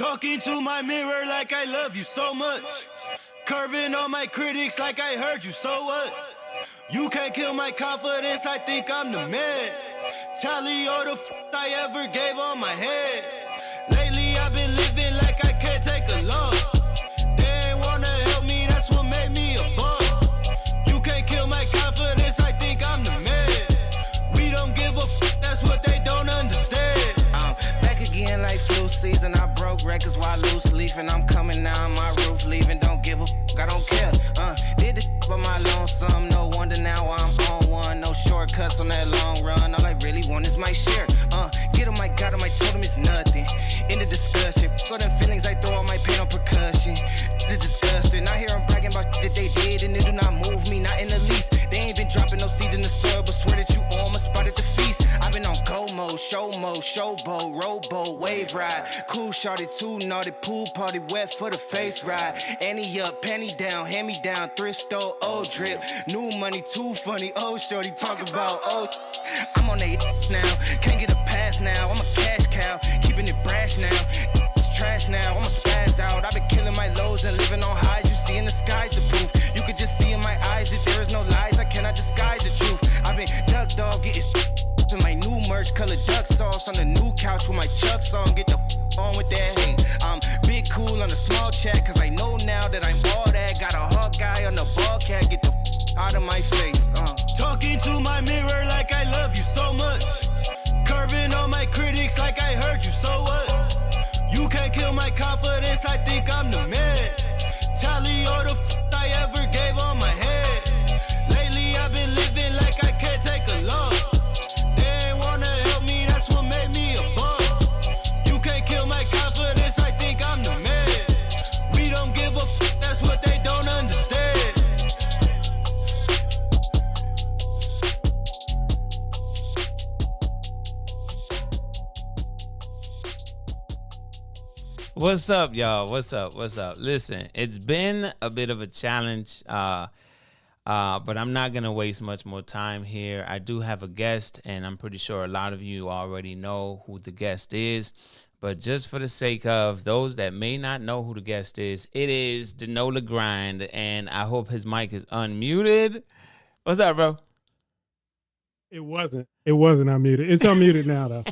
Talking to my mirror like I love you so much. Curving on my critics like I heard you, so what? You can't kill my confidence, I think I'm the man. Tally all the I ever gave on my head. Lately I've been living like I can't take a loss. They ain't wanna help me, that's what made me a boss. You can't kill my confidence, I think I'm the man. We don't give a that's what they don't understand. I'm back again like flu season. I broke records while loose leafing. I'm coming down my roof, leaving. Don't give a I don't care. Did the by my lonesome. No wonder now I'm on one. No shortcuts on that long run. All I really want is my share. Get on my God, I told him it's nothing. In the discussion, all them feelings I throw all my pain on percussion. It's disgusting. I hear them bragging about that they did, and it do not move me, not in the least. They ain't been dropping no seeds in the soil, but swear that you on my spot at the feast. I've been on go mode, showboat, rowboat, wave ride. Cool shorty, too naughty, pool party, wet for the face ride. Annie up, penny down, hand me down, thrift store, old drip. New money, too funny, old shorty, talk about old. I'm on that now, can't get a pass now. I'm a cash cow, keeping it brash now. It's trash now, I'ma spaz out. I've been killing my lows and living on highs. You see in the skies the proof. You could just see in my eyes that there is no lies. I cannot disguise the truth. I've been ducked off, getting to my new merch, color duck sauce on the new couch with my Chucks on. Get the on with that hate. I'm big cool on the small chat, cause I know now that I'm all that. Got a hawk guy on the ball cat, get the out of my face. Talking to my mirror like I love you so much. Curving on my critics like I heard you, so what? You can't kill my confidence, I think I'm the man. Tally all the I ever gave on my head. Lately I've been living like I can't take a loss. They ain't wanna help me, that's what made me a boss. You can't kill my confidence, I think I'm the man. We don't give a that's what they don't understand. What's up, y'all? What's up? Listen, it's been a bit of a challenge, but I'm not going to waste much more time here. I do have a guest, and I'm pretty sure a lot of you already know who the guest is. But just for the sake of those that may not know who the guest is, it is Denola Grind, and I hope his mic is unmuted. What's up, bro? It wasn't unmuted. It's unmuted now, though.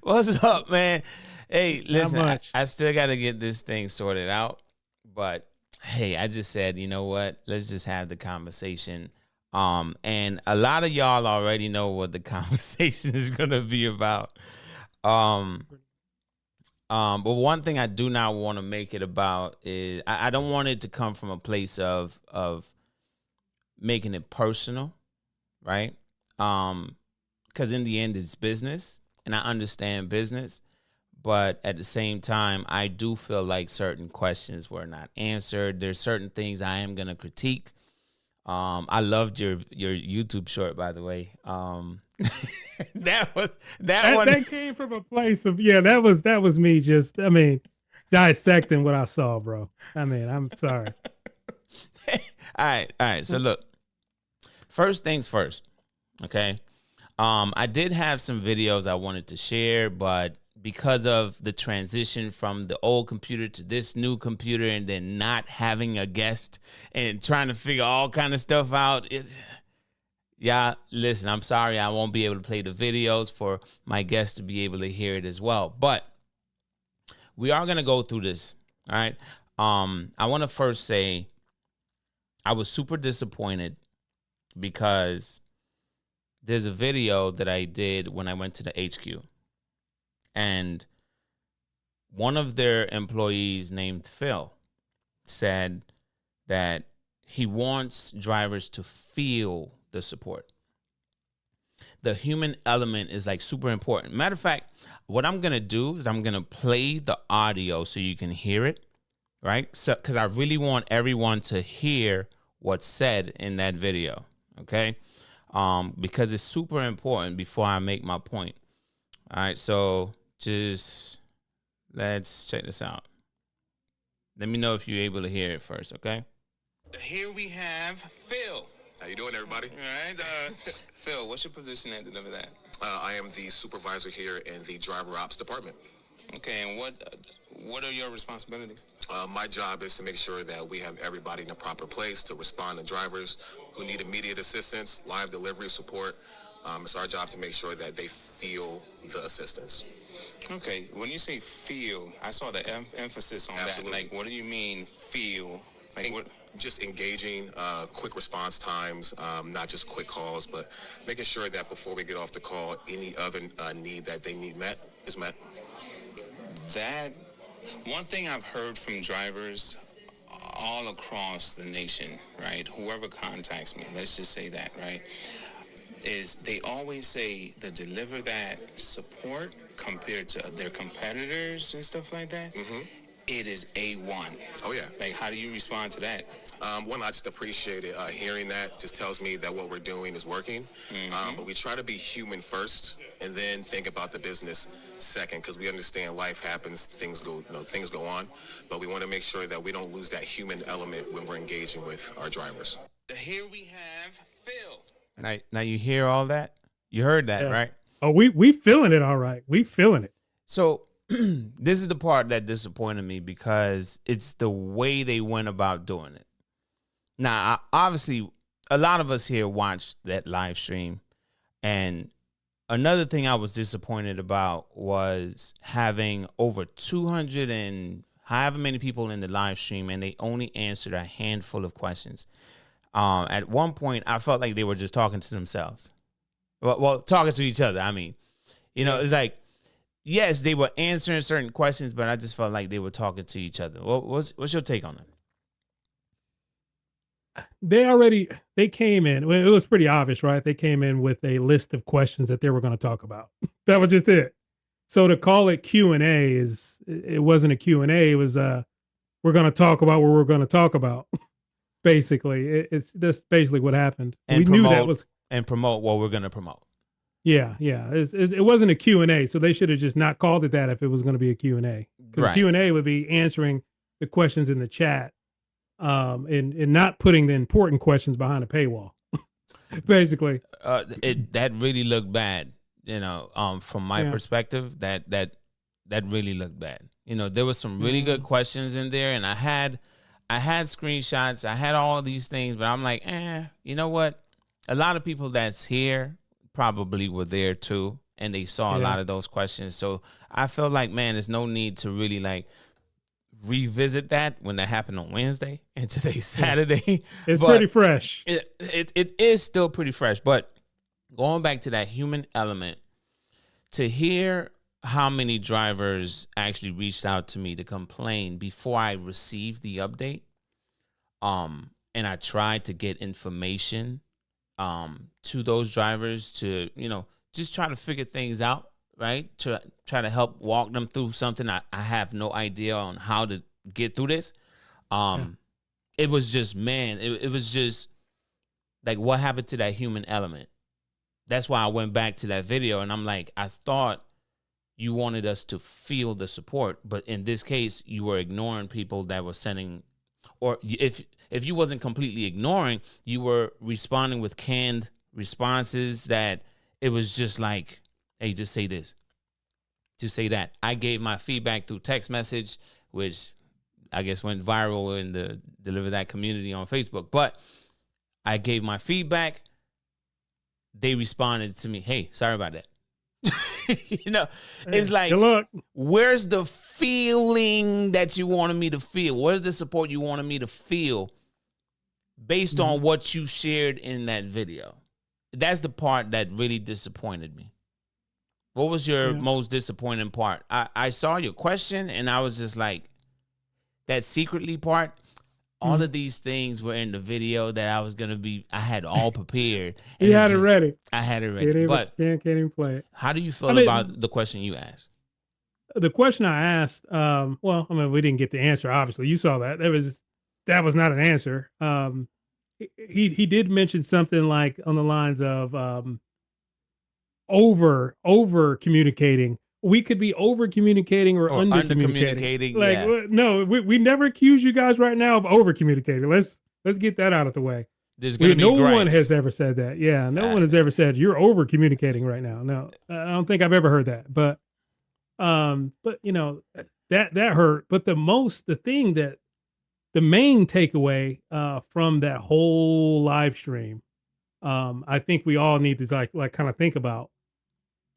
What's up, man? Hey, listen, I still got to get this thing sorted out, but hey, I just said, you know what? Let's just have the conversation. And a lot of y'all already know what the conversation is going to be about. But one thing I do not want to make it about is I don't want it to come from a place of making it personal, right? Because in the end, it's business, and I understand business. But at the same time, I do feel like certain questions were not answered. There's certain things I am going to critique. I loved your YouTube short, by the way. That came from a place of, that was me just, dissecting what I saw, bro. I'm sorry. All right. So look, first things first, okay? I did have some videos I wanted to share, but because of the transition from the old computer to this new computer and then not having a guest and trying to figure all kind of stuff out. Listen, I'm sorry I won't be able to play the videos for my guests to be able to hear it as well. But we are going to go through this, all right? I want to first say I was super disappointed because there's a video that I did when I went to the HQ. And one of their employees named Phil said that he wants drivers to feel the support. The human element is like super important. Matter of fact, what I'm going to do is I'm going to play the audio so you can hear it, right? So, because I really want everyone to hear what's said in that video, okay? Because it's super important before I make my point. All right, so let's check this out. Let me know if you're able to hear it first, okay? Here we have Phil. How you doing, everybody? All right, Phil, what's your position at Deliver That? I am the supervisor here in the driver ops department. Okay, and what are your responsibilities? My job is to make sure that we have everybody in the proper place to respond to drivers who need immediate assistance, live delivery support. It's our job to make sure that they feel the assistance. Okay, when you say feel, I saw the emphasis on Absolutely. that. Like, what do you mean feel? Like, what? Just engaging, quick response times, not just quick calls, but making sure that before we get off the call, any other need that they need met is met. That one thing I've heard from drivers all across the nation, right? Whoever contacts me, let's just say that, right? Is they always say to deliver that support compared to their competitors and stuff like that. Mm-hmm. It is A1. Oh, yeah. Like, how do you respond to that? One, I just appreciate it. Hearing that just tells me that what we're doing is working. Mm-hmm. But we try to be human first and then think about the business second, because we understand life happens, things go on. But we want to make sure that we don't lose that human element when we're engaging with our drivers. Here we have Phil. Now you hear all that? You heard that, right? Oh, we feeling it all right. We feeling it. So this is the part that disappointed me because it's the way they went about doing it. Now, obviously, a lot of us here watched that live stream. And another thing I was disappointed about was having over 200 and however many people in the live stream, and they only answered a handful of questions. At one point, I felt like they were just talking to themselves. Well, talking to each other. I mean, it's like, yes, they were answering certain questions, but I just felt like they were talking to each other. What's your take on that? They came in. Well, it was pretty obvious, right? They came in with a list of questions that they were going to talk about. That was just it. So to call it Q&A it wasn't a Q&A. It was we're going to talk about what we're going to talk about. Basically, it's that's basically what happened. And we knew that was promote what we're going to promote. Yeah. It wasn't a Q&A, so they should have just not called it that if it was going to be a Q&A. Because Right. Q&A would be answering the questions in the chat, and not putting the important questions behind a paywall. Basically, That really looked bad. From my perspective, that really looked bad. There was some really good questions in there, and I had screenshots, I had all these things, but I'm like, you know what? A lot of people that's here probably were there too, and they saw a lot of those questions. So I feel like, man, there's no need to really like revisit that when that happened on Wednesday and today's Saturday. it's pretty fresh. It is still pretty fresh, but going back to that human element, to hear how many drivers actually reached out to me to complain before I received the update, and I tried to get information to those drivers to, just try to figure things out, right? To try to help walk them through something I have no idea on how to get through this. It was just, man, it was just like, what happened to that human element? That's why I went back to that video, and I'm like, I thought you wanted us to feel the support, but in this case, you were ignoring people that were sending, or if you wasn't completely ignoring, you were responding with canned responses that it was just like, hey, just say this, just say that. I gave my feedback through text message, which I guess went viral in the Deliver That community on Facebook, but I gave my feedback. They responded to me, hey, sorry about that. It's like, Good luck. where's the feeling that you wanted me to feel? Where's the support you wanted me to feel based on what you shared in that video? That's the part that really disappointed me. What was your most disappointing part? I saw your question, and I was just like, that secretly part, all of these things were in the video that I had all prepared. He had it ready. I had it ready. But can't even play it. how do you feel about the question you asked? The question I asked, we didn't get the answer. Obviously, you saw that. That was not an answer. He did mention something like on the lines of over communicating. We could be over communicating or under communicating. No, we never accuse you guys right now of over communicating. Let's get that out of the way. There's going to be no one has ever said that. Yeah, no one has ever said you're over communicating right now. No, I don't think I've ever heard that. But But that hurt. But the main takeaway from that whole live stream, I think we all need to like kind of think about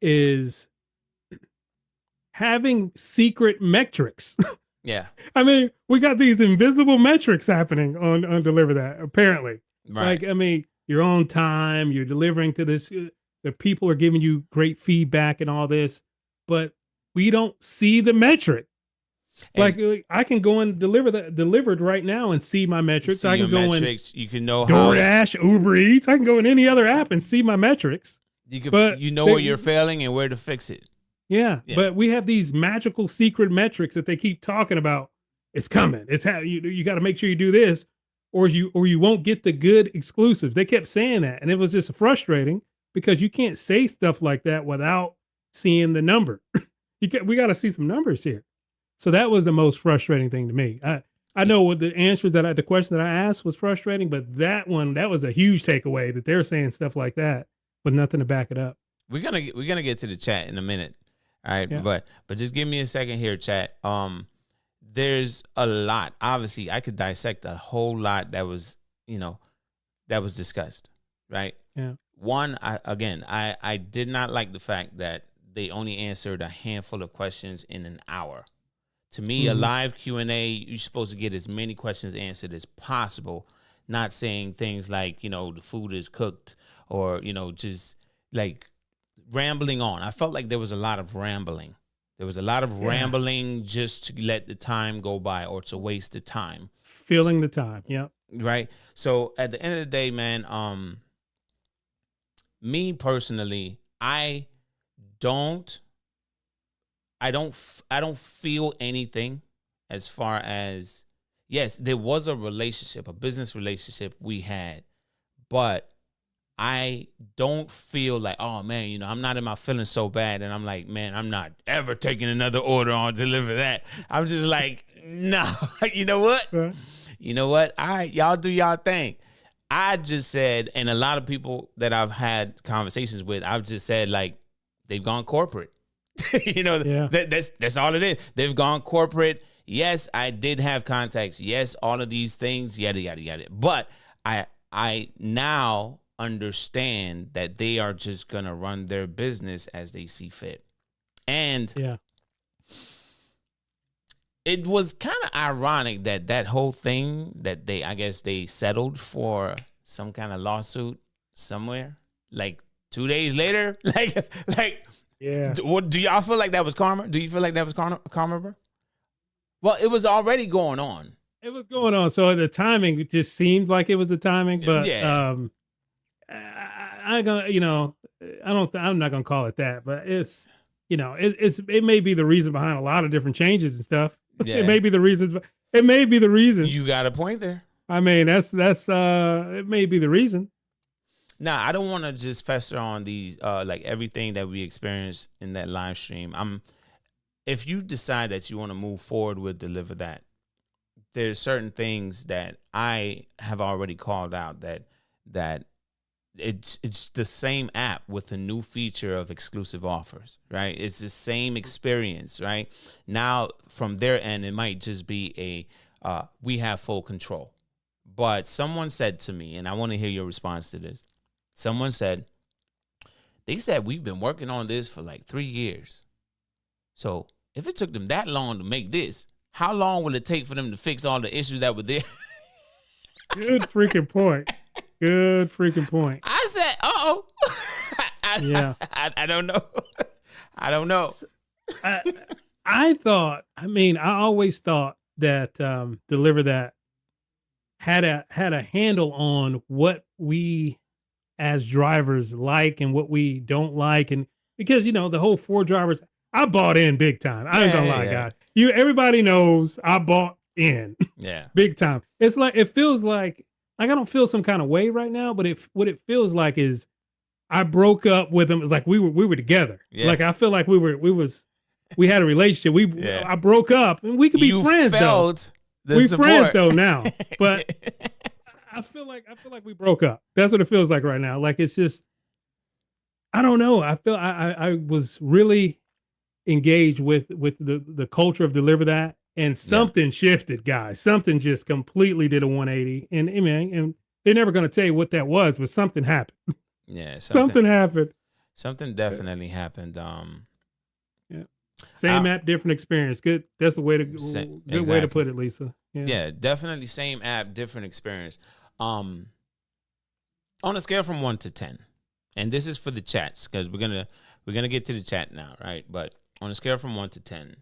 is having secret metrics. Yeah. I mean, we got these invisible metrics happening on Deliver That, apparently. Right. Like, I mean, you're on time, you're delivering to this, the people are giving you great feedback and all this, but we don't see the metric. And Like I can go and delivered right now and see my metrics. see I your can go metrics. You can know in how DoorDash, Uber Eats. I can go in any other app and see my metrics. you can. But You know where you're failing and where to fix it. Yeah, Yeah. but we have these magical secret metrics that they keep talking about. It's coming. It's how you got to make sure you do this, or you won't get the good exclusives. They kept saying that, and it was just frustrating because you can't say stuff like that without seeing the number. We got to see some numbers here. So that was the most frustrating thing to me. I know what the answers the question that I asked was frustrating, but that was a huge takeaway that they're saying stuff like that with nothing to back it up. We're gonna get to the chat in a minute. All right, Yeah. but just give me a second here, chat. There's a lot. Obviously, I could dissect a whole lot that was discussed, right? Yeah. One, I did not like the fact that they only answered a handful of questions in an hour. To me, a live Q&A, you're supposed to get as many questions answered as possible, not saying things like, the food is cooked or, just like rambling on. I felt like there was a lot of rambling. There was a lot of rambling just to let the time go by or to waste the time. Filling the time. Yeah. Right. So at the end of the day, man, me personally, I don't feel anything as far as, yes, there was a relationship, a business relationship we had, but I don't feel like, oh man, I'm not in my feelings so bad. And I'm like, man, I'm not ever taking another order on Deliver That. I'm just like, no, you know what? Right. You know what? All right, y'all do y'all thing. I just said, and a lot of people that I've had conversations with, I've just said like, they've gone corporate. That's all it is. They've gone corporate. Yes, I did have contacts. Yes, all of these things, yada, yada, yada. But I now understand that they are just going to run their business as they see fit. And it was kind of ironic that whole thing that I guess they settled for some kind of lawsuit somewhere, like 2 days later, like Yeah. do y'all feel like that was karma? Do you feel like that was karma, bro? Well, it was already going on. It was going on. So the timing just seemed like it was the timing, but I'm not gonna call it that, but it's it may be the reason behind a lot of different changes and stuff. Yeah. It may be the reasons. It may be the reason. You got a point there. I mean, that's it may be the reason. Now, I don't want to just fester on these like everything that we experienced in that live stream. If you decide that you want to move forward with Deliver That, there's certain things that I have already called out that it's the same app with a new feature of exclusive offers, right? It's the same experience, right? Now, from their end, it might just be we have full control. But someone said to me, and I want to hear your response to this. Someone said, they said, we've been working on this for like 3 years. So if it took them that long to make this, how long will it take for them to fix all the issues that were there? Good freaking point. Good freaking point. I said, uh-oh. I don't know. I don't know. I always thought that Deliver That had a handle on what we as drivers like and what we don't like. And because, the whole 4 drivers, I bought in big time. I ain't gonna lie, guys. Everybody knows I bought in. Yeah. Big time. It's like, it feels like I don't feel some kind of way right now, but what it feels like is I broke up with him. It's like we were together. Yeah. Like I feel like we had a relationship. I broke up and we could be friends though. We friends though now. But I feel like we broke up. That's what it feels like right now. Like it's just, I don't know. I feel I was really engaged with the culture of Deliver That, and something shifted, guys. Something just completely did a 180, and I mean, and they're never going to tell you what that was, but something happened. Yeah, Something happened. Something definitely happened. Yeah, same app, different experience. Good. That's the way to good way to put it, Lisa. Yeah, definitely same app, different experience. On a scale from 1 to 10, and this is for the chats because we're gonna get to the chat now, right? But on a scale from 1 to 10,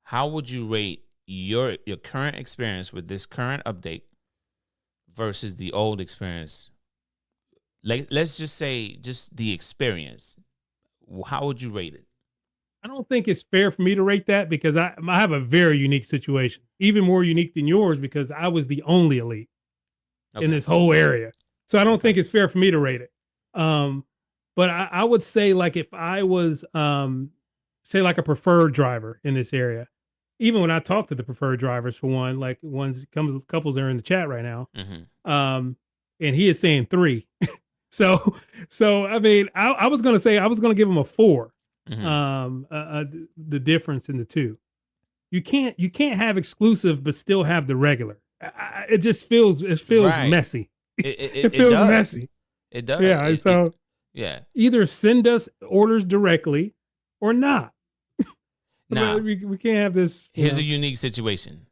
how would you rate your current experience with this current update versus the old experience? Like, let's just say just the experience. How would you rate it? I don't think it's fair for me to rate that because I have a very unique situation, even more unique than yours because I was the only elite in this whole area. So I don't think it's fair for me to rate it. But I would say, like, if I was say like a preferred driver in this area, even when I talk to the preferred drivers, for one, like couples are in the chat right now, and he is saying 3. So I mean, I was gonna give him a 4. The difference in the two, you can't have exclusive but still have the regular. It just feels Right. messy. It feels does. messy. It does. Yeah. Yeah. Either send us orders directly or not. Now, we can't have this. here's a unique situation.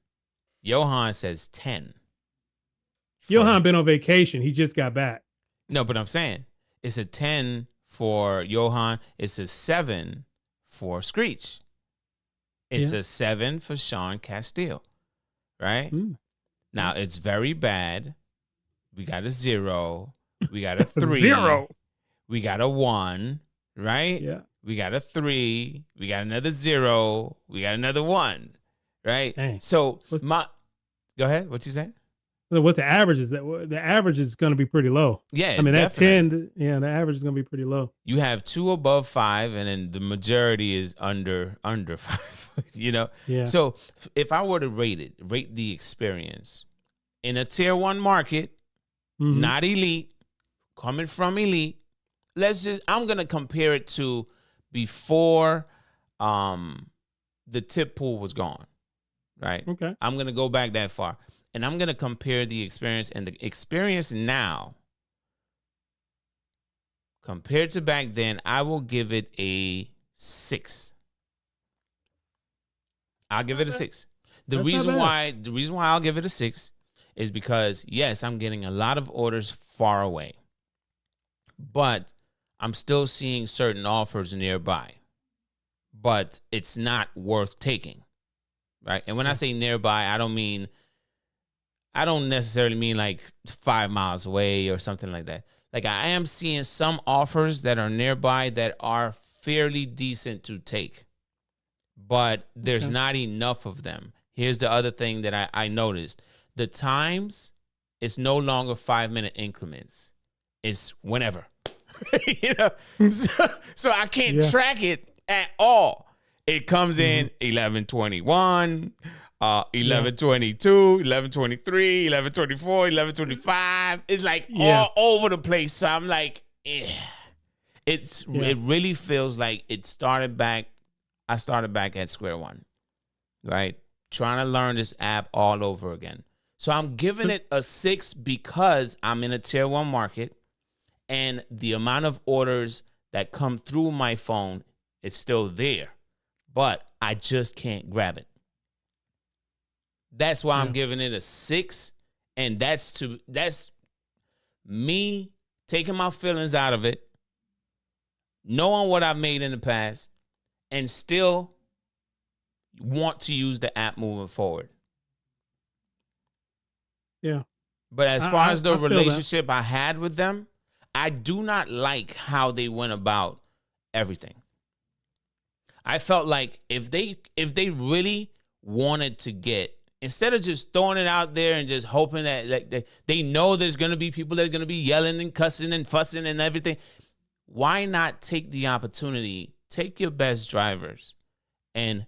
Johan says 10. Johan been on vacation. He just got back. No, but I'm saying it's a 10 for Johan. It's a 7 for Screech. It's a 7 for Sean Castile. Right? Now, it's very bad. We got a 0. We got a 3. 0. We got a 1. Right? Yeah. We got a 3. We got another 0. We got another 1. Right? Dang. So, go ahead. What you saying? What the average is? The average is going to be pretty low. Yeah, I mean, definitely. that 10. Yeah, the average is going to be pretty low. You have 2 above 5, and then the majority is under 5. You know. Yeah. So if I were to rate the experience in a tier 1 market, not elite, coming from elite. I'm gonna compare it to before the tip pool was gone. Right. Okay. I'm gonna go back that far. And I'm going to compare the experience, and the experience now compared to back then, I will give it a 6. I'll give it a 6. The reason why I'll give it a 6 is because, yes, I'm getting a lot of orders far away, but I'm still seeing certain offers nearby, but it's not worth taking. Right. And when I say nearby, I don't necessarily mean like 5 miles away or something like that. Like, I am seeing some offers that are nearby that are fairly decent to take, but there's not enough of them. Here's the other thing that I noticed. The times, it's no longer 5-minute increments. It's whenever. You know? So I can't track it at all. It comes in 11:21. 11:22, 11:23, 11:24, 11:25. It's like all over the place. So I'm like, it really feels like I started back at square one, right? Trying to learn this app all over again. So I'm giving it a 6 because I'm in a tier 1 market, and the amount of orders that come through my phone is still there, but I just can't grab it. That's why I'm giving it a 6, and that's me taking my feelings out of it, knowing what I've made in the past, and still want to use the app moving forward. Yeah. But as far as the relationship I had with them, I do not like how they went about everything. I felt like if they really wanted to get, instead of just throwing it out there and just hoping that they know there's going to be people that are going to be yelling and cussing and fussing and everything, why not take the opportunity, take your best drivers, and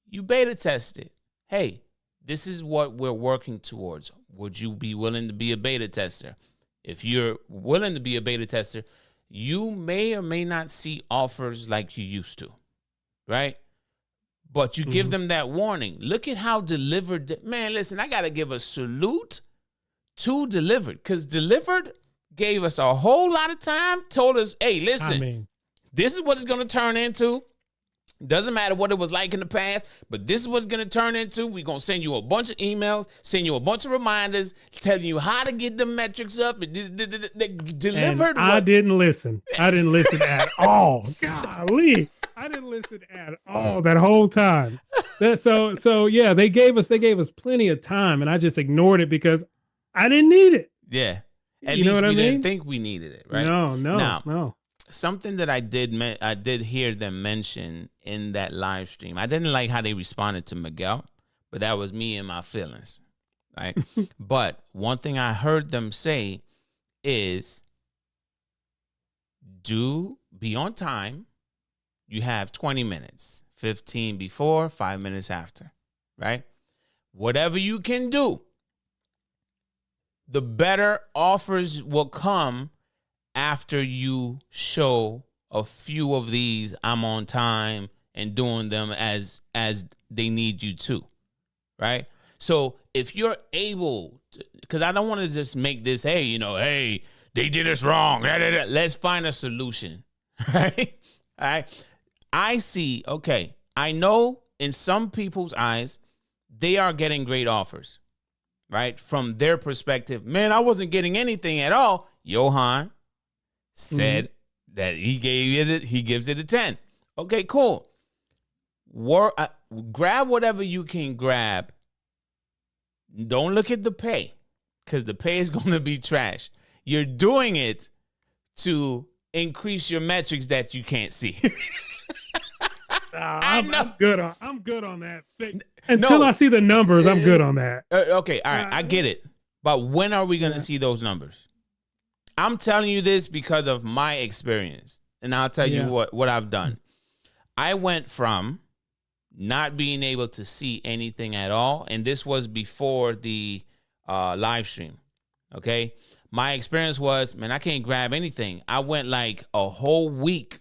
you beta test it? Hey, this is what we're working towards. Would you be willing to be a beta tester? If you're willing to be a beta tester, you may or may not see offers like you used to. right? But you give them that warning. Look at how Delivered, man, listen, I got to give a salute to Delivered, because Delivered gave us a whole lot of time, told us, hey, listen, this is what it's going to turn into. Doesn't matter what it was like in the past, but this is what it's going to turn into. We're going to send you a bunch of emails, send you a bunch of reminders, telling you how to get the metrics up. Delivered. I didn't listen. I didn't listen at all. Golly. I didn't listen at all that whole time. So yeah, they gave us plenty of time, and I just ignored it because I didn't need it. Yeah. At least we didn't think we needed it, right? No. Something that I did hear them mention in that live stream. I didn't like how they responded to Miguel, but that was me and my feelings, right? But one thing I heard them say is, be on time. You have 20 minutes, 15 before, 5 minutes after, right? Whatever you can do, the better offers will come after you show a few of these I'm on time and doing them as they need you to, right? So if you're able to, because I don't want to just make this, hey, they did us wrong. Let's find a solution, right? All right. I know in some people's eyes, they are getting great offers, right? From their perspective, man, I wasn't getting anything at all. Johan said that he gives it a 10. Okay, cool. Grab whatever you can grab. Don't look at the pay, because the pay is going to be trash. You're doing it to increase your metrics that you can't see. I'm good on that. Until I see the numbers, I'm good on that. Okay, all right, I get it. But when are we going to see those numbers? I'm telling you this because of my experience, and I'll tell you what I've done. I went from not being able to see anything at all, and this was before the live stream, okay? My experience was, man, I can't grab anything. I went like a whole week,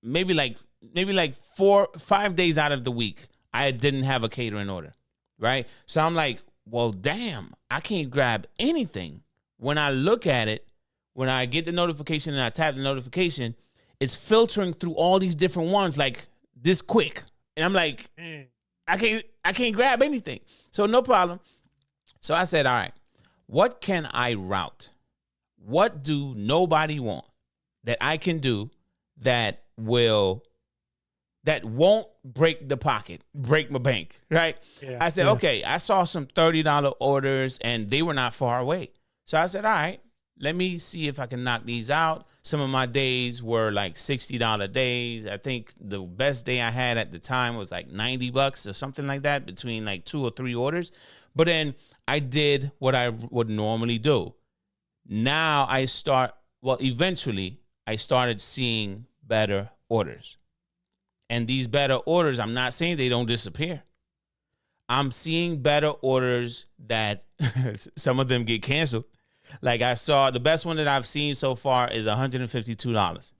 maybe like 4-5 days out of the week, I didn't have a catering order, right? So I'm like, well, damn, I can't grab anything. When I look at it, when I get the notification and I tap the notification, it's filtering through all these different ones like this quick. And I'm like, I can't grab anything. So no problem. So I said, all right, what can I route? What do nobody want that I can do that won't break the pocket, break my bank, right? Yeah, I said, okay, I saw some $30 orders and they were not far away. So I said, all right, let me see if I can knock these out. Some of my days were like $60 days. I think the best day I had at the time was like $90 or something like that, between like 2 or 3 orders. But then I did what I would normally do. Now eventually I started seeing better orders. And these better orders, I'm not saying they don't disappear. I'm seeing better orders that some of them get canceled. Like I saw, the best one that I've seen so far is $152.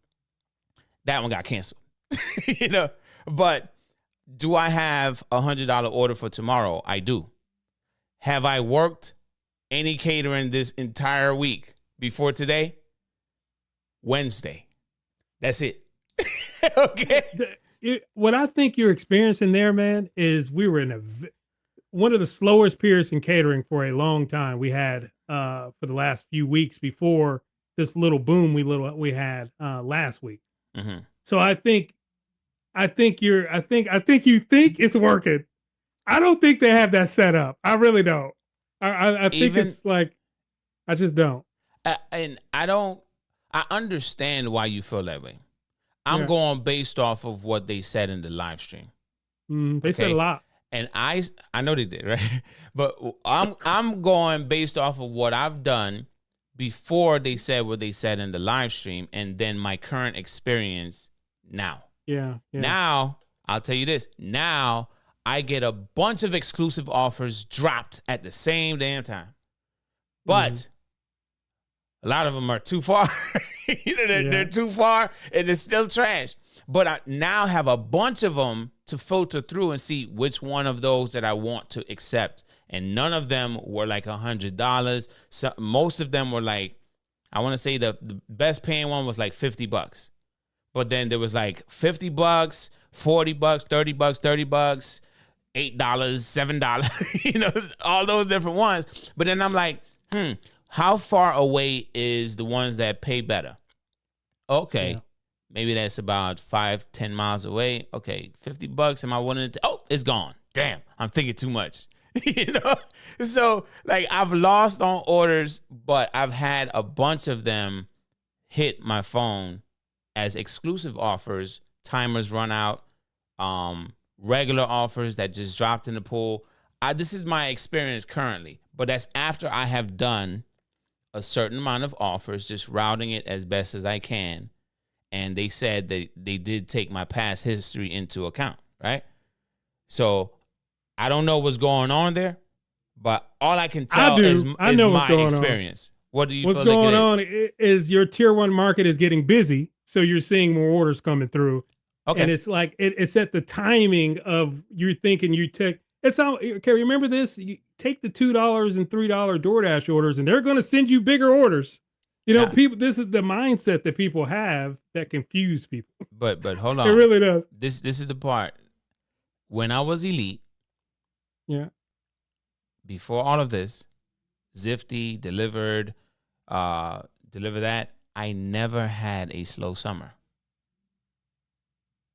That one got canceled, But do I have a $100 order for tomorrow? I do. Have I worked any catering this entire week before today? Wednesday. That's it. Okay. What I think you're experiencing there, man, is we were in one of the slowest periods in catering for a long time. We had for the last few weeks before this little boom we had last week. Mm-hmm. So I think you think it's working. I don't think they have that set up. I really don't. I think it's like, I just don't. And I understand why you feel that way. I'm going based off of what they said in the live stream. They said a lot. And I know they did, right? But I'm going based off of what I've done before they said what they said in the live stream, and then my current experience now. Yeah. Now, I'll tell you this. Now, I get a bunch of exclusive offers dropped at the same damn time. But a lot of them are too far. They're too far and it's still trash. But I now have a bunch of them to filter through and see which one of those that I want to accept. And none of them were like $100. So most of them were like, I want to say the best paying one was like $50. But then there was like $50, $40, $30, $30, $8, $7, all those different ones. But then I'm like, how far away is the ones that pay better? Okay. Yeah. Maybe that's about 5-10 miles away. Okay, $50. Am I willing to? Oh, it's gone. Damn, I'm thinking too much. So like I've lost on orders, but I've had a bunch of them hit my phone as exclusive offers. Timers run out. Regular offers that just dropped in the pool. This is my experience currently, but that's after I have done a certain amount of offers, just routing it as best as I can. And they said that they did take my past history into account, right? So I don't know what's going on there, but all I can tell is my experience. What do you feel like it is? What's going on is your tier one market is getting busy, so you're seeing more orders coming through. Okay. And it's like it's at the timing of you're thinking you take. It's how. Okay, remember this? You take the $2 and $3 DoorDash orders, and they're going to send you bigger orders. People. This is the mindset that people have that confuse people. But hold on, it really does. This is the part. When I was elite, before all of this, Zifty delivered that. I never had a slow summer.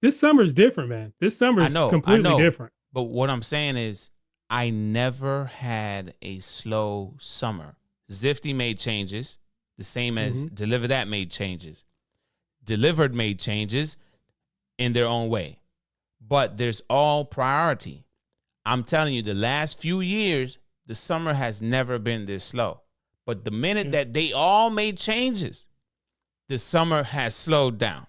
This summer is different, man. This summer is completely different. But what I'm saying is, I never had a slow summer. Zifty made changes, the same as Deliver That made changes. Delivered made changes in their own way. But there's all priority. I'm telling you, the last few years, the summer has never been this slow. But the minute that they all made changes, the summer has slowed down.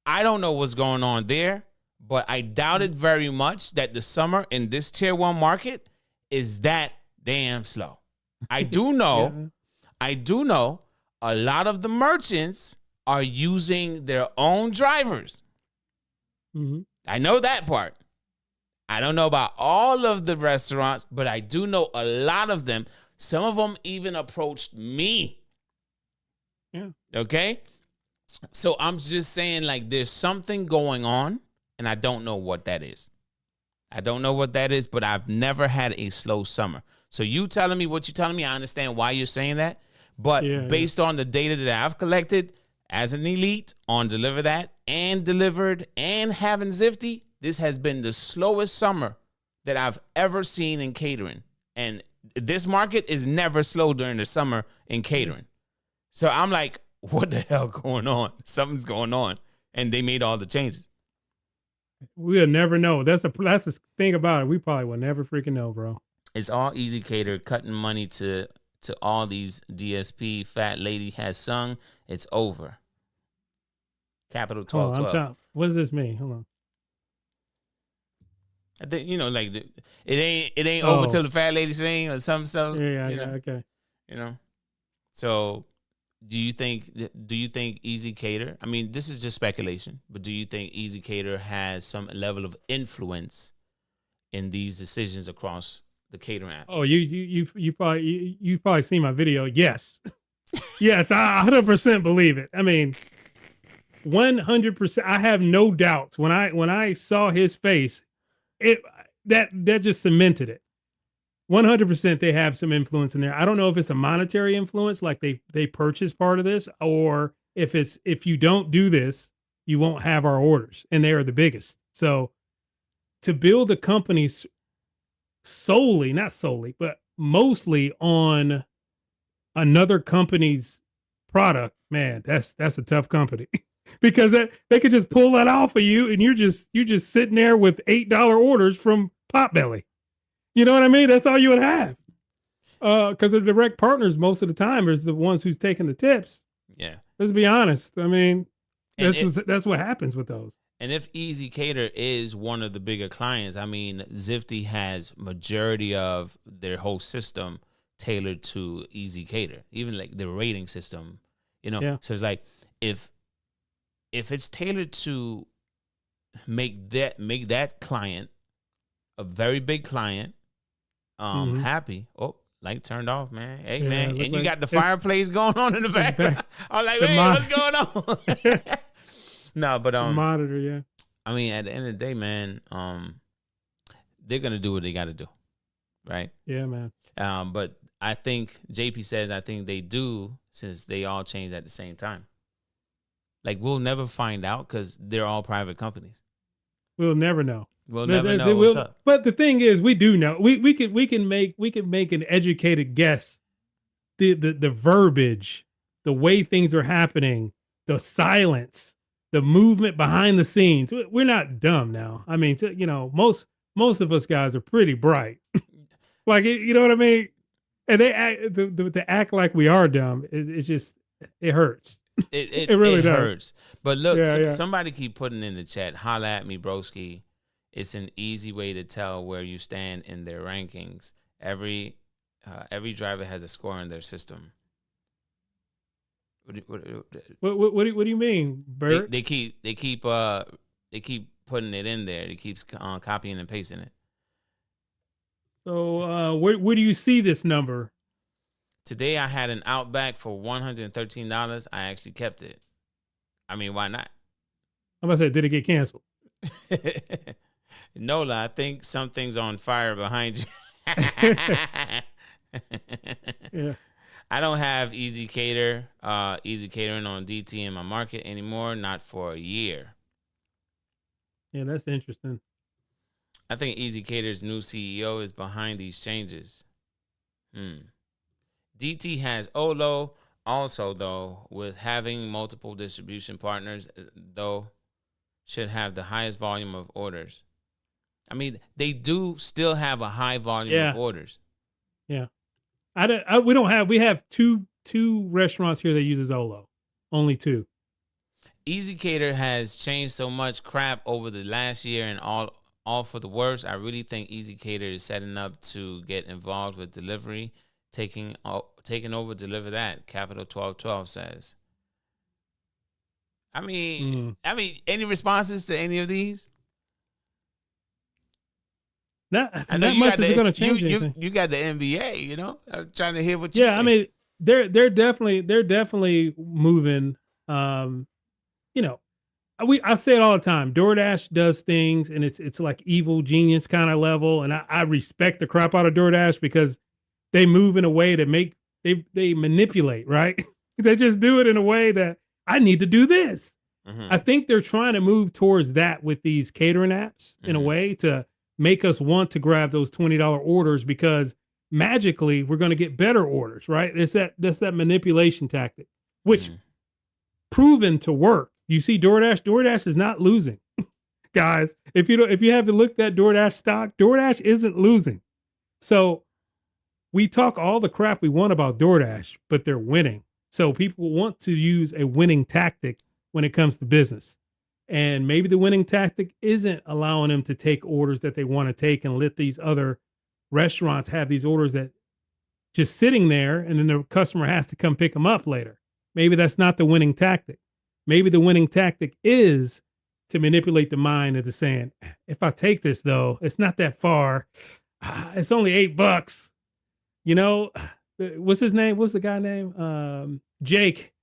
I don't know what's going on there, but I doubt it very much that the summer in this tier one market is that damn slow. I do know a lot of the merchants are using their own drivers. I know that part. I don't know about all of the restaurants, but I do know a lot of them. Some of them even approached me. Yeah. Okay? So I'm just saying, like, there's something going on, and I don't know what that is. I don't know what that is, but I've never had a slow summer. So you telling me what you're telling me, I understand why you're saying that. But based on the data that I've collected as an elite on Deliver That and Delivered and having Zifty, this has been the slowest summer that I've ever seen in catering. And this market is never slow during the summer in catering. So I'm like, what the hell going on? Something's going on. And they made all the changes. We'll never know. That's the thing about it. We probably will never freaking know, bro. It's all Easy Cater cutting money to all these DSP. Fat Lady has sung. It's over. Capital 1212. What does this mean? Hold on. I think, like it ain't over till the Fat Lady sing or some stuff. Yeah, okay. So do you think Easy Cater, I mean, this is just speculation, but do you think Easy Cater has some level of influence in these decisions across the catering apps? Oh, you probably seen my video. Yes. Yes, I 100% believe it. I mean, 100%. I have no doubts. When I saw his face, that just cemented it. 100% they have some influence in there. I don't know if it's a monetary influence, like they purchase part of this, or if you don't do this, you won't have our orders, and they are the biggest. So to build a company not solely, but mostly on another company's product, man, that's a tough company. Because they could just pull that off of you, and you're just sitting there with $8 orders from Potbelly. You know what I mean? That's all you would have. Because the direct partners most of the time is the ones who's taking the tips. Yeah. Let's be honest. I mean, that's what happens with those. And if Easy Cater is one of the bigger clients, I mean, Zifty has majority of their whole system tailored to Easy Cater. Even like the rating system You know, Yeah. so it's like if it's tailored to make that client a very big client, happy. Oh, light turned off, man. Hey, Yeah, man, it looked and you like got the fireplace going on in the background. back- I'm like, the hey, mon- what's going on? No, but The monitor, yeah. I mean, at the end of the day, man, they're gonna do what they got to do, right? Yeah, man. But I think JP says I think they do, since they all changed at the same time. Like, we'll never find out because they're all private companies. We'll never know. We'll never know what's up. But the thing is, we do know. We can make an educated guess. The verbiage, the way things are happening, the silence, the movement behind the scenes. We're not dumb now. I mean, you know, most of us guys are pretty bright. Like, you know what I mean? And they act, to act like we are dumb. It's just, it hurts. It really does. hurts. But look, Yeah. somebody keep putting in the chat, holla at me, broski. It's an easy way to tell where you stand in their rankings. Every driver has a score in their system. What do you mean, Bert? They keep putting it in there. They keeps copying and pasting it. So where do you see this number? Today I had an Outback for $113. I actually kept it. I mean, why not? I'm about to say, did it get canceled? Nola, I think something's on fire behind you. Yeah. I don't have Easy Catering on DT in my market anymore, not for a year. Yeah, that's interesting. I think Easy Cater's new CEO is behind these changes. DT has Olo also, though, with having multiple distribution partners, though, should have the highest volume of orders. I mean, they do still have a high volume of orders. Yeah. We have two restaurants here that uses Olo. Only two. Easy Cater has changed so much crap over the last year and all for the worse. I really think Easy Cater is setting up to get involved with delivery, taking over Deliver That. Capital 1212 says. I mean, any responses to any of these? Not much is going to change anything. You got the NBA, you know. I'm trying to hear what you say. Yeah, I mean, they're definitely moving. You know, I say it all the time. DoorDash does things, and it's like evil genius kind of level, and I respect the crap out of DoorDash because they move in a way to make they manipulate, right? They just do it in a way that I need to do this. I think they're trying to move towards that with these catering apps in a way to make us want to grab those $20 orders because magically we're going to get better orders, right? That's that manipulation tactic, which proven to work. You see DoorDash is not losing. Guys, if you haven't looked at DoorDash stock, DoorDash isn't losing. So we talk all the crap we want about DoorDash, but they're winning. So people want to use a winning tactic when it comes to business. And maybe the winning tactic isn't allowing them to take orders that they want to take and let these other restaurants have these orders that just sitting there and then the customer has to come pick them up later. Maybe that's not the winning tactic. Maybe the winning tactic is to manipulate the mind into saying, if I take this though, it's not that far. It's only $8. You know, what's his name? What's the guy name? Jake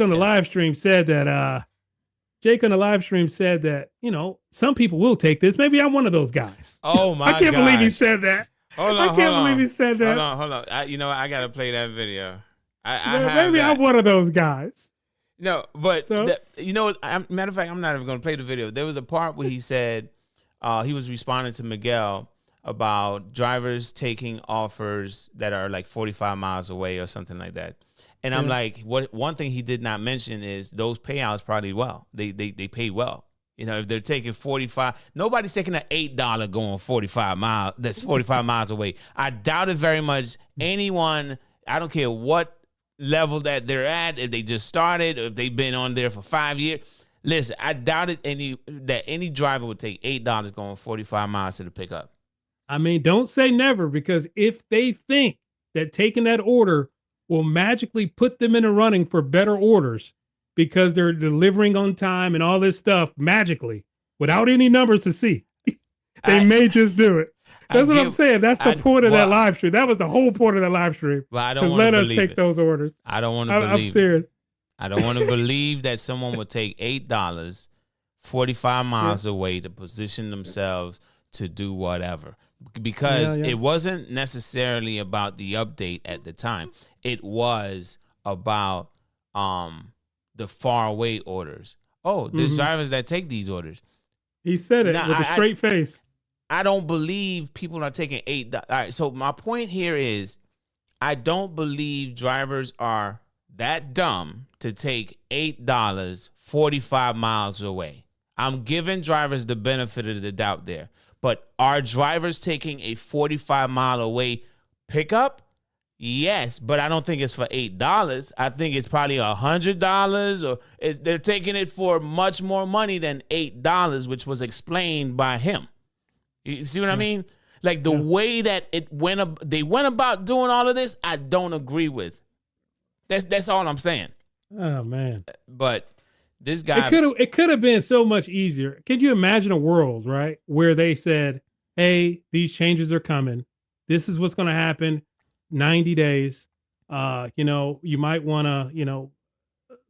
on the live stream said that, you know, some people will take this. Maybe I'm one of those guys. Oh my God. I can't believe he said that. I can't believe he said that. Hold on. I got to play that video. Maybe I'm one of those guys. No, but So? you know, matter of fact, I'm not even going to play the video. There was a part where he said he was responding to Miguel about drivers taking offers that are like 45 miles away or something like that. And I'm like, one thing he did not mention is those payouts probably well. They pay well. You know, if they're taking 45, nobody's taking an $8 going 45 miles. That's 45 miles away. I doubt it very much. Anyone, I don't care what level that they're at, if they just started, or if they've been on there for 5 years. Listen, I doubt it any driver would take $8 going 45 miles to the pickup. I mean, don't say never, because if they think that taking that order will magically put them in a running for better orders because they're delivering on time and all this stuff magically without any numbers to see. They may just do it. That's what I'm saying. That's the point of that live stream. That was the whole point of that live stream. But I to don't let us believe take it. those orders. I don't want to believe I'm serious. I don't want to believe that someone would take $8, 45 miles away to position themselves to do whatever. Because it wasn't necessarily about the update at the time. It was about the far away orders. Oh, there's drivers that take these orders. He said it with a straight face. I don't believe people are taking $8. All right, so my point here is I don't believe drivers are that dumb to take $8 45 miles away. I'm giving drivers the benefit of the doubt there. But are drivers taking a 45-mile away pickup? Yes, but I don't think it's for $8. I think it's probably $100, or they're taking it for much more money than $8, which was explained by him. You see what I mean? Like the way that they went about doing all of this, I don't agree with. That's all I'm saying. Oh man! But this guy, it could have been so much easier. Could you imagine a world, right, where they said, "Hey, these changes are coming. This is what's going to happen. 90 days. You might want to,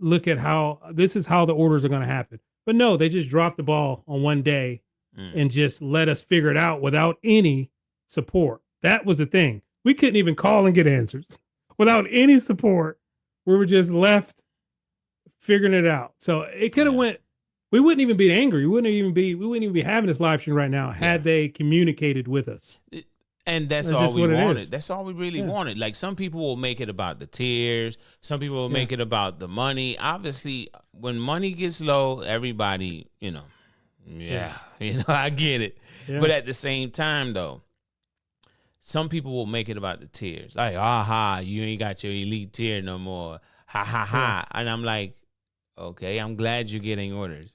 look at how this is how the orders are going to happen." But no, they just dropped the ball on one day and just let us figure it out without any support. That was the thing. We couldn't even call and get answers without any support. We were just left figuring it out. So it could have went. We wouldn't even be angry. We wouldn't even be having this live stream right now had they communicated with us. And that's all we wanted. That's all we really wanted. Like some people will make it about the tiers. Some people will make it about the money. Obviously, when money gets low, everybody, I get it. Yeah. But at the same time, though, some people will make it about the tiers. Like, you ain't got your elite tier no more. Ha, ha, ha. And I'm like, okay, I'm glad you're getting orders.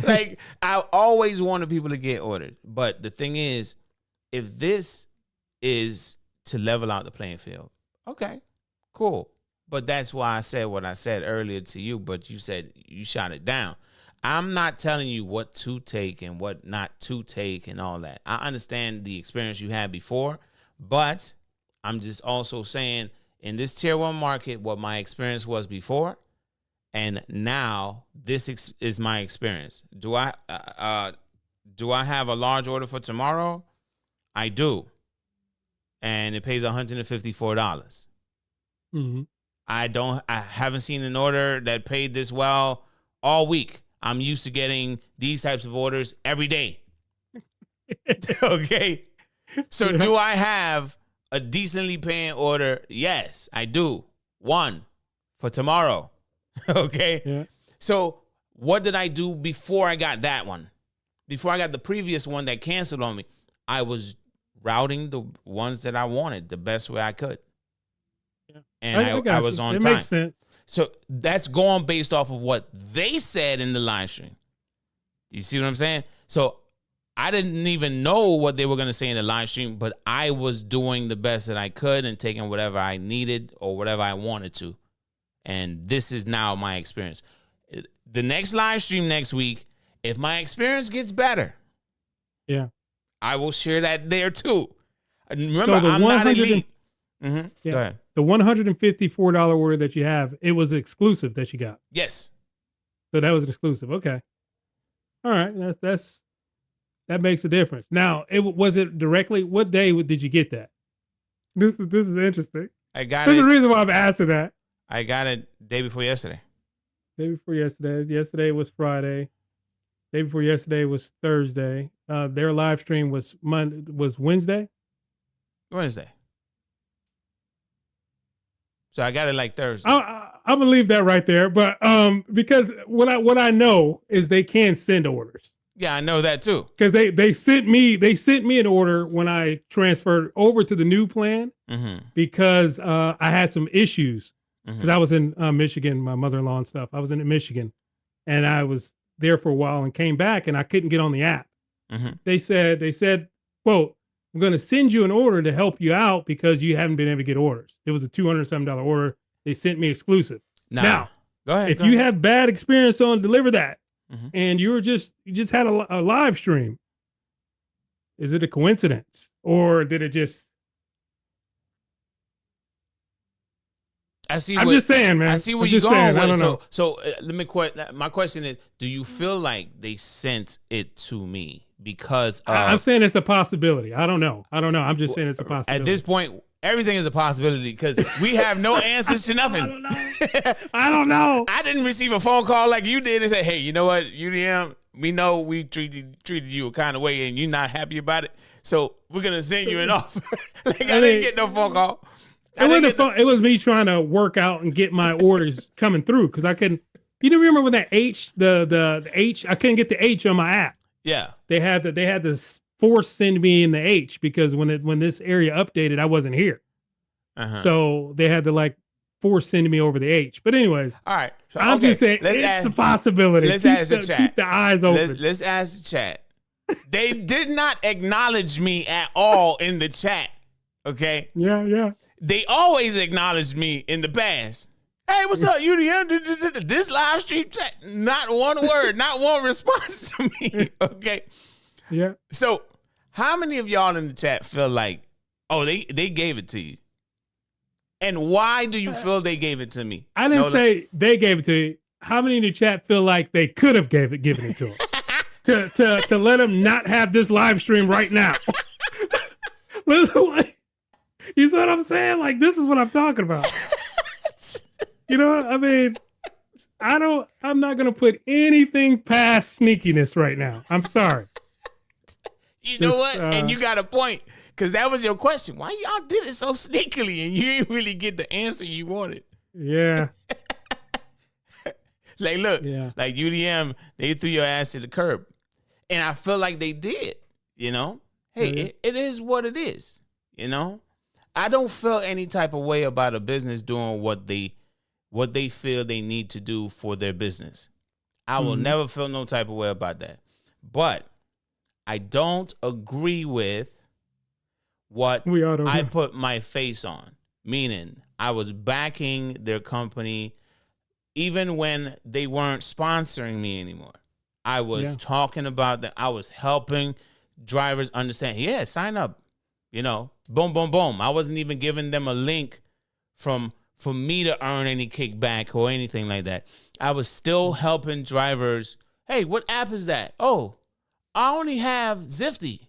Like I always wanted people to get orders. But the thing is, if this is to level out the playing field, okay, cool. But that's why I said what I said earlier to you, but you said you shot it down. I'm not telling you what to take and what not to take and all that. I understand the experience you had before, but I'm just also saying in this tier 1 market, what my experience was before, and now this is my experience. Do I have a large order for tomorrow? I do. And it pays $154. Mm-hmm. I haven't seen an order that paid this well all week. I'm used to getting these types of orders every day. Okay. So do I have a decently paying order? Yes, I do. One for tomorrow. Okay. Yeah. So what did I do before I got that one? Before I got the previous one that canceled on me, I was routing the ones that I wanted the best way I could. Yeah. And I was on it time. Makes sense. So that's going based off of what they said in the live stream. You see what I'm saying? So I didn't even know what they were going to say in the live stream, but I was doing the best that I could and taking whatever I needed or whatever I wanted to. And this is now my experience. The next live stream next week, if my experience gets better, I will share that there too. Remember, so I'm not elite. Yeah. Go ahead. The $154 order that you have, it was exclusive that you got. Yes. So that was an exclusive. Okay. All right. That makes a difference. Now, was it directly? What day did you get that? This is interesting. I got There's it. a reason why I'm asking that. I got it day before yesterday. Day before yesterday. Yesterday was Friday. Day before yesterday was Thursday. Their live stream was Wednesday. Wednesday. So I got it like Thursday. I'm gonna leave that right there, but because what I know is they can send orders. Yeah, I know that too. Because they sent me an order when I transferred over to the new plan because I had some issues because I was in Michigan, my mother-in-law and stuff. I was in Michigan, and I was there for a while and came back and I couldn't get on the app. They said, quote, I'm going to send you an order to help you out because you haven't been able to get orders. It was a $207 order. They sent me exclusive. Now, go ahead. If you have bad experience on Deliver That, Mhm. and you just had a live stream, is it a coincidence or did it just? I see. I'm just saying, man. I see where you're going with it. So let me my question is: do you feel like they sent it to me because I'm saying it's a possibility. I don't know. I'm just saying it's a possibility. At this point, everything is a possibility because we have no answers to nothing. I don't know. I didn't receive a phone call like you did and say, "Hey, you know what, UDM? We know we treated you a kind of way, and you're not happy about it. So we're gonna send you an offer." Like I didn't get no phone call. It was me trying to work out and get my orders coming through because I couldn't. You do remember when that H, the H, I couldn't get the H on my app. Yeah, they had to force send me in the H because when this area updated, I wasn't here. So they had to like force send me over the H. But anyways, all right. So, I'm just saying it's a possibility. Let's ask the chat. Keep the eyes open. Let's ask the chat. They did not acknowledge me at all in the chat. Okay. Yeah. They always acknowledged me in the past. Hey, what's up, UDM? This live stream chat, not one word, not one response to me. Okay. Yeah. So, how many of y'all in the chat feel like, oh, they gave it to you? And why do you feel they gave it to me? I didn't say they gave it to you. How many in the chat feel like they could have given it to them? to let them not have this live stream right now. You see what I'm saying? Like, this is what I'm talking about. You know what I mean? I'm not going to put anything past sneakiness right now. I'm sorry. You know what? And you got a point. Because that was your question. Why y'all did it so sneakily and you didn't really get the answer you wanted? Yeah. Like, look, like UDM, they threw your ass to the curb. And I feel like they did, you know? Hey, it is what it is, you know? I don't feel any type of way about a business doing what they feel they need to do for their business. I will never feel no type of way about that. But I don't agree with what I put my face on, meaning I was backing their company even when they weren't sponsoring me anymore. I was talking about that. I was helping drivers understand, sign up, you know, boom, boom, boom. I wasn't even giving them a link for me to earn any kickback or anything like that. I was still helping drivers. Hey, what app is that? Oh, I only have Zifty.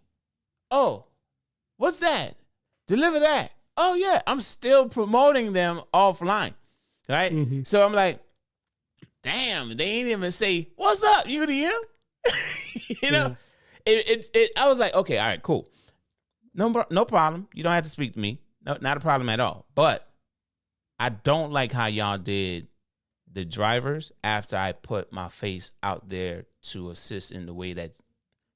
Oh, what's that? Deliver That. Oh, yeah. I'm still promoting them offline. Right? So I'm like, damn, they ain't even say, what's up, UDM? You know? I was like, okay, all right, cool. No problem. You don't have to speak to me. No, not a problem at all. But I don't like how y'all did the drivers after I put my face out there to assist in the way that,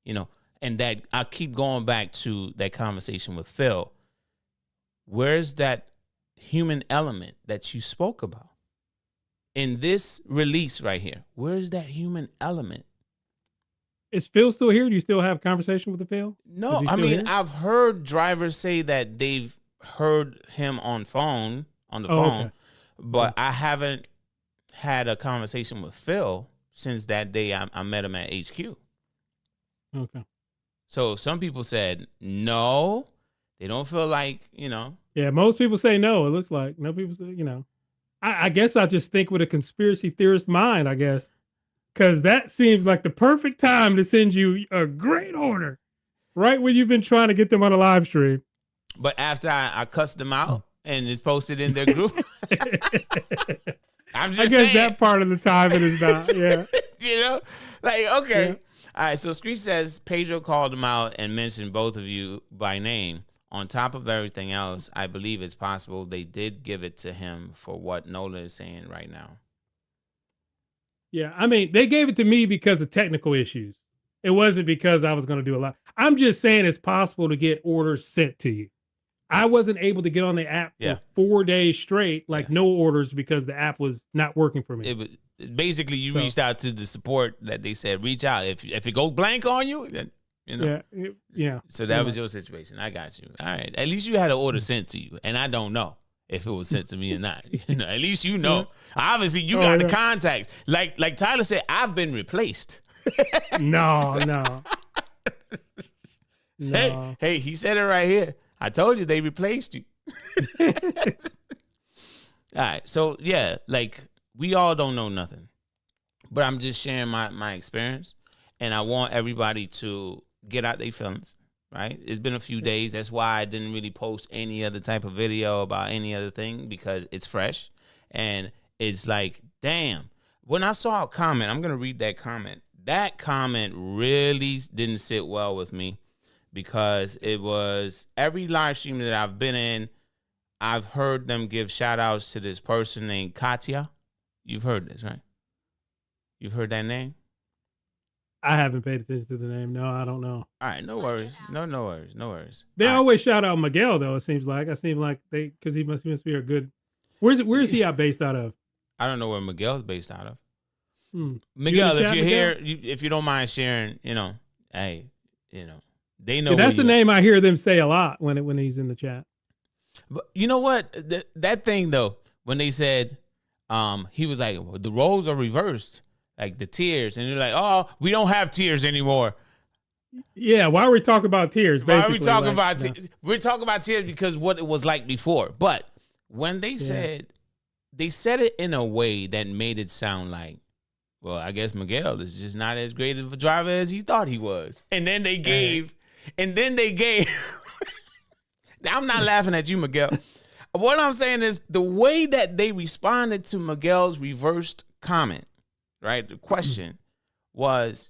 you know, and that I keep going back to that conversation with Phil. Where's that human element that you spoke about? In this release right here, where's that human element? Is Phil still here? Do you still have conversation with the Phil? No, I mean, I've heard drivers say that they've heard him on the phone, okay. but I haven't had a conversation with Phil since that day I met him at HQ. Okay. So some people said no, they don't feel like, you know. Yeah, most people say no, it looks like. No people say, you know. I guess I just think with a conspiracy theorist mind, I guess. Because that seems like the perfect time to send you a great order. Right when you've been trying to get them on a live stream. But after I cussed them out and it's posted in their group. I'm just saying. That part of the time it is not, yeah. You know? Like, okay. Yeah. All right, so Screech says Pedro called him out and mentioned both of you by name. On top of everything else, I believe it's possible they did give it to him for what Nola is saying right now. Yeah, I mean, they gave it to me because of technical issues. It wasn't because I was going to do a lot. I'm just saying it's possible to get orders sent to you. I wasn't able to get on the app for 4 days straight, no orders because the app was not working for me. Basically, you reached out to the support that they said, reach out. If it goes blank on you, then You know? Yeah. So that was your situation. I got you. All right. At least you had an order sent to you, and I don't know if it was sent to me or not. You know, at least you know. Obviously, you got the contacts. Like Tyler said, I've been replaced. No. Hey, he said it right here. I told you they replaced you. All right. So yeah, like we all don't know nothing, but I'm just sharing my experience, and I want everybody to get out their feelings. Right? It's been a few days. That's why I didn't really post any other type of video about any other thing, because it's fresh, and it's like, damn. When I saw a comment, I'm gonna read that comment. That comment really didn't sit well with me, because it was every live stream that I've been in, I've heard them give shout outs to this person named Katya. You've heard this, right? You've heard that name? I haven't paid attention to the name. No, I don't know. All right, no worries. No worries. They All always shout out Miguel, though, it seems like. Because he must be a good. Where is he based out of? I don't know where Miguel's based out of. You Miguel, in the if chat, you're Miguel? here, if you don't mind sharing, hey, they know. That's the where you at. name I hear them say a lot when he's in the chat. But you know what? That thing though, when they said, he was like, well, the roles are reversed, like the tiers, and you're like, oh, we don't have tiers anymore. Yeah, why are we talking about tears? Why are we basically? talking Like, about? We're talking about tiers because what it was like before. But when they said it in a way that made it sound like, well, I guess Miguel is just not as great of a driver as he thought he was. And then they gave. I'm not laughing at you, Miguel. What I'm saying is the way that they responded to Miguel's reversed comment, right? The question was,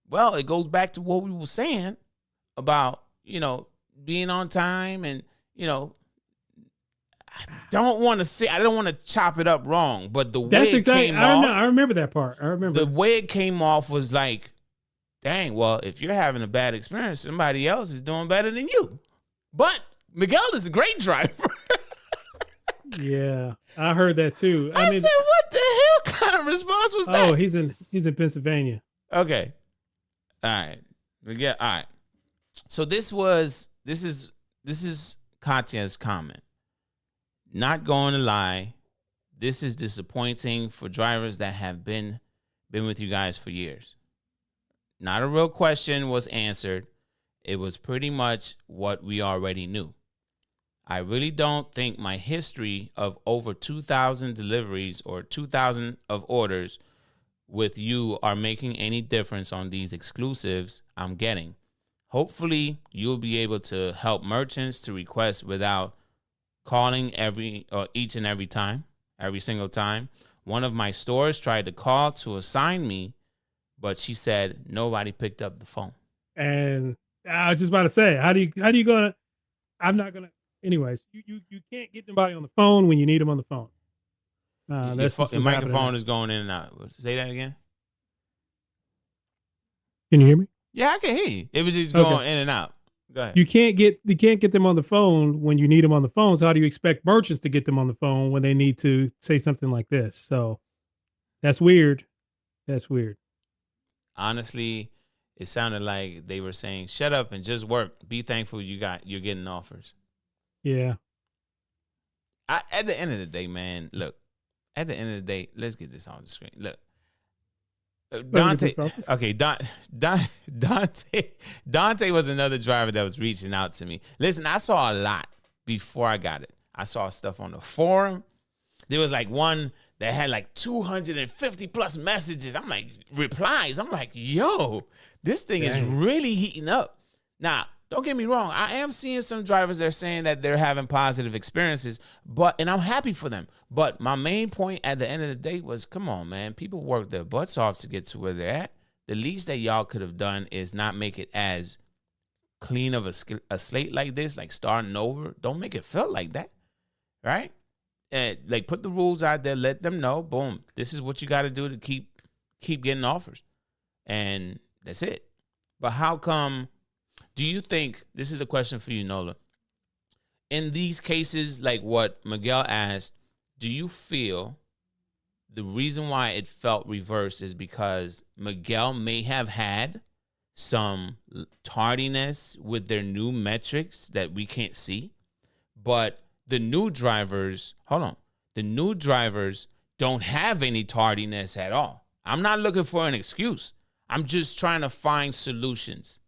well, it goes back to what we were saying about, being on time, and, I don't want to chop it up wrong, but the way it came off. I remember that part. I remember. The way it came off was like, dang, well, if you're having a bad experience, somebody else is doing better than you. But Miguel is a great driver. Yeah, I heard that too. I said, what the hell kind of response was that? Oh, he's in Pennsylvania. Okay. All right. Miguel, all right. So this is Katya's comment. Not going to lie, this is disappointing for drivers that have been with you guys for years. Not a real question was answered. It was pretty much what we already knew. I really don't think my history of over 2,000 deliveries or 2,000 of orders with you are making any difference on these exclusives I'm getting. Hopefully, you'll be able to help merchants to request without calling each and every single time. One of my stores tried to call to assign me, but she said nobody picked up the phone. And I was just about to say, how do you gonna? I'm not gonna. Anyways, you can't get anybody on the phone when you need them on the phone. Your microphone is going in and out. Say that again. Can you hear me? Yeah, I can hear you. It was just going in and out. Go ahead. You can't get them on the phone when you need them on the phone. So how do you expect merchants to get them on the phone when they need to say something like this? So that's weird. That's weird. Honestly, it sounded like they were saying, "Shut up and just work. Be thankful you're getting offers." Yeah. At the end of the day, man, look. At the end of the day, let's get this on the screen. Look. Dante. Okay, Dante was another driver that was reaching out to me. Listen, I saw a lot before I got it. I saw stuff on the forum. There was like one that had like 250 plus messages. I'm like, replies. I'm like, yo, this thing is really heating up. Now, don't get me wrong. I am seeing some drivers that are saying that they're having positive experiences, and I'm happy for them. But my main point at the end of the day was, come on, man. People work their butts off to get to where they're at. The least that y'all could have done is not make it as clean of a slate like this, like starting over. Don't make it feel like that, right? And like put the rules out there, let them know, boom, this is what you got to do to keep getting offers. And that's it. But how come... Do you think, this is a question for you, Nola, in these cases, like what Miguel asked, do you feel the reason why it felt reversed is because Miguel may have had some tardiness with their new metrics that we can't see. But the new drivers, the new drivers don't have any tardiness at all. I'm not looking for an excuse. I'm just trying to find solutions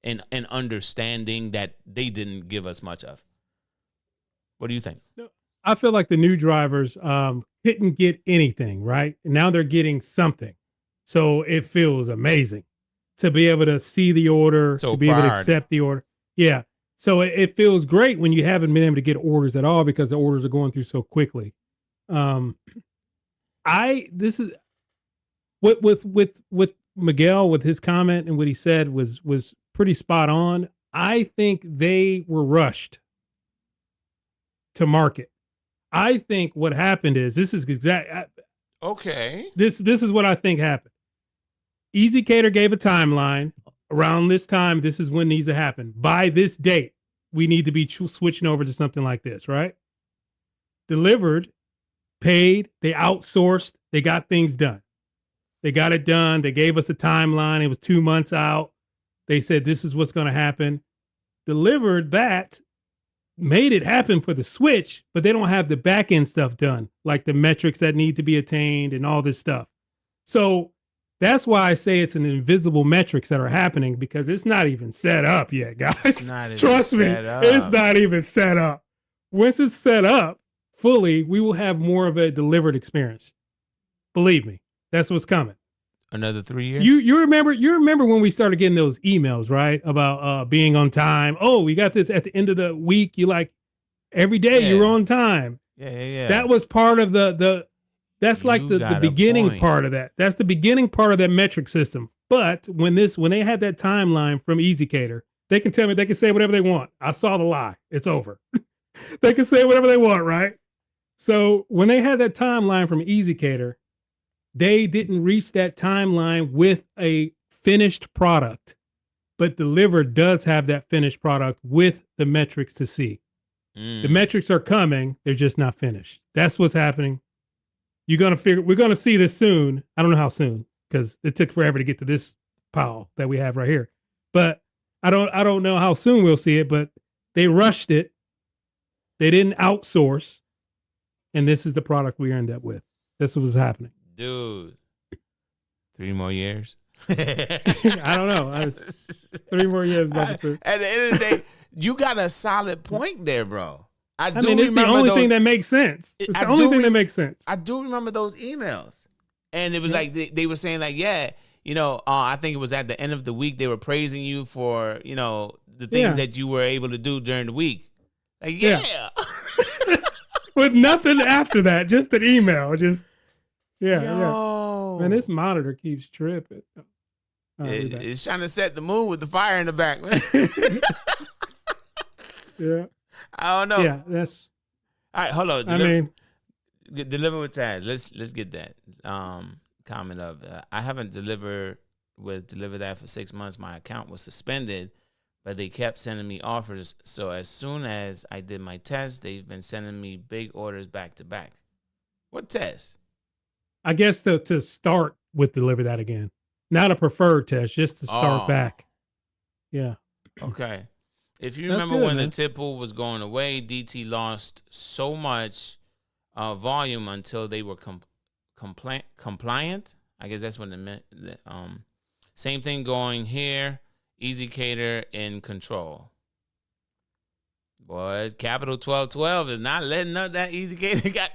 and understanding that they didn't give us much of. What do you think? I feel like the new drivers couldn't get anything, right? And now they're getting something. So it feels amazing to be able to see the order, So to be able to priority. accept the order. Yeah. So it feels great when you haven't been able to get orders at all because the orders are going through so quickly. This is with Miguel, with his comment and what he said was pretty spot on. I think they were rushed to market. I think what happened is this is Okay. this is what I think happened. EasyCater gave a timeline around this time. This is when needs to happen. By this date, we need to be switching over to something like this, right? Delivered, paid, they outsourced, they got things done. They got it done. They gave us a timeline. It was 2 months out. They said, this is what's going to happen. Delivered that, made it happen for the switch, but they don't have the back end stuff done, like the metrics that need to be attained and all this stuff. So that's why I say it's an invisible metrics that are happening because it's not even set up yet, guys. Trust me, it's not even set up. Once it's set up fully, we will have more of a delivered experience. Believe me, that's what's coming. Another 3 years? You remember when we started getting those emails, right? About being on time. Oh, we got this at the end of the week. You like every day you're on time. Yeah. That was part of that's like the beginning part of that. That's the beginning part of that metric system. But when they had that timeline from EasyCater, they can tell me, they can say whatever they want. I saw the lie. It's over. They can say whatever they want, right? So when they had that timeline from EasyCater, they didn't reach that timeline with a finished product, but Delivered does have that finished product with the metrics to see. The metrics are coming. They're just not finished. That's what's happening. We're going to see this soon. I don't know how soon because it took forever to get to this pile that we have right here, but I don't know how soon we'll see it, but they rushed it. They didn't outsource. And this is the product we end up with. This was happening. Dude, 3 more years? I don't know. 3 more years. At the end of the day, you got a solid point there, bro. I mean, it's the only thing that makes sense. It's the only thing that makes sense. I do remember those emails. And it was like, they were saying like, yeah, I think it was at the end of the week, they were praising you for, the things that you were able to do during the week. Like, yeah. With nothing after that, just an email. Just, Yo. Man, this monitor keeps tripping. It's trying to set the mood with the fire in the back, man. Yeah. I don't know. Yeah, that's. All right, hold on. Deliver with Taz. Let's get that comment of. I haven't delivered that for 6 months. My account was suspended, but they kept sending me offers. So as soon as I did my test, they've been sending me big orders back to back. What test? I guess to start with Deliver That again. Not a preferred test, just to start back. Yeah. Okay. If you remember when the tipple was going away, DT lost so much volume until they were compliant. I guess that's what it meant. Same thing going here. EasyCater in control. Boys, Capital 1212 is not letting up that EasyCater got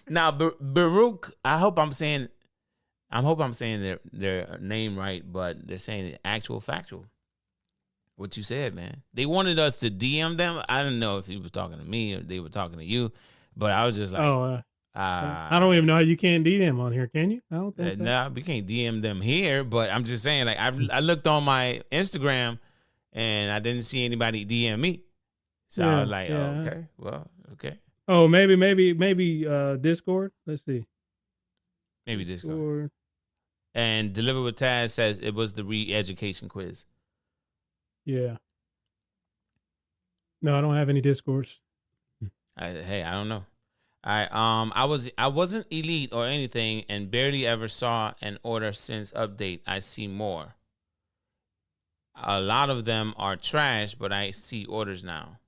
Now, Baruch, I hope I'm saying their name right, but they're saying it actual factual. What you said, man. They wanted us to DM them. I didn't know if he was talking to me or they were talking to you, but I was just like, I don't even know how you can DM on here, can you? I don't think so. No, we can't DM them here, but I'm just saying, like, I looked on my Instagram and I didn't see anybody DM me. So I was like, oh, okay, well, okay. Oh, maybe Discord. Let's see. Maybe Discord. And Deliver with Taz says it was the re-education quiz. Yeah. No, I don't have any discourse. I don't know. I wasn't elite or anything, and barely ever saw an order since update. I see more. A lot of them are trash, but I see orders now.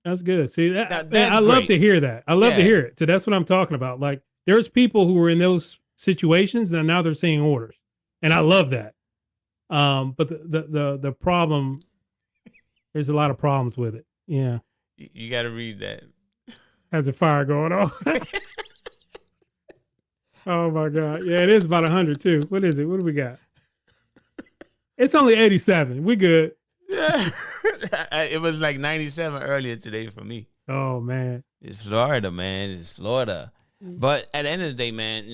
That's good. See, That's I love great. to hear that. I love to Yeah. hear it. So that's what I'm talking about. Like, there's people who were in those situations and now they're seeing orders, and I love that. But the problem, there's a lot of problems with it. Yeah, You got to read that. has a fire going on. Oh my God. Yeah, it is about 100 too. What is it? What do we got? It's only 87. We good. Yeah. It was like 97 earlier today for me. Oh man. It's Florida, man. It's Florida. But at the end of the day, man,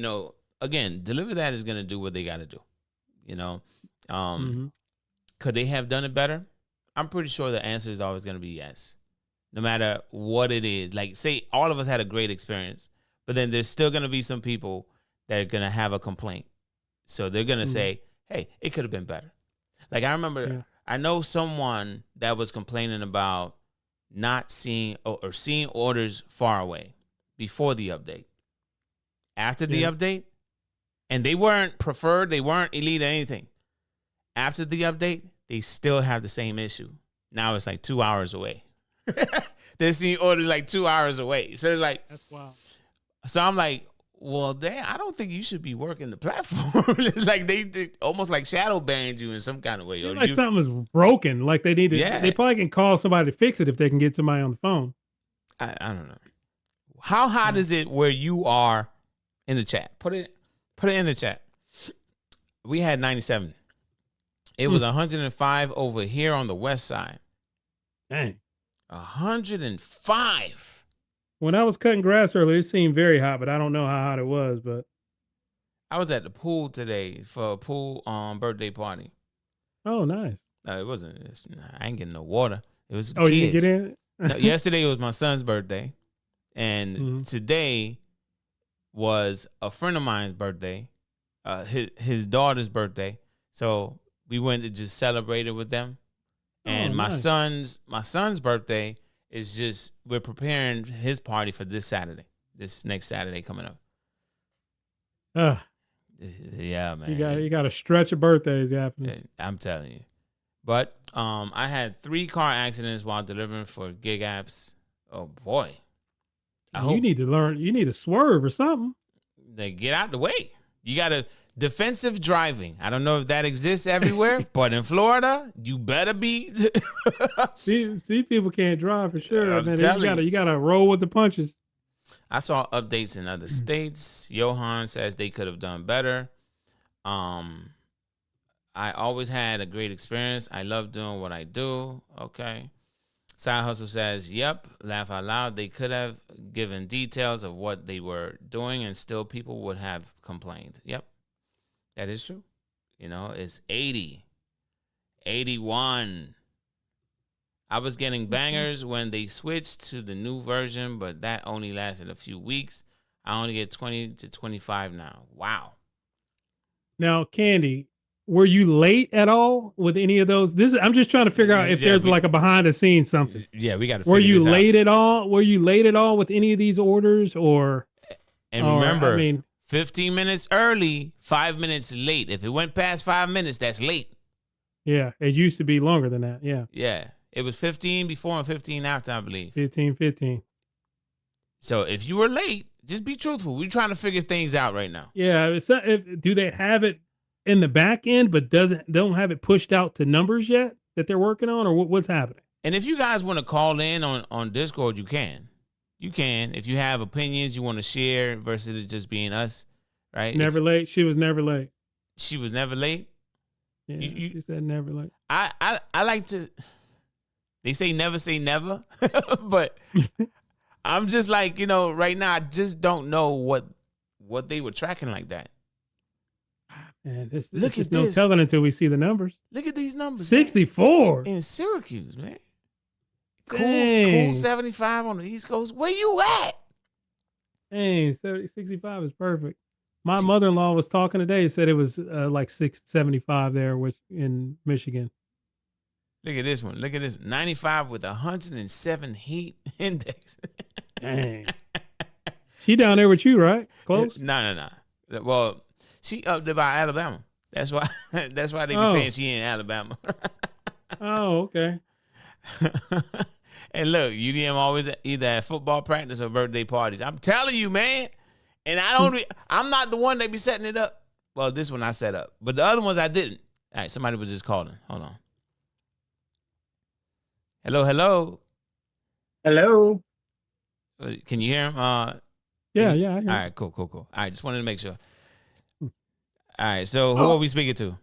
again, Deliver That is going to do what they got to do. Could they have done it better? I'm pretty sure the answer is always going to be yes. No matter what it is. Like, say all of us had a great experience, but then there's still going to be some people that are going to have a complaint. So they're going to say, hey, it could have been better. Like, I remember, I know someone that was complaining about not seeing or seeing orders far away before the update. After the update, and they weren't preferred, they weren't elite or anything. After the update, they still have the same issue. Now it's like 2 hours away. They're seeing orders like 2 hours away. So it's like, that's wild. So I'm like, well, damn, I don't think you should be working the platform. It's like they almost like shadow banned you in some kind of way. Or like something was broken. Like they need to, they probably can call somebody to fix it if they can get somebody on the phone. I don't know. How hot is it where you are in the chat? Put it in the chat. We had 97. It was 105 over here on the west side. Dang. 105. When I was cutting grass earlier, it seemed very hot, but I don't know how hot it was. But I was at the pool today for a pool birthday party. Oh, nice. It wasn't. I ain't getting no water. It was. Oh, kids. you didn't get in? No, yesterday was my son's birthday, and today was a friend of mine's birthday, his daughter's birthday. So we went to just celebrate it with them. And my son's birthday is just, we're preparing his party for this next Saturday coming up. Yeah, man. You got a stretch of birthdays happening. I'm telling you. But I had 3 car accidents while delivering for gig apps. Oh boy. You need to learn, you need to swerve or something. They get out the way. You got to defensive driving. I don't know if that exists everywhere, but in Florida, you better be. see, people can't drive for sure. I'm Man, telling you gotta roll with the punches. I saw updates in other states. Johan says they could have done better. I always had a great experience. I love doing what I do. Okay. Side Hustle says, yep, laugh out loud. They could have given details of what they were doing and still people would have complained. Yep, that is true. It's 80, 81. I was getting bangers when they switched to the new version, but that only lasted a few weeks. I only get 20 to 25 now. Wow. Now, Candy, were you late at all with any of those? I'm just trying to figure out if there's like a behind the scenes something. Yeah, we got to. Were you late at all? Were you late at all with any of these orders, or? And remember, 15 minutes early, 5 minutes late. If it went past 5 minutes, that's late. Yeah, it used to be longer than that. Yeah. Yeah, it was 15 before and 15 after, I believe. 15. So if you were late, just be truthful. We're trying to figure things out right now. Yeah. Do they have it in the back end, but don't have it pushed out to numbers yet that they're working on, or what's happening? And if you guys want to call in on Discord, you can. If you have opinions you want to share versus it just being us, right? Never late. She was never late. She was never late. Yeah, she said never late. I like to. They say never, but I'm just like, right now I just don't know what they were tracking like that. Man, Look there's at no this. telling until we see the numbers. Look at these numbers. 64 in Syracuse, man. Dang. Cool 75 on the East Coast. Where you at? Dang, 65 is perfect. My mother-in-law was talking today. Said it was like 675 there, which in Michigan. Look at this one. Look at this. 95 with 107 heat index. Dang. She down there with you, right? Close. No. Well, she up there by Alabama. That's why. That's why they be Oh. saying she in Alabama. Oh, okay. And look, UDM always either at football practice or birthday parties. I'm telling you, man. And I'm not the one that be setting it up. Well, this one I set up, but the other ones I didn't. All right, somebody was just calling. Hold on. Hello. Hello. Can you hear him? Yeah. All Yeah. right, cool. All right, just wanted to make sure. All right, so who are we speaking to?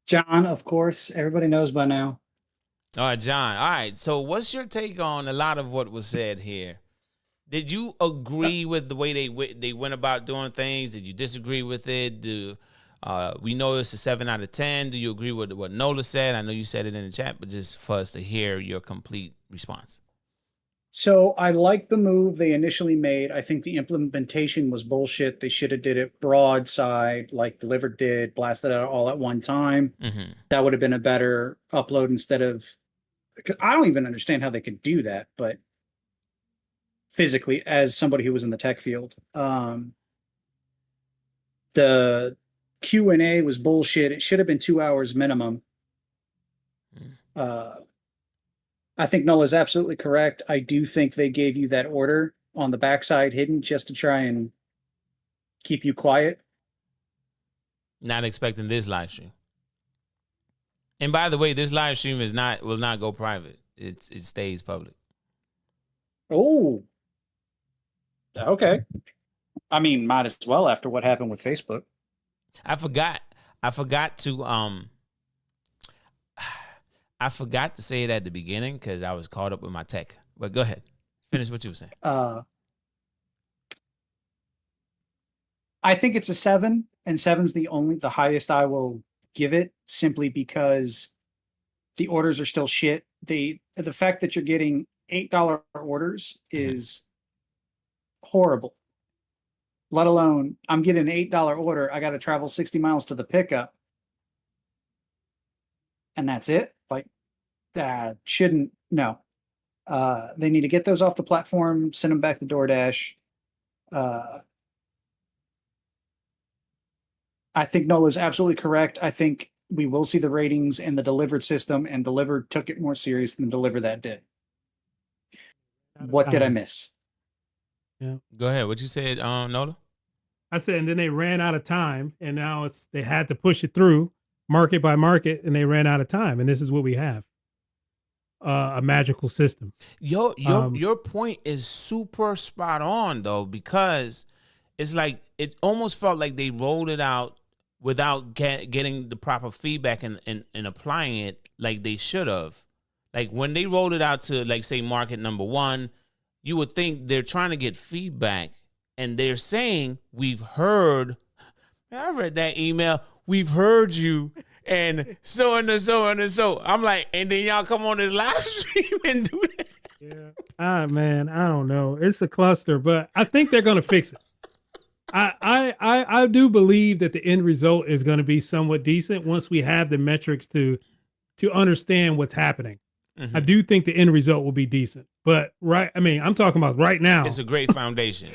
John, of course. Everybody knows by now. All right, John. All right, so what's your take on a lot of what was said here? Did you agree with the way they went about doing things? Did you disagree with it? We know it's a 7 out of 10. Do you agree with what Nola said? I know you said it in the chat, but just for us to hear your complete response. So I like the move they initially made. I think the implementation was bullshit. They should have did it broadside, like Delivered did, blasted out all at one time. Mm-hmm. That would have been a better upload instead of. I don't even understand how they could do that, but physically, as somebody who was in the tech field, the Q&A was bullshit. It should have been 2 hours minimum. I think Nola's absolutely correct. I do think they gave you that order on the backside hidden just to try and keep you quiet. Not expecting this live stream. And by the way, this live stream will not go private. It stays public. Oh, okay. I mean, might as well after what happened with Facebook. I forgot to say it at the beginning because I was caught up with my tech. But go ahead. Finish what you were saying. I think it's a 7, and 7's the highest I will give it, simply because the orders are still shit. The fact that you're getting $8 orders is horrible. Let alone, I'm getting an $8 order. I got to travel 60 miles to the pickup. And that's it. Like, that shouldn't, no. They need to get those off the platform, send them back to DoorDash. I think Nola's absolutely correct. I think we will see the ratings in the Delivered system, and Delivered took it more serious than Deliver that did. What did I miss? Yeah. Go ahead. What you said, Nola? I said, and then they ran out of time, and now they had to push it through market by market, and they ran out of time, and this is what we have. A magical system. Your point is super spot on though, because it's like it almost felt like they rolled it out without getting the proper feedback and applying it like they should have. Like when they rolled it out to, like, say, market number 1, you would think they're trying to get feedback, and they're saying, we've heard. I read that email. We've heard you. And so and so and so. I'm like, and then y'all come on this live stream and do that. Yeah. Man, I don't know. It's a cluster, but I think they're gonna fix it. I do believe that the end result is going to be somewhat decent once we have the metrics to understand what's happening. Mm-hmm. I do think the end result will be decent. But I'm talking about right now. It's a great foundation.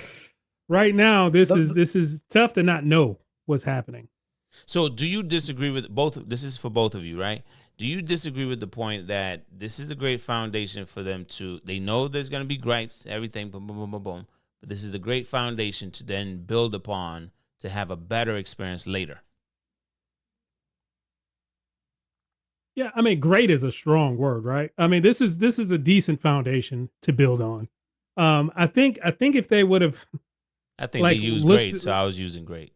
Right now, this is tough to not know what's happening. So do you disagree with both? This is for both of you, right? Do you disagree with the point that this is a great foundation for them they know there's going to be gripes, everything, boom, boom, boom, boom, boom. But this is a great foundation to then build upon to have a better experience later. Yeah, I mean, great is a strong word, right? I mean, this is a decent foundation to build on. I think if they would have, they used great, so I was using great.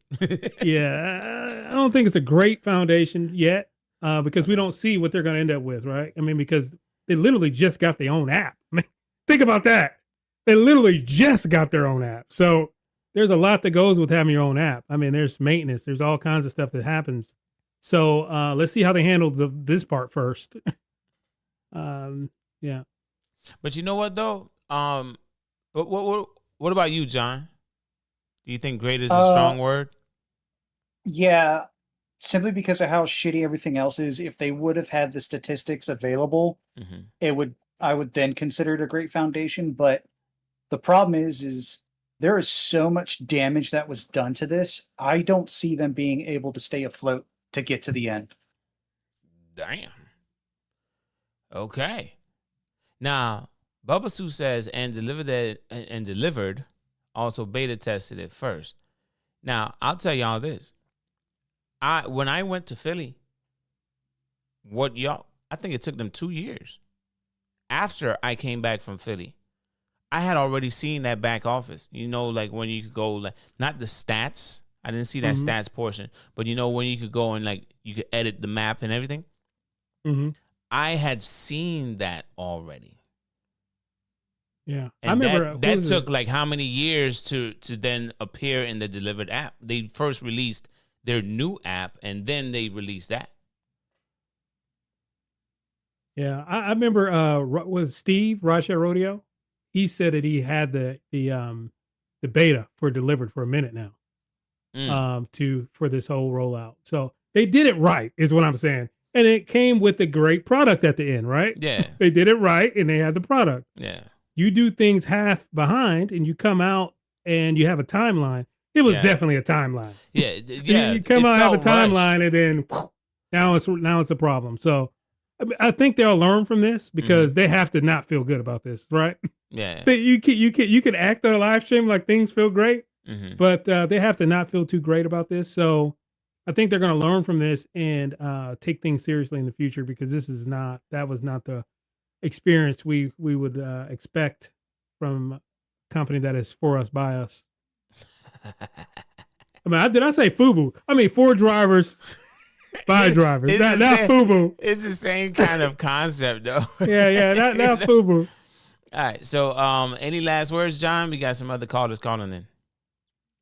Yeah, I don't think it's a great foundation yet, because we don't see what they're going to end up with, right? I mean, because they literally just got their own app. I mean, think about that. They literally just got their own app. So there's a lot that goes with having your own app. I mean, there's maintenance. There's all kinds of stuff that happens. So let's see how they handle this part first. Yeah. But you know what, though? What about you, John? Do you think great is a strong word? Yeah, simply because of how shitty everything else is. If they would have had the statistics available, I would then consider it a great foundation. But the problem is there is so much damage that was done to this. I don't see them being able to stay afloat to get to the end. Damn. Okay. Now, Bubba Sue says and delivered, also beta tested it first. Now, I'll tell y'all this. When I went to Philly, I think it took them 2 years. After I came back from Philly, I had already seen that back office. You know, like when you could go, like, not the stats. I didn't see that stats portion, but you know when you could go and like you could edit the map and everything. I had seen that already. Yeah, And I remember that took like how many years to then appear in the delivered app? They first released their new app and then they released that. Yeah, I remember. Was Steve Raja Rodeo? He said that he had the beta for delivered for a minute now. For this whole rollout. So they did it right, is what I'm saying. And it came with a great product at the end, right? Yeah. They did it right and they had the product. Yeah. You do things half behind and you come out and you have a timeline. It was definitely a timeline. Yeah. Yeah. You come out, have a timeline, rushed. and then now it's a problem. So I think they'll learn from this because they have to not feel good about this, right? Yeah. You can act on a live stream like things feel great, but they have to not feel too great about this. So I think they're going to learn from this and take things seriously in the future because that was not the experience we would expect from a company that is for us by us. I mean, did I say FUBU? I mean, for drivers. By drivers, not FUBU. It's the same kind of concept, though. Yeah, not FUBU. All right. So, any last words, John? We got some other callers calling in.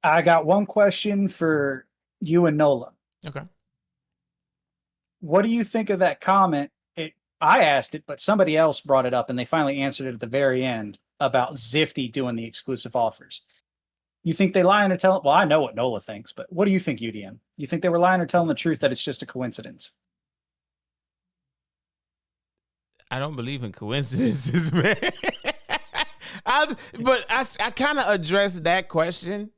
I got one question for you and Nola. Okay. What do you think of that comment? I asked it, but somebody else brought it up, and they finally answered it at the very end about Zifty doing the exclusive offers. You think they lying or telling? Well, I know what Nola thinks, but what do you think, UDM? You think they were lying or telling the truth that it's just a coincidence? I don't believe in coincidences, man. But I kind of addressed that question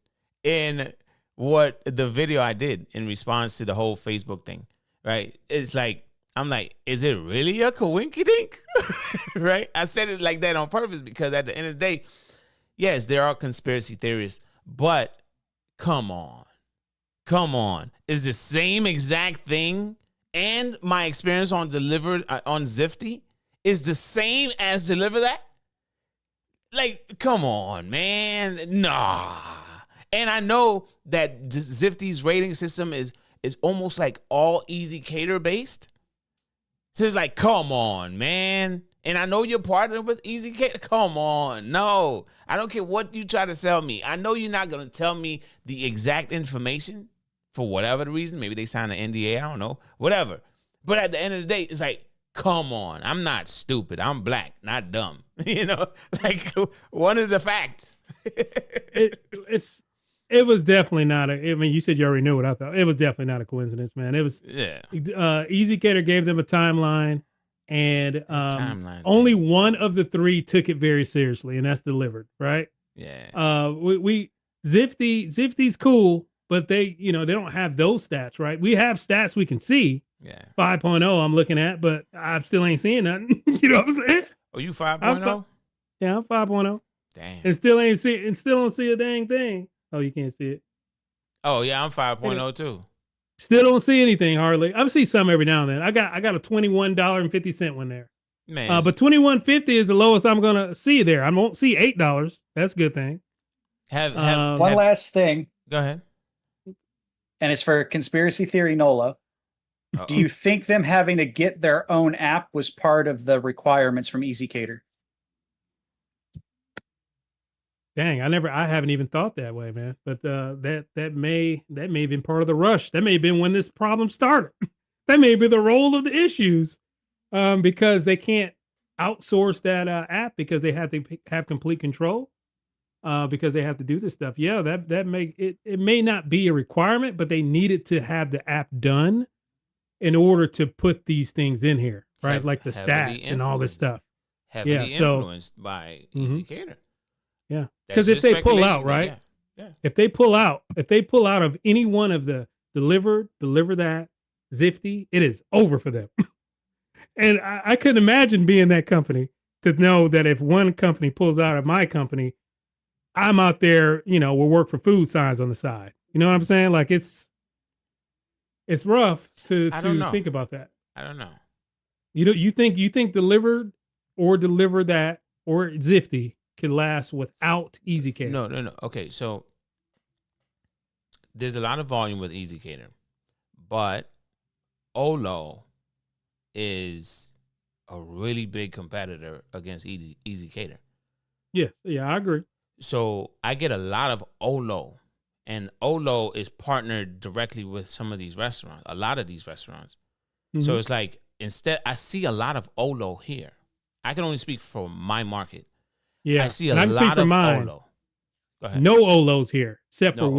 in what the video I did in response to the whole Facebook thing, right? It's like, I'm like, is it really a coinkydink? Right? I said it like that on purpose because at the end of the day, yes, there are conspiracy theories, but come on. Is the same exact thing and my experience on Zifty is the same as Deliver That? Like, come on, man. Nah. And I know that Zifty's rating system is almost like all Easy Cater based. So it's like, come on, man. And I know you're partnering with Easy Cater. Come on. No. I don't care what you try to sell me. I know you're not going to tell me the exact information for whatever the reason. Maybe they signed an NDA. I don't know. Whatever. But at the end of the day, it's like, come on. I'm not stupid. I'm black, not dumb. You know? Like, one is a fact. It was definitely not I mean, you said you already knew what I thought. It was definitely not a coincidence, man. It was Easy Cater gave them a timeline, and only one of the three took it very seriously, and that's Delivered, right? Yeah. Zifty's cool, but they don't have those stats, right? We have stats we can see. Yeah. 5.0 I'm looking at, but I still ain't seeing nothing. You know what I'm saying? Oh, you 5.0? Yeah, I'm 5.0. Damn. And still don't see a dang thing. Oh, you can't see it. Oh, yeah, I'm 5.0 too. Still don't see anything hardly. I see some every now and then. I got a $21.50 one there. Man. But $21.50 is the lowest I'm gonna see there. I won't see $8. That's a good thing. One last thing. Go ahead. And it's for conspiracy theory Nola. Uh-oh. Do you think them having to get their own app was part of the requirements from Easy Cater? Dang, I haven't even thought that way, man. But that may have been part of the rush. That may have been when this problem started. That may be the role of the issues, because they can't outsource that app because they have to have complete control, because they have to do this stuff. Yeah, that may it may not be a requirement, but they needed to have the app done in order to put these things in here, right? Like the stats and all this stuff. Heavily influenced by Easy Cater. Yeah. That's Because if just they pull speculation, out, but right? Yeah. If they pull out of any one of the deliver that, Zifty, it is over for them. And I couldn't imagine being that company to know that if one company pulls out of my company, I'm out there, we'll work for food signs on the side. You know what I'm saying? Like it's rough to I don't know. think about that. I don't know. You think deliver that or Zifty could last without EasyCater? No. Okay, so there's a lot of volume with EasyCater, but Olo is a really big competitor against EasyCater. Yes, yeah, I agree. So I get a lot of Olo, and Olo is partnered directly with some of these restaurants, a lot of these restaurants. So it's like, instead, I see a lot of Olo here. I can only speak for my market. Yeah, I see a and I can speak lot for of mine. Olo. Go ahead. No Olos here, except No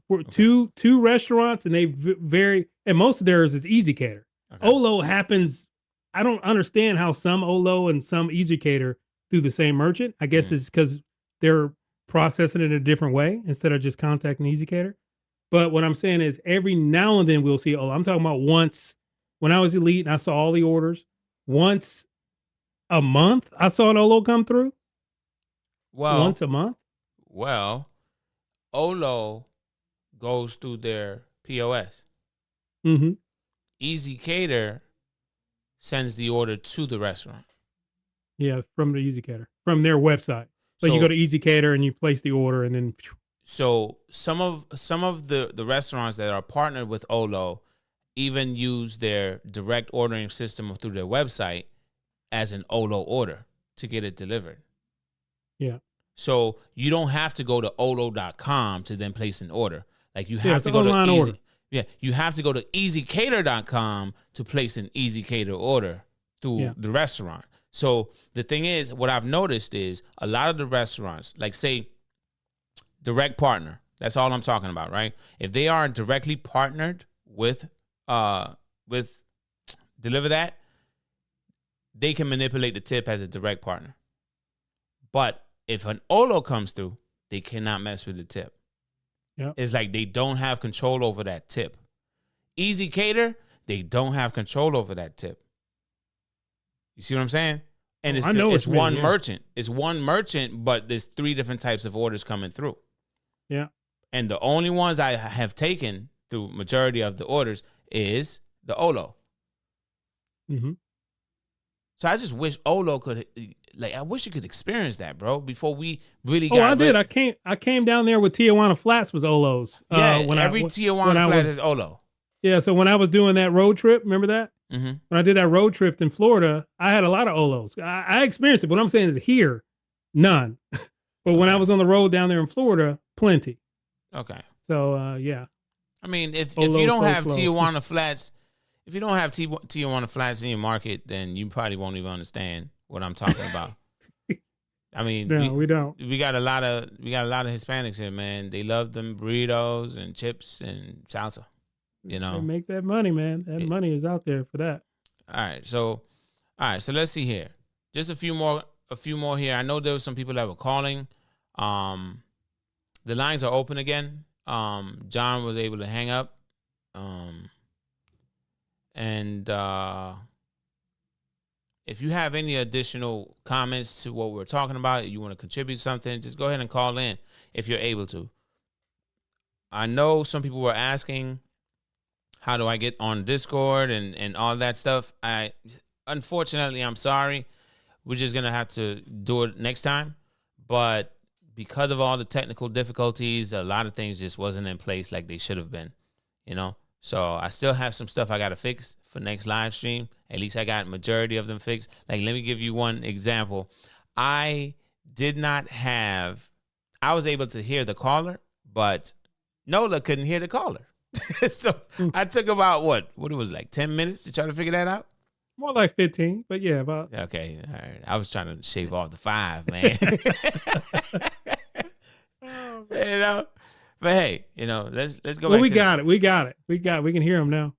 for Olo. two restaurants, and they and most of theirs is EasyCater. Okay. Olo happens. I don't understand how some Olo and some EasyCater do the same merchant. I guess it's because they're processing it in a different way instead of just contacting EasyCater. But what I'm saying is, every now and then we'll see Olo. I'm talking about once. When I was Elite and I saw all the orders, once a month I saw an Olo come through. Once a month. Well, Olo goes through their POS. Mm-hmm. EasyCater sends the order to the restaurant. Yeah, from the EasyCater, from their website. So you go to EasyCater and you place the order, and then. So some of the restaurants that are partnered with Olo even use their direct ordering system through their website as an Olo order to get it delivered. Yeah. So you don't have to go to olo.com to then place an order. Like you have it's to an go to online order. Yeah, you have to go to easycater.com to place an EasyCater order through the restaurant. So the thing is, what I've noticed is a lot of the restaurants, like say direct partner, that's all I'm talking about, right? If they are directly partnered with Deliver That, they can manipulate the tip as a direct partner. But if an Olo comes through, they cannot mess with the tip. Yep. It's like they don't have control over that tip. EasyCater, they don't have control over that tip. You see what I'm saying? And it's one merchant. It's one merchant, but there's 3 different types of orders coming through. Yeah. And the only ones I have taken through majority of the orders is the Olo. Mm-hmm. So I just wish Olo could, I wish you could experience that, bro, before we really got. Oh, I did. I came down there with Tijuana Flats was Olos. Yeah, every Tijuana Flat is Olo. Yeah, so when I was doing that road trip, remember that? Mm-hmm. When I did that road trip in Florida, I had a lot of Olos. I experienced it. What I'm saying is here, none. But when I was on the road down there in Florida, plenty. Okay. So, yeah. I mean, if you don't have Tijuana Flats, if you don't have Tijuana Flats in your market, then you probably won't even understand what I'm talking about. I mean, no, we don't. We got a lot of Hispanics here, man. They love them burritos and chips and salsa. You know, they make that money, man. That money is out there for that. All right, so let's see here. Just a few more here. I know there were some people that were calling. The lines are open again. John was able to hang up. And if you have any additional comments to what we're talking about, you want to contribute something, just go ahead and call in if you're able to. I know some people were asking, how do I get on Discord and all that stuff? Unfortunately, I'm sorry. We're just going to have to do it next time. But because of all the technical difficulties, a lot of things just wasn't in place like they should have been, you know? So I still have some stuff I got to fix for next live stream. At least I got majority of them fixed. Like, let me give you one example. I was able to hear the caller, but Nola couldn't hear the caller. So I took about what it was, like 10 minutes to try to figure that out. More like 15, but yeah, about. Okay, all right. I was trying to shave off the 5, man. You know, but hey, you know, let's go. Well, back we to got it. We can hear him now.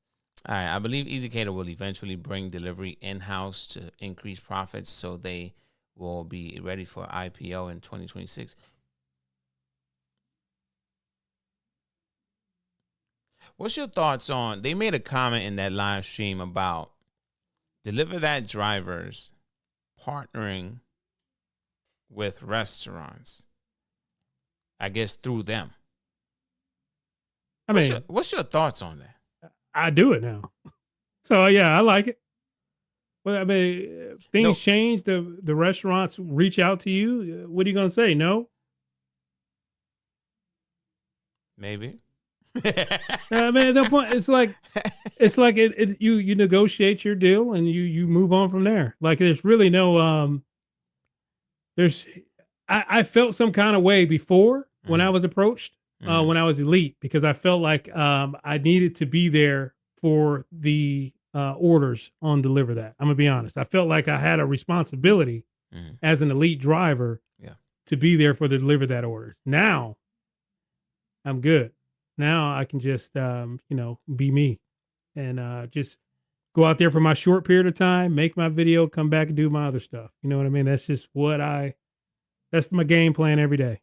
All right, I believe EasyCater will eventually bring delivery in-house to increase profits, so they will be ready for IPO in 2026. What's your thoughts on? They made a comment in that live stream about Deliver That drivers partnering with restaurants. I guess through them. I mean, what's your thoughts on that? I do it now. So yeah, I like it. Well, I mean, things change. The restaurants reach out to you. What are you gonna say? No. Maybe. I mean, at that point, it's like you negotiate your deal and you move on from there. Like there's really no I felt some kind of way before when I was approached when I was elite because I felt like I needed to be there for the orders on Deliver That. I'm gonna be honest. I felt like I had a responsibility as an elite driver to be there for the Deliver That orders. Now I'm good. Now I can just be me and just go out there for my short period of time, make my video, come back and do my other stuff. You know what I mean? That's just that's my game plan every day.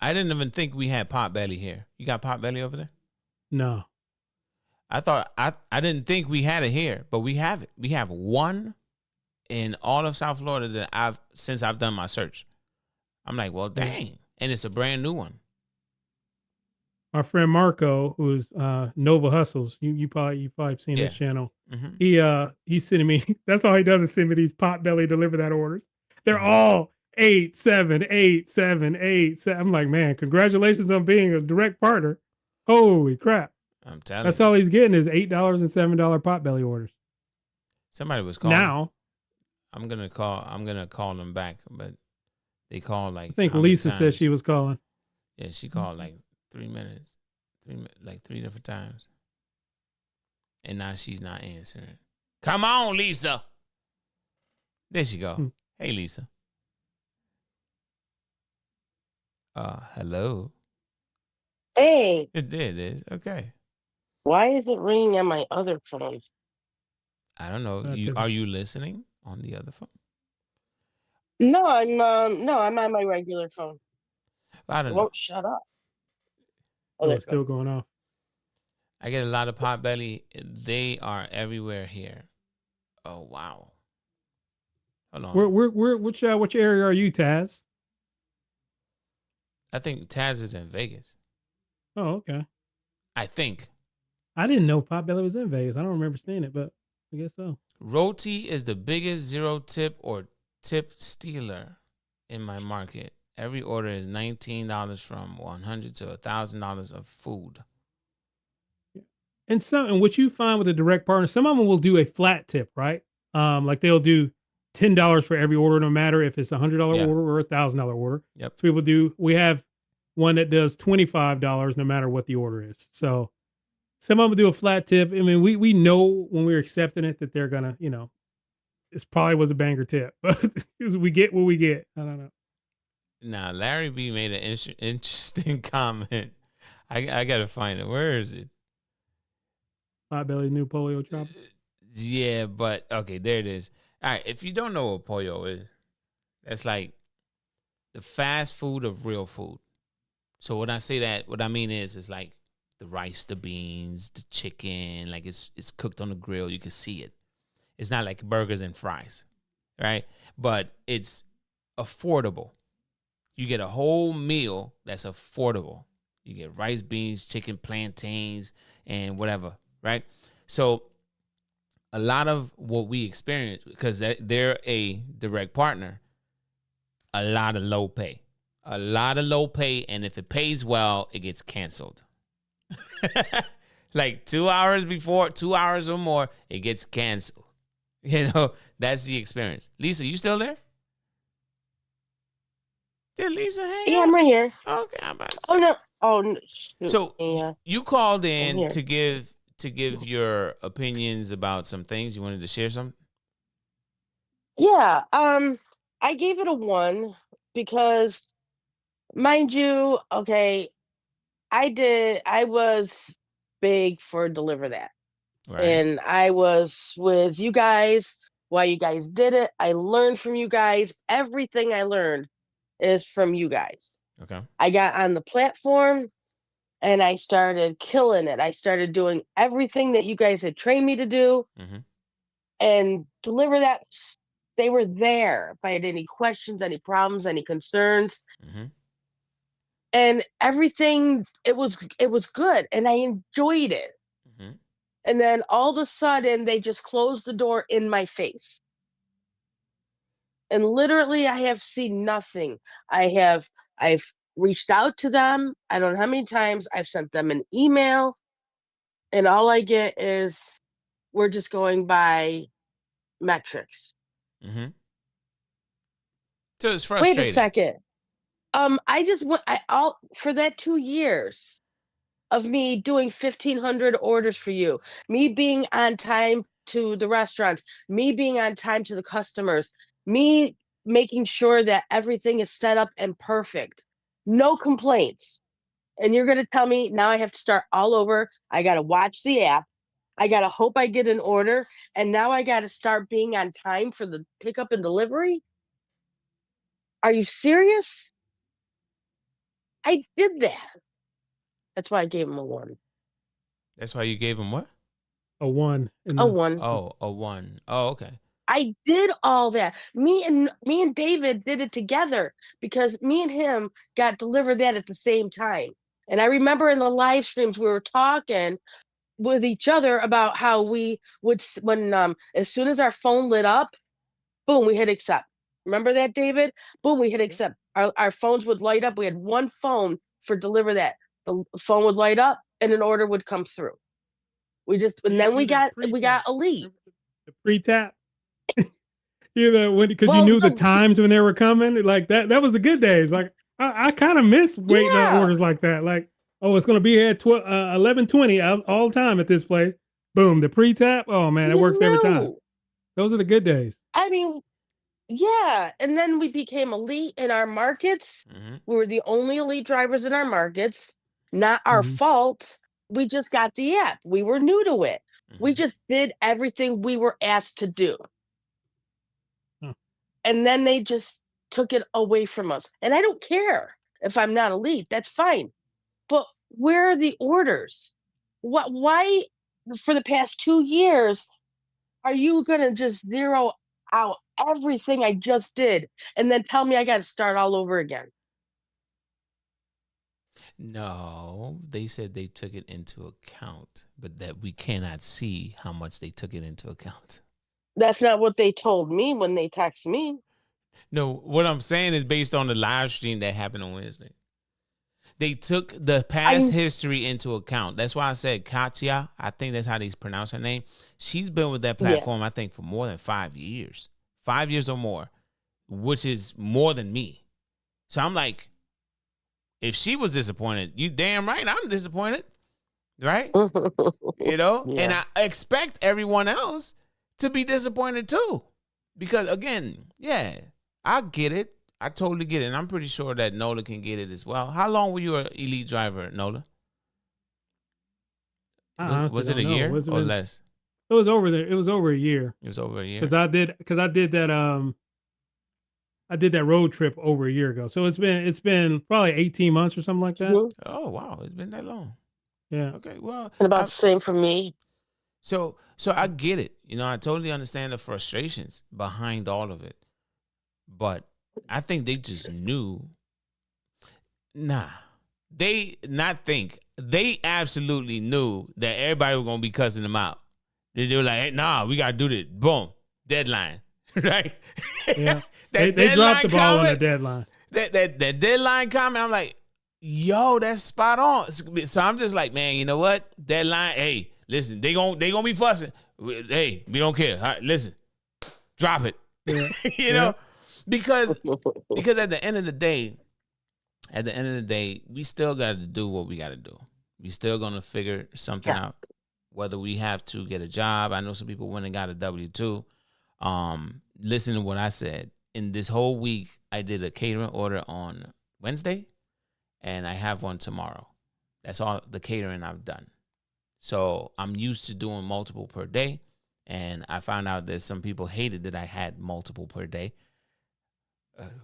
I didn't even think we had Potbelly here. You got Potbelly over there? No. I didn't think we had it here, but we have it. We have one in all of South Florida that since I've done my search. I'm like, well, dang. And it's a brand new one. Our friend Marco, who's Nova Hustles, you probably have seen his channel. He's sending me. That's all he does is send me these Potbelly Deliver That orders. They're all 8, 7, 8, 7, 8, 7. I'm like, man, congratulations on being a direct partner. Holy crap! I'm telling That's you. all he's getting is $8 and $7 Potbelly orders. Somebody was calling. Now I'm gonna call them back, but they called like. I think Lisa said she was calling. Yeah, she called like 3 minutes, like 3 different times, and now she's not answering. Come on, Lisa. There she go. Hey, Lisa. Hello. Hey. It is. Okay. Why is it ringing on my other phone? I don't know. Are you listening on the other phone? No, I'm on my regular phone. I don't It know. won't shut up. Oh, it's still going off. I get a lot of Potbelly. They are everywhere here. Oh wow. Hold on. Which area are you, Taz? I think Taz is in Vegas. Oh, okay. I think. I didn't know Potbelly was in Vegas. I don't remember seeing it, but I guess so. Roti is the biggest zero tip or tip stealer in my market. Every order is $19 from $100 to $1,000 of food. And what you find with a direct partner, some of them will do a flat tip, right? Like they'll do $10 for every order, no matter if it's $100 order or $1,000 order. Yep. So we have one that does $25 no matter what the order is. So some of them do a flat tip. I mean, we know when we're accepting it that they're gonna, this probably was a banger tip, but we get what we get. I don't know. Now, Larry B made an interesting comment. I gotta find it. Where is it? Potbelly's new pollo chopper. Yeah, but okay, there it is. All right, if you don't know what pollo is, that's like the fast food of real food. So when I say that, what I mean is it's like the rice, the beans, the chicken, like it's cooked on the grill. You can see it. It's not like burgers and fries, right? But it's affordable. You get a whole meal that's affordable. You get rice, beans, chicken, plantains, and whatever, right? So a lot of what we experience, because they're a direct partner, a lot of low pay. A lot of low pay, and if it pays well, it gets canceled. Like 2 hours before, 2 hours or more, it gets canceled. That's the experience. Lisa, you still there? Did Lisa hang Yeah, up? I'm right here. Okay, I'm about to say. Oh no. Oh no. Shoot. So Yeah. you called in here. to give your opinions about some things. You wanted to share something? Yeah. I gave it a 1 because, mind you, okay, I was big for Deliver That. Right. And I was with you guys while you guys did it. I learned from you guys. Everything I learned is from you guys. Okay. I got on the platform and I started killing it. I started doing everything that you guys had trained me to do Mm-hmm. and deliver that. They were there if I had any questions, any problems, any concerns, Mm-hmm. and everything. It was good, and I enjoyed it. Mm-hmm. And then all of a sudden, they just closed the door in my face. And literally, I have seen nothing. I've reached out to them. I don't know how many times I've sent them an email, and all I get is we're just going by metrics. Mm-hmm. So it's Wait a frustrating. second. I just went. I all for that 2 years of me doing 1,500 orders for you, me being on time to the restaurants, me being on time to the customers, me making sure that everything is set up and perfect. No complaints. And you're going to tell me now I have to start all over. I got to watch the app. I got to hope I get an order. And now I got to start being on time for the pickup and delivery. Are you serious? I did that. That's why I gave him a one. That's why you gave him what? A 1 in A the one. Oh, a 1. Oh, okay. I did all that. Me and David did it together because me and him got delivered that at the same time. And I remember in the live streams we were talking with each other about how we would when as soon as our phone lit up, boom, we hit accept. Remember that, David? Boom, we hit accept. Our phones would light up. We had one phone for deliver that. The phone would light up and an order would come through. And you then do we that got pre-tap. elite. The pre-tap. You know, because you Well, knew the times when they were coming, like that was the good days. Like I kind of miss waiting on yeah. orders like that. Like, oh, it's gonna be here at 11:20 all time at this place. Boom, the pre-tap. Oh man, it You works every time. knew. Those are the good days. I mean, yeah. And then we became elite in our markets. Mm-hmm. We were the only elite drivers in our markets. Not our Mhm. fault. We just got the app. We were new to it. We Mm-hmm. just did everything we were asked to do. Huh. And then they just took it away from us. And I don't care if I'm not elite. That's fine. But where are the orders? Why for the past 2 years are you gonna just zero out everything I just did and then tell me I gotta start all over again? No, they said they took it into account, but that we cannot see how much they took it into account. That's not what they told me when they text me. No, what I'm saying is based on the live stream that happened on Wednesday. They took the past history into account. That's why I said Katya. I think that's how they pronounce her name. She's been with that Yeah. platform, I think, for more than 5 years. 5 years or more, which is more than me. So I'm like, if she was disappointed, you damn right I'm disappointed. Right? You know? Yeah. And I expect everyone else to be disappointed too. Because again, yeah, I get it. I totally get it. And I'm pretty sure that Nola can get it as well. How long were you an elite driver, Nola? I honestly Was it a don't know. year Was it or been- less? It was over there. It was over a year It was over a year. because I did that I did that road trip over a year ago. So it's been probably 18 months or something like that. Mhm. Oh wow, it's been that long. Yeah. Okay, well, And about I- the same for me. so I get it. You know, I totally understand the frustrations behind all of it. But I think they just knew. Nah, they not think. They absolutely knew that everybody was gonna be cussing them out. They were like, hey, nah, we gotta do this. Boom, deadline, right? Yeah. That They dropped the deadline ball on the comment- deadline. that deadline comment, I'm like, yo, that's spot on. So I'm just like, man, you know what? Deadline, hey, listen, they gonna be fussing. Hey, we don't care. All right, listen, drop it. Yeah. You know, because at the end of the day, we still got to do what we got to do. We still gonna figure something out. Whether we have to get a job, I know some people went and got a W-2. Listen to what I said. In this whole week, I did a catering order on Wednesday, and I have one tomorrow. That's all the catering I've done. So I'm used to doing multiple per day, and I found out that some people hated that I had multiple per day.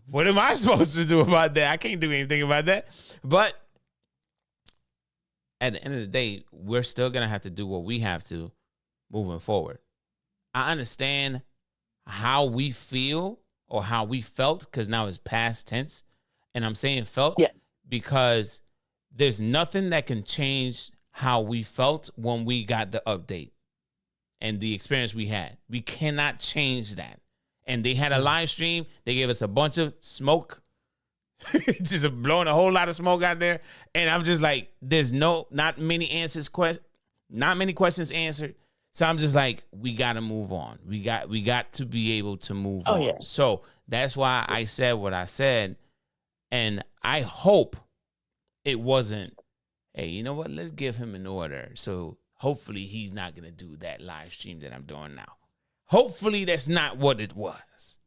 What am I supposed to do about that? I can't do anything about that. But at the end of the day, we're still gonna have to do what we have to moving forward. I understand how we feel or how we felt, because now it's past tense. And I'm saying felt because there's nothing that can change how we felt when we got the update and the experience we had. We cannot change that. And they had a live stream. They gave us a bunch of smoke, just blowing a whole lot of smoke out there. And I'm just like, there's not many questions answered. So I'm just like, we got to move on. We got to be able to move on. Yeah. So that's why I said what I said. And I hope it wasn't, hey, you know what? Let's give him an order. So hopefully he's not going to do that live stream that I'm doing now. Hopefully that's not what it was.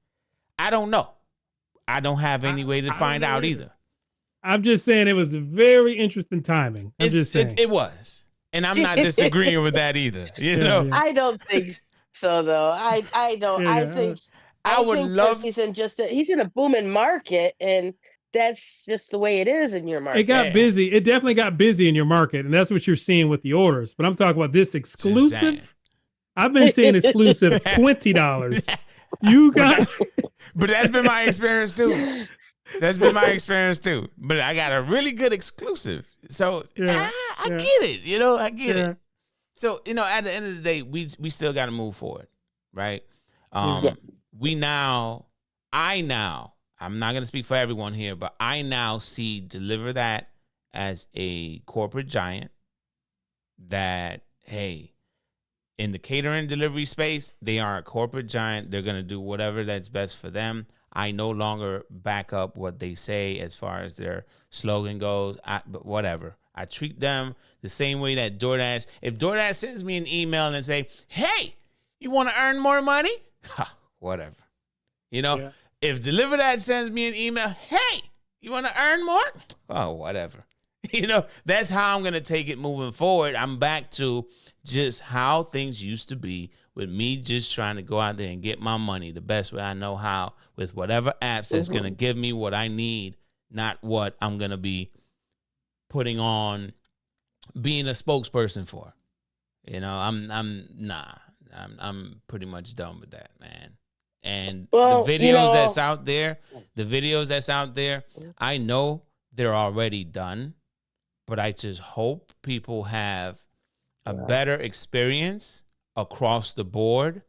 I don't know. I don't have any way to find out either. I'm just saying it was very interesting timing. It was. And I'm not disagreeing with that either. You know? I don't think so, though. I don't. Yeah. I think he's in a booming market, and that's just the way it is in your market. It got busy. It definitely got busy in your market, and that's what you're seeing with the orders. But I'm talking about this exclusive. I've been seeing exclusive $20. You got, but that's been my experience too. But I got a really good exclusive, so I get it. You know, I get it. So at the end of the day, we still got to move forward, right? I'm not gonna speak for everyone here, but I now see Deliver That as a corporate giant. That, hey, in the catering delivery space, they are a corporate giant. They're going to do whatever that's best for them. I no longer back up what they say as far as their slogan goes, but whatever. I treat them the same way that DoorDash. If DoorDash sends me an email and say, hey, you want to earn more money? Whatever. If Deliver That sends me an email, hey, you want to earn more? Oh, whatever. That's how I'm going to take it moving forward. I'm back to just how things used to be, with me just trying to go out there and get my money the best way I know how, with whatever apps that's going to give me what I need, not what I'm going to be putting on being a spokesperson for. I'm pretty much done with that, man. And the videos that's out there, I know they're already done, but I just hope people have a better experience across the board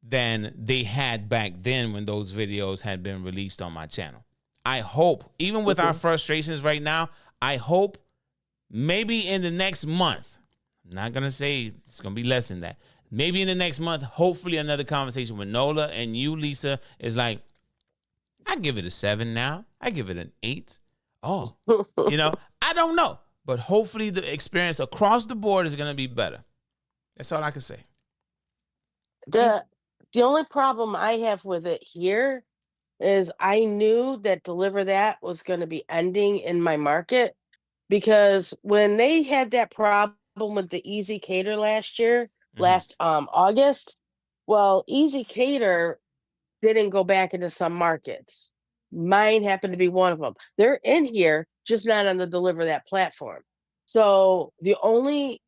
than they had back then when those videos had been released on my channel. I hope, even with our frustrations right now, I hope maybe in the next month, I'm not going to say it's going to be less than that. Maybe in the next month, hopefully another conversation with Nola and you, Lisa, is like, I give it a 7 now. I give it an 8. Oh, I don't know. But hopefully the experience across the board is going to be better. That's all I can say. The only problem I have with it here is I knew that Deliver That was going to be ending in my market, because when they had that problem with the Easy Cater last August, well, Easy Cater didn't go back into some markets. Mine happened to be one of them. They're in here, just not on the Deliver That platform. So the only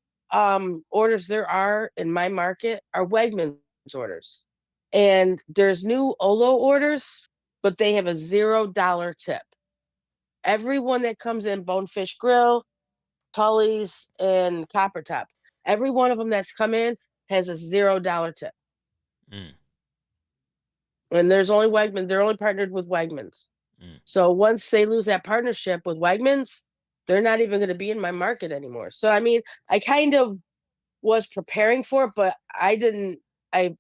orders there are in my market are Wegmans orders. And there's new Olo orders, but they have a $0 tip. Everyone that comes in, Bonefish Grill, Tully's, and Copper Top, every one of them that's come in has a $0 tip. And there's only Wegmans. They're only partnered with Wegmans. So once they lose that partnership with Wegmans, they're not even going to be in my market anymore. So, I mean, I kind of was preparing for it, but I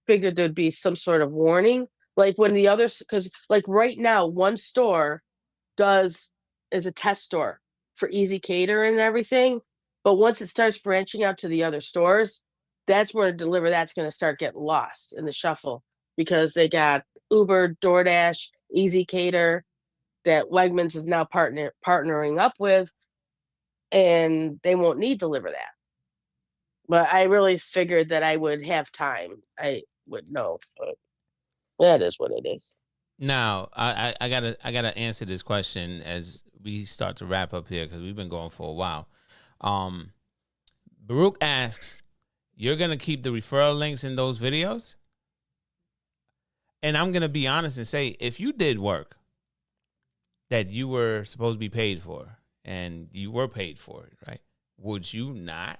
figured there'd be some sort of warning. Like when the others, because like right now, one store is a test store for Easy Cater and everything. But once it starts branching out to the other stores, that's where Deliver That's going to start getting lost in the shuffle, because they got Uber, DoorDash, Easy Cater that Wegmans is now partnering up with, and they won't need Deliver That. But I really figured that I would have time. I would know, but that is what it is. Now, I gotta answer this question as we start to wrap up here because we've been going for a while. Baruch asks, you're going to keep the referral links in those videos? And I'm going to be honest and say, if you did work that you were supposed to be paid for and you were paid for it, right? Would you not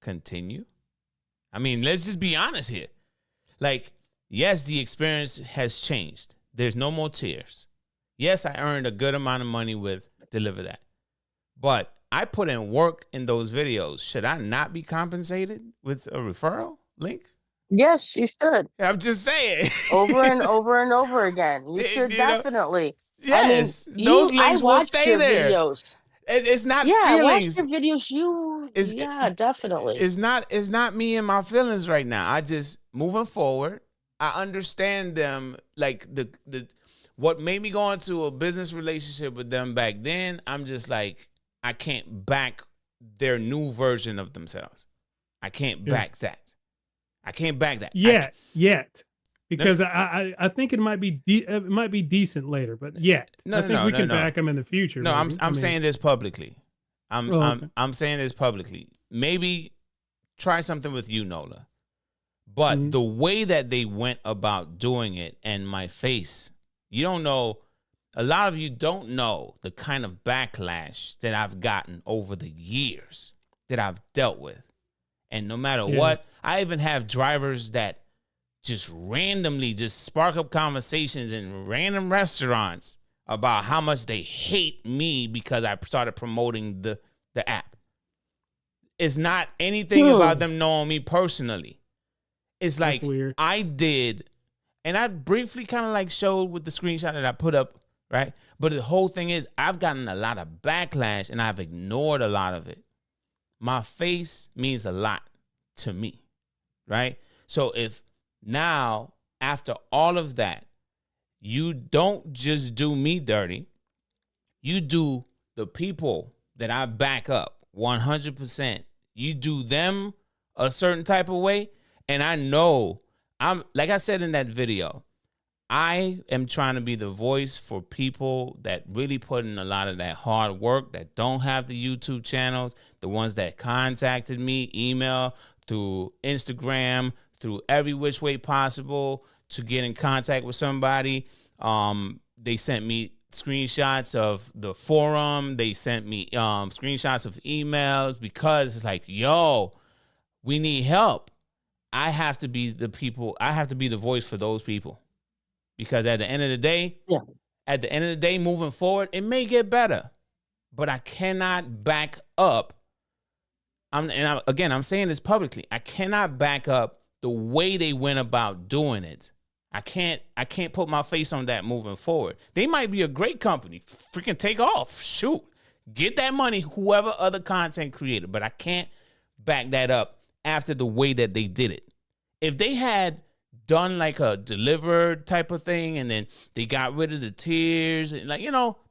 continue? I mean, let's just be honest here. Like, yes, the experience has changed. There's no more tears. Yes, I earned a good amount of money with Deliver That. But I put in work in those videos. Should I not be compensated with a referral link? Yes, you should. I'm just saying. Over and over and over again. You should You know, definitely. yes, I mean, those links I will watched stay your there. videos. It's not Yeah, I feelings. watched your videos. Definitely. It's not me and my feelings right now. I just moving forward. I understand them, like the what made me go into a business relationship with them back then. I'm just like, I can't back their new version of themselves. I can't back that. I can't back that yet. Because I think it might be it might be decent later, but yet I think we can back them in the future. No, maybe. I'm saying this publicly. I'm saying this publicly. Maybe try something with you, Nola. But the way that they went about doing it and my face, you don't know. A lot of you don't know the kind of backlash that I've gotten over the years that I've dealt with. And no matter what, I even have drivers that just randomly just spark up conversations in random restaurants about how much they hate me because I started promoting the app. It's not anything about them knowing me personally. It's like I did, and I briefly kind of like showed with the screenshot that I put up, right? But the whole thing is I've gotten a lot of backlash and I've ignored a lot of it. My face means a lot to me, right? So if now, after all of that, you don't just do me dirty, you do the people that I back up 100%. You do them a certain type of way. And I know, I'm like I said in that video, I am trying to be the voice for people that really put in a lot of that hard work, that don't have the YouTube channels, the ones that contacted me, email, through Instagram, through every which way possible to get in contact with somebody. They sent me screenshots of the forum. They sent me screenshots of emails because it's like, yo, we need help. I have to be the people. I have to be the voice for those people. Because at the end of the day, moving forward, it may get better, but I cannot back up. I'm saying this publicly. I cannot back up the way they went about doing it. I can't put my face on that moving forward. They might be a great company. Freaking take off. Shoot. Get that money, whoever other content creator. But I can't back that up after the way that they did it. If they had done like a delivered type of thing and then they got rid of the tears and like,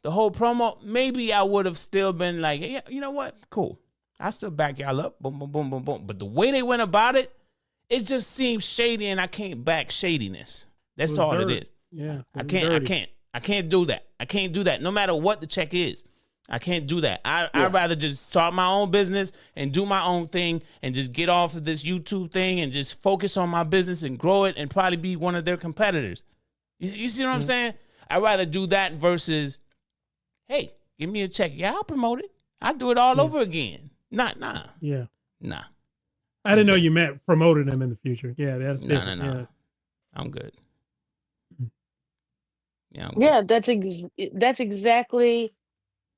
the whole promo, maybe I would have still been like, yeah, you know what? Cool. I still back y'all up. Boom, boom, boom, boom, boom. But the way they went about it, it just seems shady and I can't back shadiness. That's all it is. Yeah. I can't do that. I can't do that no matter what the check is. I can't do that. I'd rather just start my own business and do my own thing and just get off of this YouTube thing and just focus on my business and grow it and probably be one of their competitors. You see what I'm saying? I'd rather do that versus, hey, give me a check. Yeah, I'll promote it. I'll do it all over again. Nah. Yeah. Nah. I didn't know you meant promoting them in the future. Yeah, that's different. No. Yeah. I'm good. Yeah, That's exactly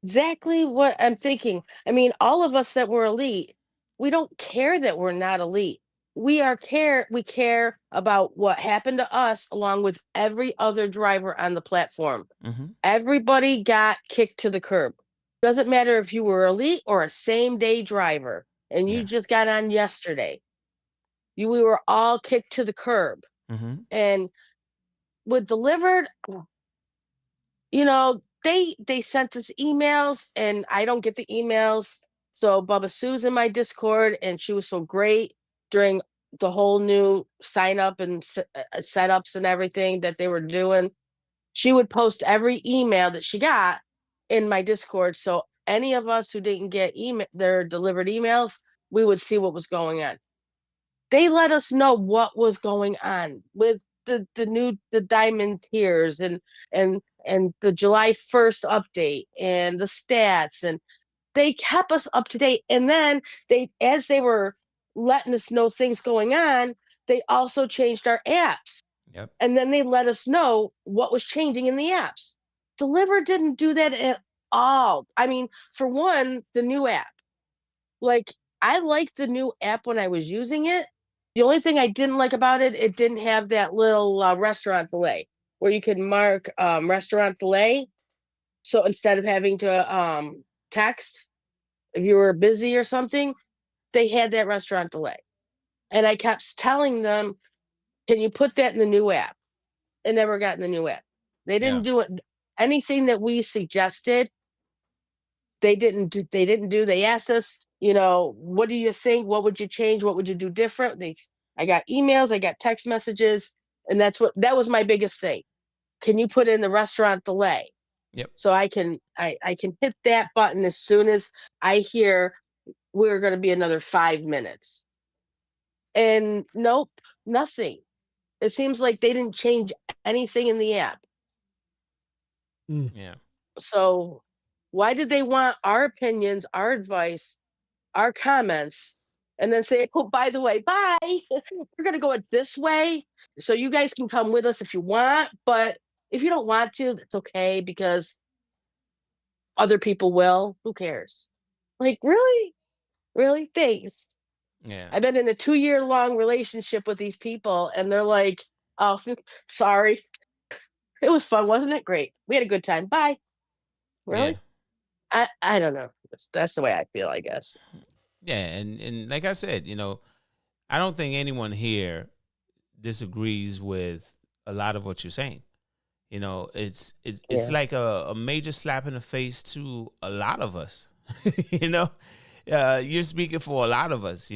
what I'm thinking. I mean, all of us that were elite, we don't care that we're not elite. We care about what happened to us along with every other driver on the platform. Everybody got kicked to the curb. Doesn't matter if you were elite or a same day driver and you just got on yesterday. We were all kicked to the curb. And with Delivered, they sent us emails and I don't get the emails. So Bubba Sue's in my Discord and she was so great during the whole new sign up and setups and everything that they were doing. She would post every email that she got in my Discord. So any of us who didn't get their delivered emails, we would see what was going on. They let us know what was going on with the diamond tiers and the July 1st update and the stats, and they kept us up to date. And then as they were letting us know things going on, they also changed our apps. Yep. And then they let us know what was changing in the apps. Deliver didn't do that at all. I mean, for one, the new app. Like, I liked the new app when I was using it. The only thing I didn't like about it, it didn't have that little restaurant delay where you could mark restaurant delay. So instead of having to text if you were busy or something, they had that restaurant delay. And I kept telling them, can you put that in the new app? It never got in the new app. They Yeah. didn't do it. Anything that we suggested, they didn't do. They asked us, what do you think? What would you change? What would you do different? I got emails, I got text messages, and that was my biggest thing. Can you put in the restaurant delay? Yep. So I can hit that button as soon as I hear we're going to be another 5 minutes. And nope, nothing. It seems like they didn't change anything in the app. Yeah. So why did they want our opinions, our advice, our comments, and then say, oh, by the way, bye. We're going to go it this way. So you guys can come with us if you want. But if you don't want to, that's okay, because other people will. Who cares? Like, really? Really? Thanks. Yeah. I've been in a 2-year-long relationship with these people, and they're like, oh, sorry. It was fun, wasn't it? Great. We had a good time. Bye. Really? I don't know. That's the way I feel, I guess. Yeah, and like I said, I don't think anyone here disagrees with a lot of what you're saying. It's Yeah. like a major slap in the face to a lot of us. You're speaking for a lot of us.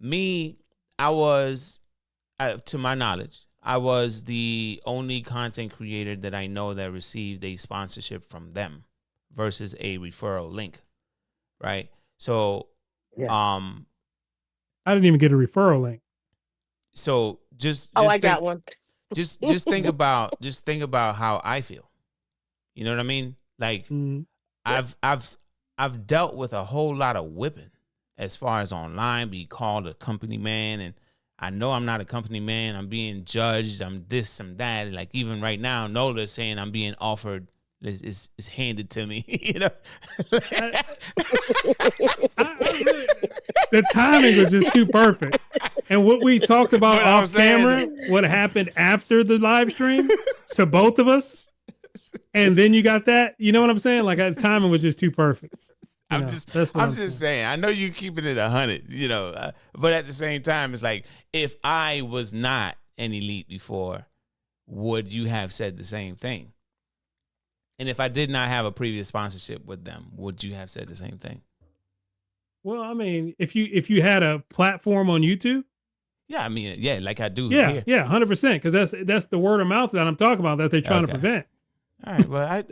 Me, to my knowledge, I was the only content creator that I know that received a sponsorship from them versus a referral link, right? So, Yeah. I didn't even get a referral link. So just I got one. just think about how I feel. You know what I mean? Like, I've dealt with a whole lot of whipping as far as online, be called a company man, and I know I'm not a company man. I'm being judged. I'm this, I'm that. Like, even right now, Nola's saying I'm being offered is handed to me. The timing was just too perfect. And what we talked about off camera, what happened after the live stream to both of us, and then you got that. You know what I'm saying? Like, the timing was just too perfect. I'm just saying. I know you keeping it 100, but at the same time, it's like, if I was not an elite before, would you have said the same thing? And if I did not have a previous sponsorship with them, would you have said the same thing? Well, I mean, if you had a platform on YouTube, yeah, I mean, yeah, like I do. Yeah, here. yeah, 100%, because that's the word of mouth that I'm talking about that they're trying to prevent. All right, well,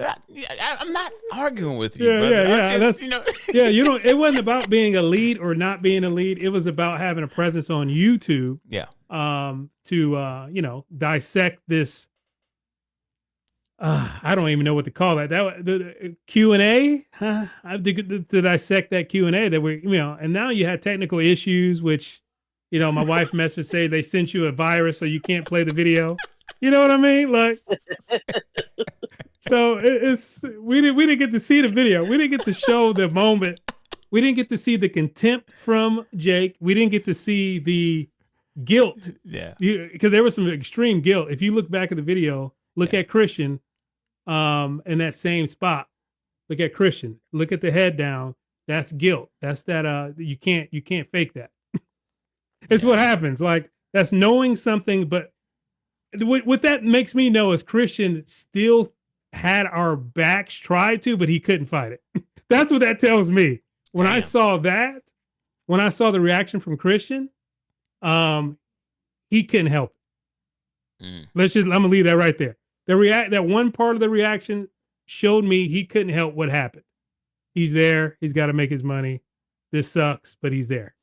I'm not arguing with you. Yeah. Just, yeah, it wasn't about being a lead or not being a lead. It was about having a presence on YouTube. Yeah. To dissect this. I don't even know what to call that. The Q&A. To dissect that Q&A that and now you had technical issues, which, my wife messaged say they sent you a virus so you can't play the video. You know what I mean? Like, so we didn't get to see the video. We didn't get to show the moment. We didn't get to see the contempt from Jake. We didn't get to see the guilt. Yeah. Because there was some extreme guilt. If you look back at the video, look at Christian in that same spot. Look at Christian. Look at the head down. That's guilt. That's that you can't fake that. It's what happens. Like, that's knowing something, but what that makes me know is Christian still had our backs, tried to, but he couldn't fight it. That's what that tells me. When I saw that, when I saw the reaction from Christian, he couldn't help it. I'm gonna leave that right there. That one part of the reaction showed me he couldn't help what happened. He's there. He's got to make his money. This sucks, but he's there.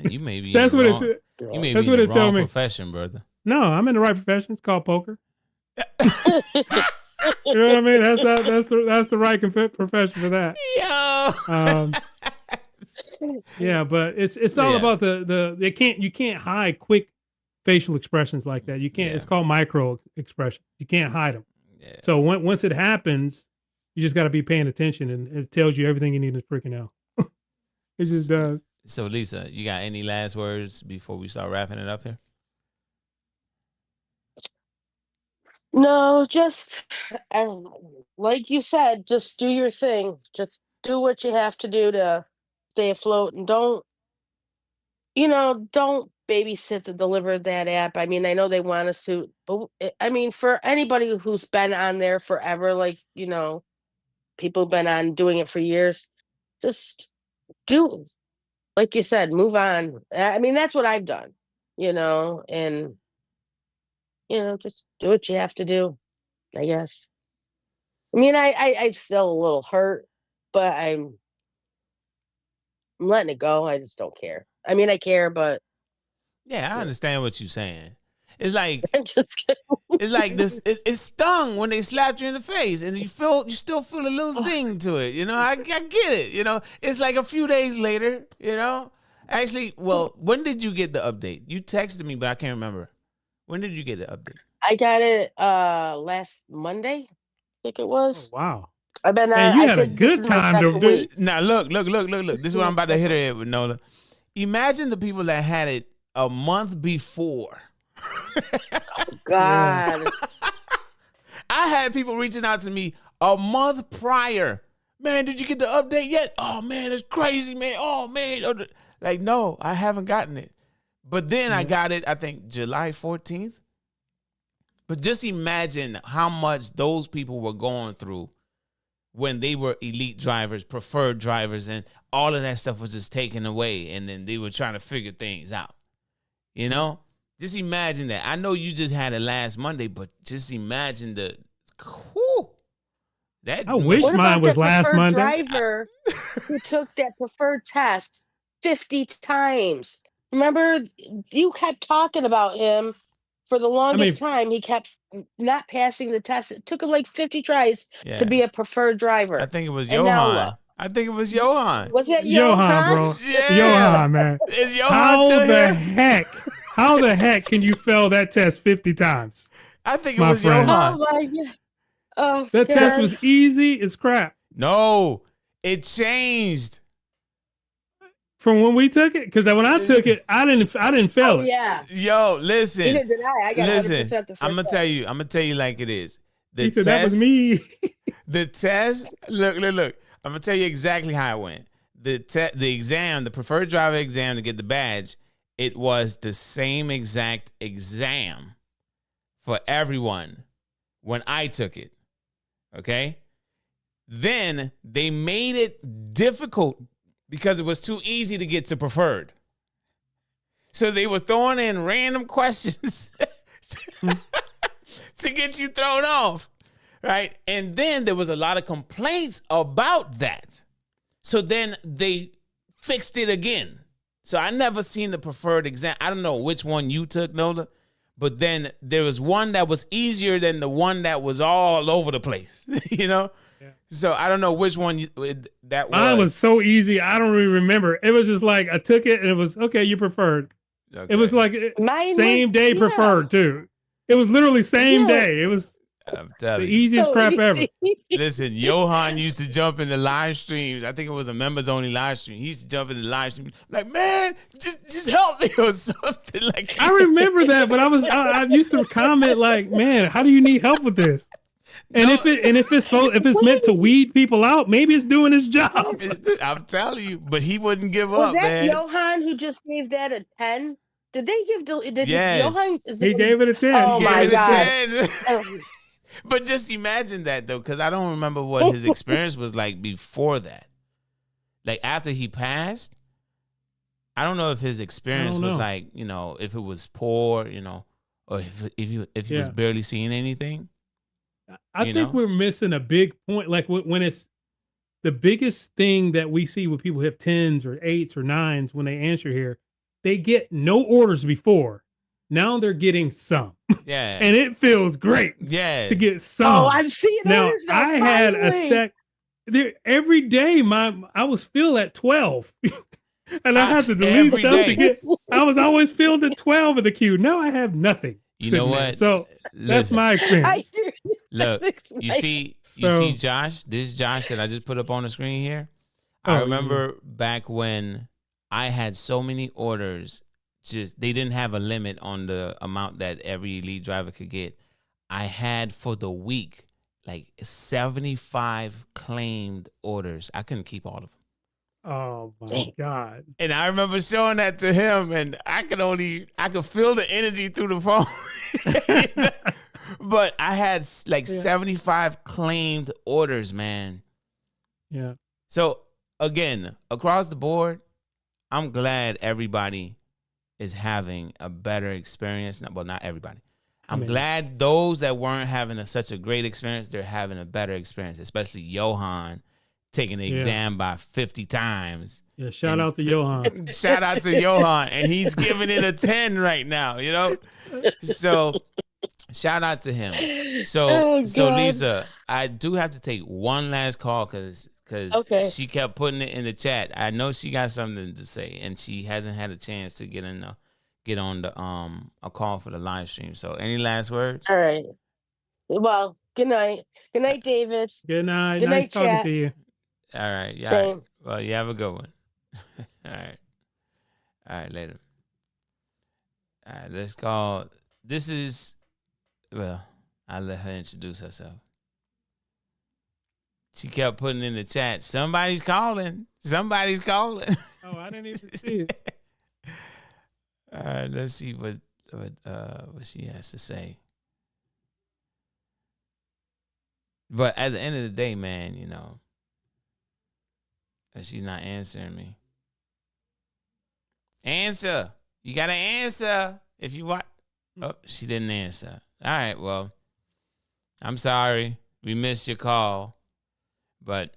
You may be That's in what the wrong, it. you may That's be what in it the told wrong me. profession, brother. No, I'm in the right profession. It's called poker. You know what I mean? That's the right profession for that. Yo. Yeah, but it's all about you can't hide quick facial expressions like that. You can't. Yeah. It's called micro expression. You can't hide them. Yeah. So once it happens, you just got to be paying attention, and it tells you everything you need to freaking know. It just does. So Lisa, you got any last words before we start wrapping it up here? No, just like you said, just do your thing. Just do what you have to do to stay afloat, and don't babysit the deliver that app. I mean, I know they want us to, but I mean, for anybody who's been on there forever, like people have been on doing it for years, just do, like you said, move on. I mean, that's what I've done, and just do what you have to do, I guess. I mean, I'm still a little hurt, but I'm letting it go. I just don't care. I mean, I care, but Yeah, I understand what you're saying. It's like I'm just kidding. it's like this. It stung when they slapped you in the face, and you still feel a little zing to it. I get it. It's like a few days later. Actually, well, when did you get the update? You texted me, but I can't remember. When did you get the update? I got it last Monday, I think it was. Oh, wow. I've been Man, you had a good time to do it. Now look. This is what I'm about to hit her with, Nola. Imagine the people that had it a month before. God. I had people reaching out to me a month prior. Man, did you get the update yet? Oh man, it's crazy, man. Oh man. Like, no, I haven't gotten it. But then I got it, I think, July 14th. But just imagine how much those people were going through when they were elite drivers, preferred drivers, and all of that stuff was just taken away, and then they were trying to figure things out. Just imagine that. I know you just had it last Monday, but just imagine I wish mine was last Monday. Driver who took that preferred test 50 times. Remember, you kept talking about him for the longest time. He kept not passing the test. It took him like 50 tries to be a preferred driver. I think it was Johan. I think it was Johan. Was it Johan, bro? Yeah. Johan, man. Is Johan still here? How the heck can you fail that test 50 times? I think it was Johan. Oh my God. Oh, that test was easy as crap. No, it changed from when we took it. Because when I took it, I didn't fail it. Yeah. Yo, listen. Neither did I. I got 100% the first I'm gonna tell you like it is. He said that was me. The test. Look. I'm gonna tell you exactly how it went. The exam, the preferred driver exam to get the badge, it was the same exact exam for everyone when I took it. Okay? Then they made it difficult because it was too easy to get to preferred. So they were throwing in random questions to get you thrown off. Right? And then there was a lot of complaints about that. So then they fixed it again. So I never seen the preferred exam. I don't know which one you took, Nola, but then there was one that was easier than the one that was all over the place, Yeah. So I don't know which one that was. Mine was so easy. I don't really remember. It was just like I took it and it was, okay, you preferred. Okay. It was like same day preferred too. It was literally same day. It was the easiest crap ever. Listen, Johan used to jump in the live streams. I think it was a members only live stream. He used to jump in the live stream like, man, just help me or something like. I remember that, but I used to comment like, man, how do you need help with this? And if it's meant to weed people out, maybe it's doing its job. I'm telling you, but he wouldn't give up. Was that man. Johan who just gave that a 10? Did they give? Yes. Johan? He gave it a 10. Oh my God. But just imagine that though, because I don't remember what his experience was like before that. Like after he passed, I don't know if his experience was like, if it was poor, or if he was barely seeing anything. I You think know? we're missing a big point. Like when it's the biggest thing that we see when people have 10s or 8s or 9s when they answer here, they get no orders before. Now they're getting some. Yeah. And it feels great to Yes. get Oh, some. I'm seeing Now orders now. I had a Finally. stack there every day. I was filled at 12. And I had to delete every stuff day. to get. I was always filled at 12 in the queue. Now I have nothing. You know sitting there. what? So that's Listen, my I experience. hear you. look, That's you right. see So- Josh, this Josh that I just put up on the screen here. Oh, I yeah. remember back when I had so many orders, just they didn't have a limit on the amount that every elite driver could get. I had for the week like 75 claimed orders. I couldn't keep all of them. Oh my Dang. God. And I remember showing that to him, and I could feel the energy through the phone. You know? But I had like 75 claimed orders, man. Yeah. So again, across the board, I'm glad everybody is having a better experience. Well, not everybody. I'm glad those that weren't having such a great experience, they're having a better experience, especially Johan taking the exam by 50 times. Yeah. Shout out to Johan. Shout out to Johan. And he's giving it a 10 right now, you know? So shout out to him. So God. Lisa, I do have to take one last call because Okay. she kept putting it in the chat. I know she got something to say, and she hasn't had a chance to get on the a call for the live stream. So any last words? All right. Well, good night. Good night, David. Good night. Good Nice night, talking chat. to you. All right. Yeah. Same. Well, you have a good one. All right. All right. Later. All right. Let's call. This is. Well, I'll let her introduce herself. She kept putting in the chat, somebody's calling. Somebody's calling. Oh, I didn't even see it. All right, let's see what she has to say. But at the end of the day, man, you know, she's not answering me. Answer. You gotta answer if you want. Oh, she didn't answer. All right, well, I'm sorry. We missed your call. But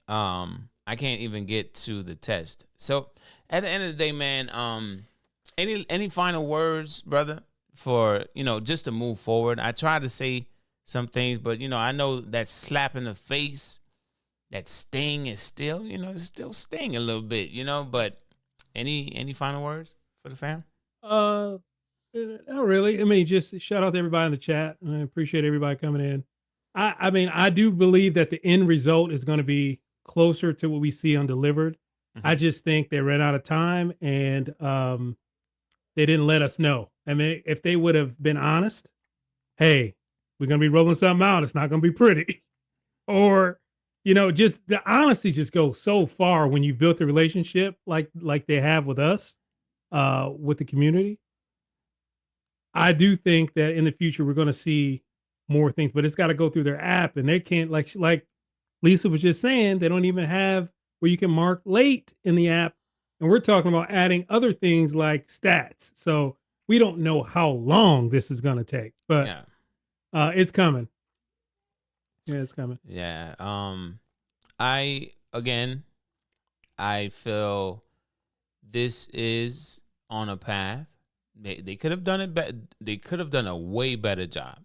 I can't even get to the test. So at the end of the day, man, any final words, brother, for, you know, just to move forward? I try to say some things, but, you know, I know that slap in the face, that sting is still, you know, it's still sting a little bit, you know, but any final words for the fam? Not really. I mean, just shout out to everybody in the chat. I appreciate everybody coming in. I mean, I do believe that the end result is going to be closer to what we see undelivered. Mm-hmm. I just think they ran out of time and they didn't let us know. I mean, if they would have been honest, hey, we're going to be rolling something out. It's not going to be pretty. Or, you know, just the honesty just goes so far when you've built a relationship like they have with us, with the community. I do think that in the future we're going to see more things, but it's got to go through their app, and they can't, like Lisa was just saying, they don't even have where you can mark late in the app, and we're talking about adding other things like stats. So we don't know how long this is going to take, but it's coming. Yeah, it's coming. Yeah. I feel this is on a path. They could have done it better. They could have done a way better job,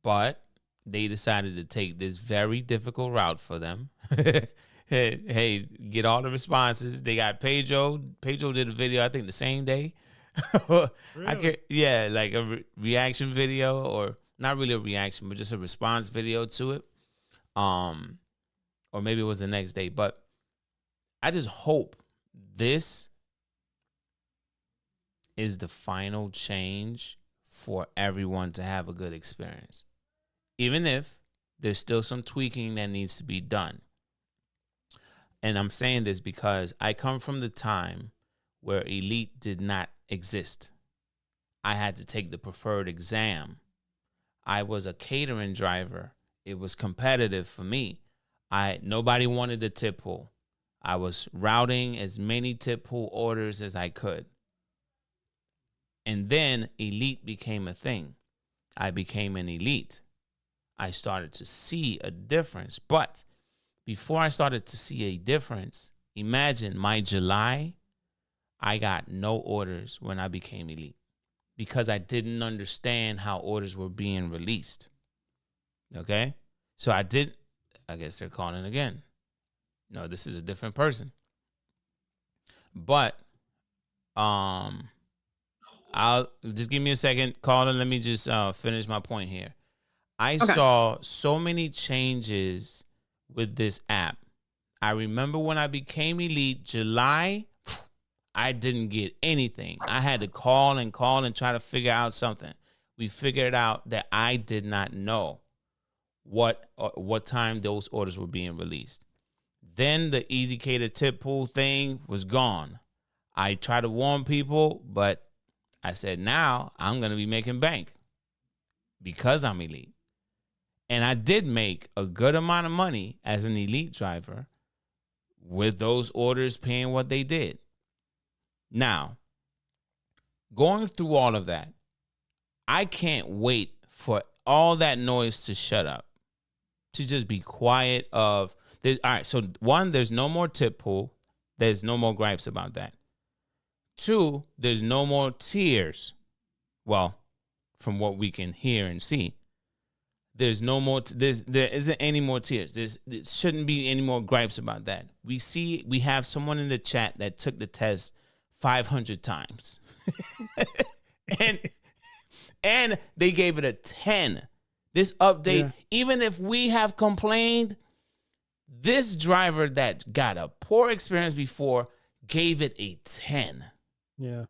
but they decided to take this very difficult route for them. hey, get all the responses. They got Pedro. Pedro did a video, I think, the same day. Really? Like a reaction video, or not really a reaction, but just a response video to it. Or maybe it was the next day. But I just hope this is the final change for everyone to have a good experience, even if there's still some tweaking that needs to be done. And I'm saying this because I come from the time where Elite did not exist. I had to take the preferred exam. I was a catering driver. It was competitive for me. Nobody wanted a tip pool. I was routing as many tip pool orders as I could. And then Elite became a thing. I became an elite. I started to see a difference. But before I started to see a difference, imagine my July, I got no orders when I became elite because I didn't understand how orders were being released. Okay? So I guess they're calling again. No, this is a different person. But I'll just give me a second, Carla. Let me just finish my point here. I saw so many changes with this app. I remember when I became elite, July, I didn't get anything. I had to call and try to figure out something. We figured out that I did not know what time those orders were being released. Then the Easy Cater tip pool thing was gone. I tried to warn people, but I said, now I'm going to be making bank because I'm elite. And I did make a good amount of money as an elite driver with those orders paying what they did. Now, going through all of that, I can't wait for all that noise to shut up, to just be quiet all right, so one, there's no more tip pool. There's no more gripes about that. Two, there's no more tears. Well, from what we can hear and see, there's no more. There isn't any more tears. There shouldn't be any more gripes about that. We have someone in the chat that took the test 500 times, and they gave it a 10. This update, even if we have complained, this driver that got a poor experience before gave it a 10. Yeah.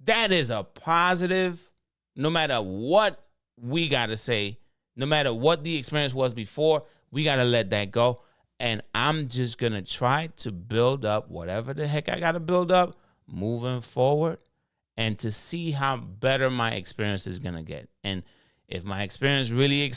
That is a positive, no matter what we got to say, no matter what the experience was before, we got to let that go. And I'm just going to try to build up whatever the heck I got to build up moving forward and to see how better my experience is going to get. And if my experience really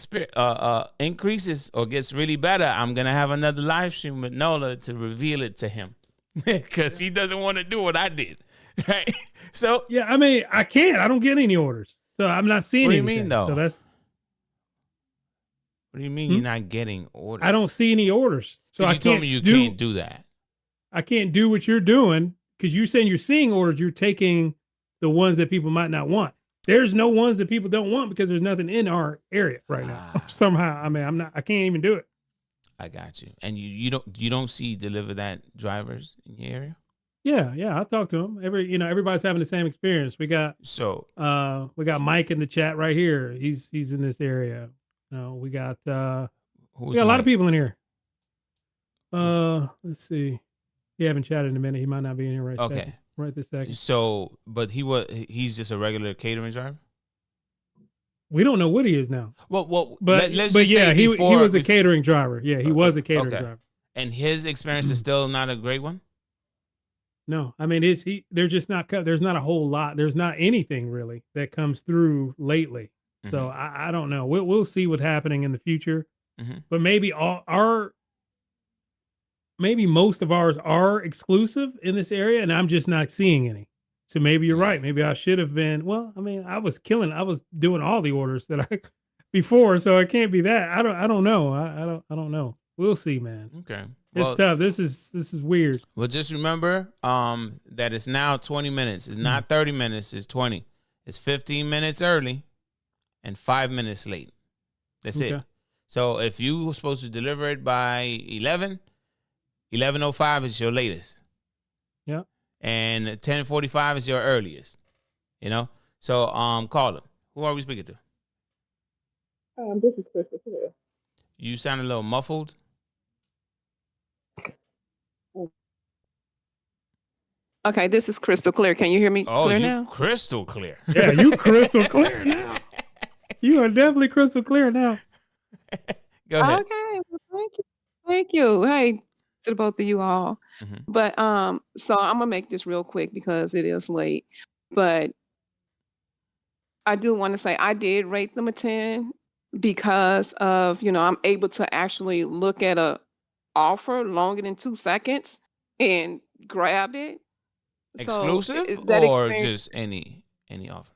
increases or gets really better, I'm going to have another live stream with Nola to reveal it to him because he doesn't want to do what I did. Right. So, yeah, I mean, I don't get any orders. So I'm not seeing anything. What do you mean, though? So that's. What do you mean you're not getting orders? I don't see any orders. So you told me you can't do that. I can't do what you're doing because you're saying you're seeing orders. You're taking the ones that people might not want. There's no ones that people don't want because there's nothing in our area right now. Somehow, I mean, I can't even do it. I got you. And you don't see Deliver That drivers in your area? Yeah, I talk to them. Everybody's having the same experience. We got Mike in the chat right here. He's in this area. We got a lot of people in here. Let's see. He haven't chatted in a minute. He might not be in here right this second. So, but he's just a regular catering driver? We don't know what he is now. Well, but he was a catering driver. Yeah, he was a catering driver. And his experience is still not a great one? No, I mean, there's not a whole lot. There's not anything really that comes through lately. Mm-hmm. So I don't know. We'll see what's happening in the future. Mm-hmm. But maybe maybe most of ours are exclusive in this area, and I'm just not seeing any. So maybe you're right. Maybe I should have been. Well, I mean, I was doing all the orders that I before, so it can't be that. I don't know. I don't know. We'll see, man. Okay. It's tough. This is weird. Well, just remember that it's now 20 minutes. It's not 30 minutes. It's 20. It's 15 minutes early and 5 minutes late. That's it. So if you were supposed to deliver it by 11:05 is your latest. Yeah. And 10:45 is your earliest. So call them. Who are we speaking to? This is Crystal Clear. You sound a little muffled. Okay, this is Crystal Clear. Can you hear me clear now? Crystal clear. Yeah, you crystal clear now. You are definitely crystal clear now. Go ahead. Okay, well, thank you. Hey, to both of you all. Mm-hmm. But so I'm gonna make this real quick because it is late. But I do want to say I did rate them a 10 because of I'm able to actually look at a offer longer than 2 seconds and grab it. Exclusive or just any offer?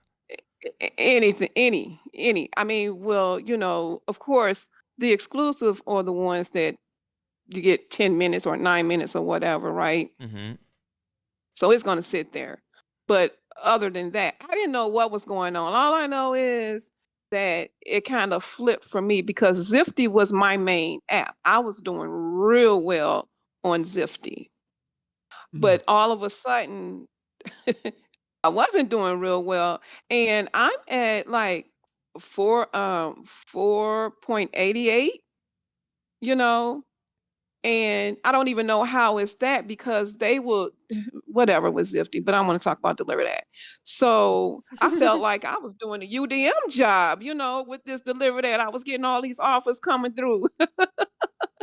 Anything, any. I mean, well, of course, The exclusive are the ones that you get 10 minutes or 9 minutes or whatever, right? Mm-hmm. So it's going to sit there. But other than that, I didn't know what was going on. All I know is that it kind of flipped for me because Zifty was my main app. I was doing real well on Zifty. But all of a sudden, I wasn't doing real well. And I'm at like 4.88, you know, and I don't even know how it's that because they will whatever was Zifty, but I want to talk about Deliver That. So I felt like I was doing a UDM job, with this Deliver That. I was getting all these offers coming through.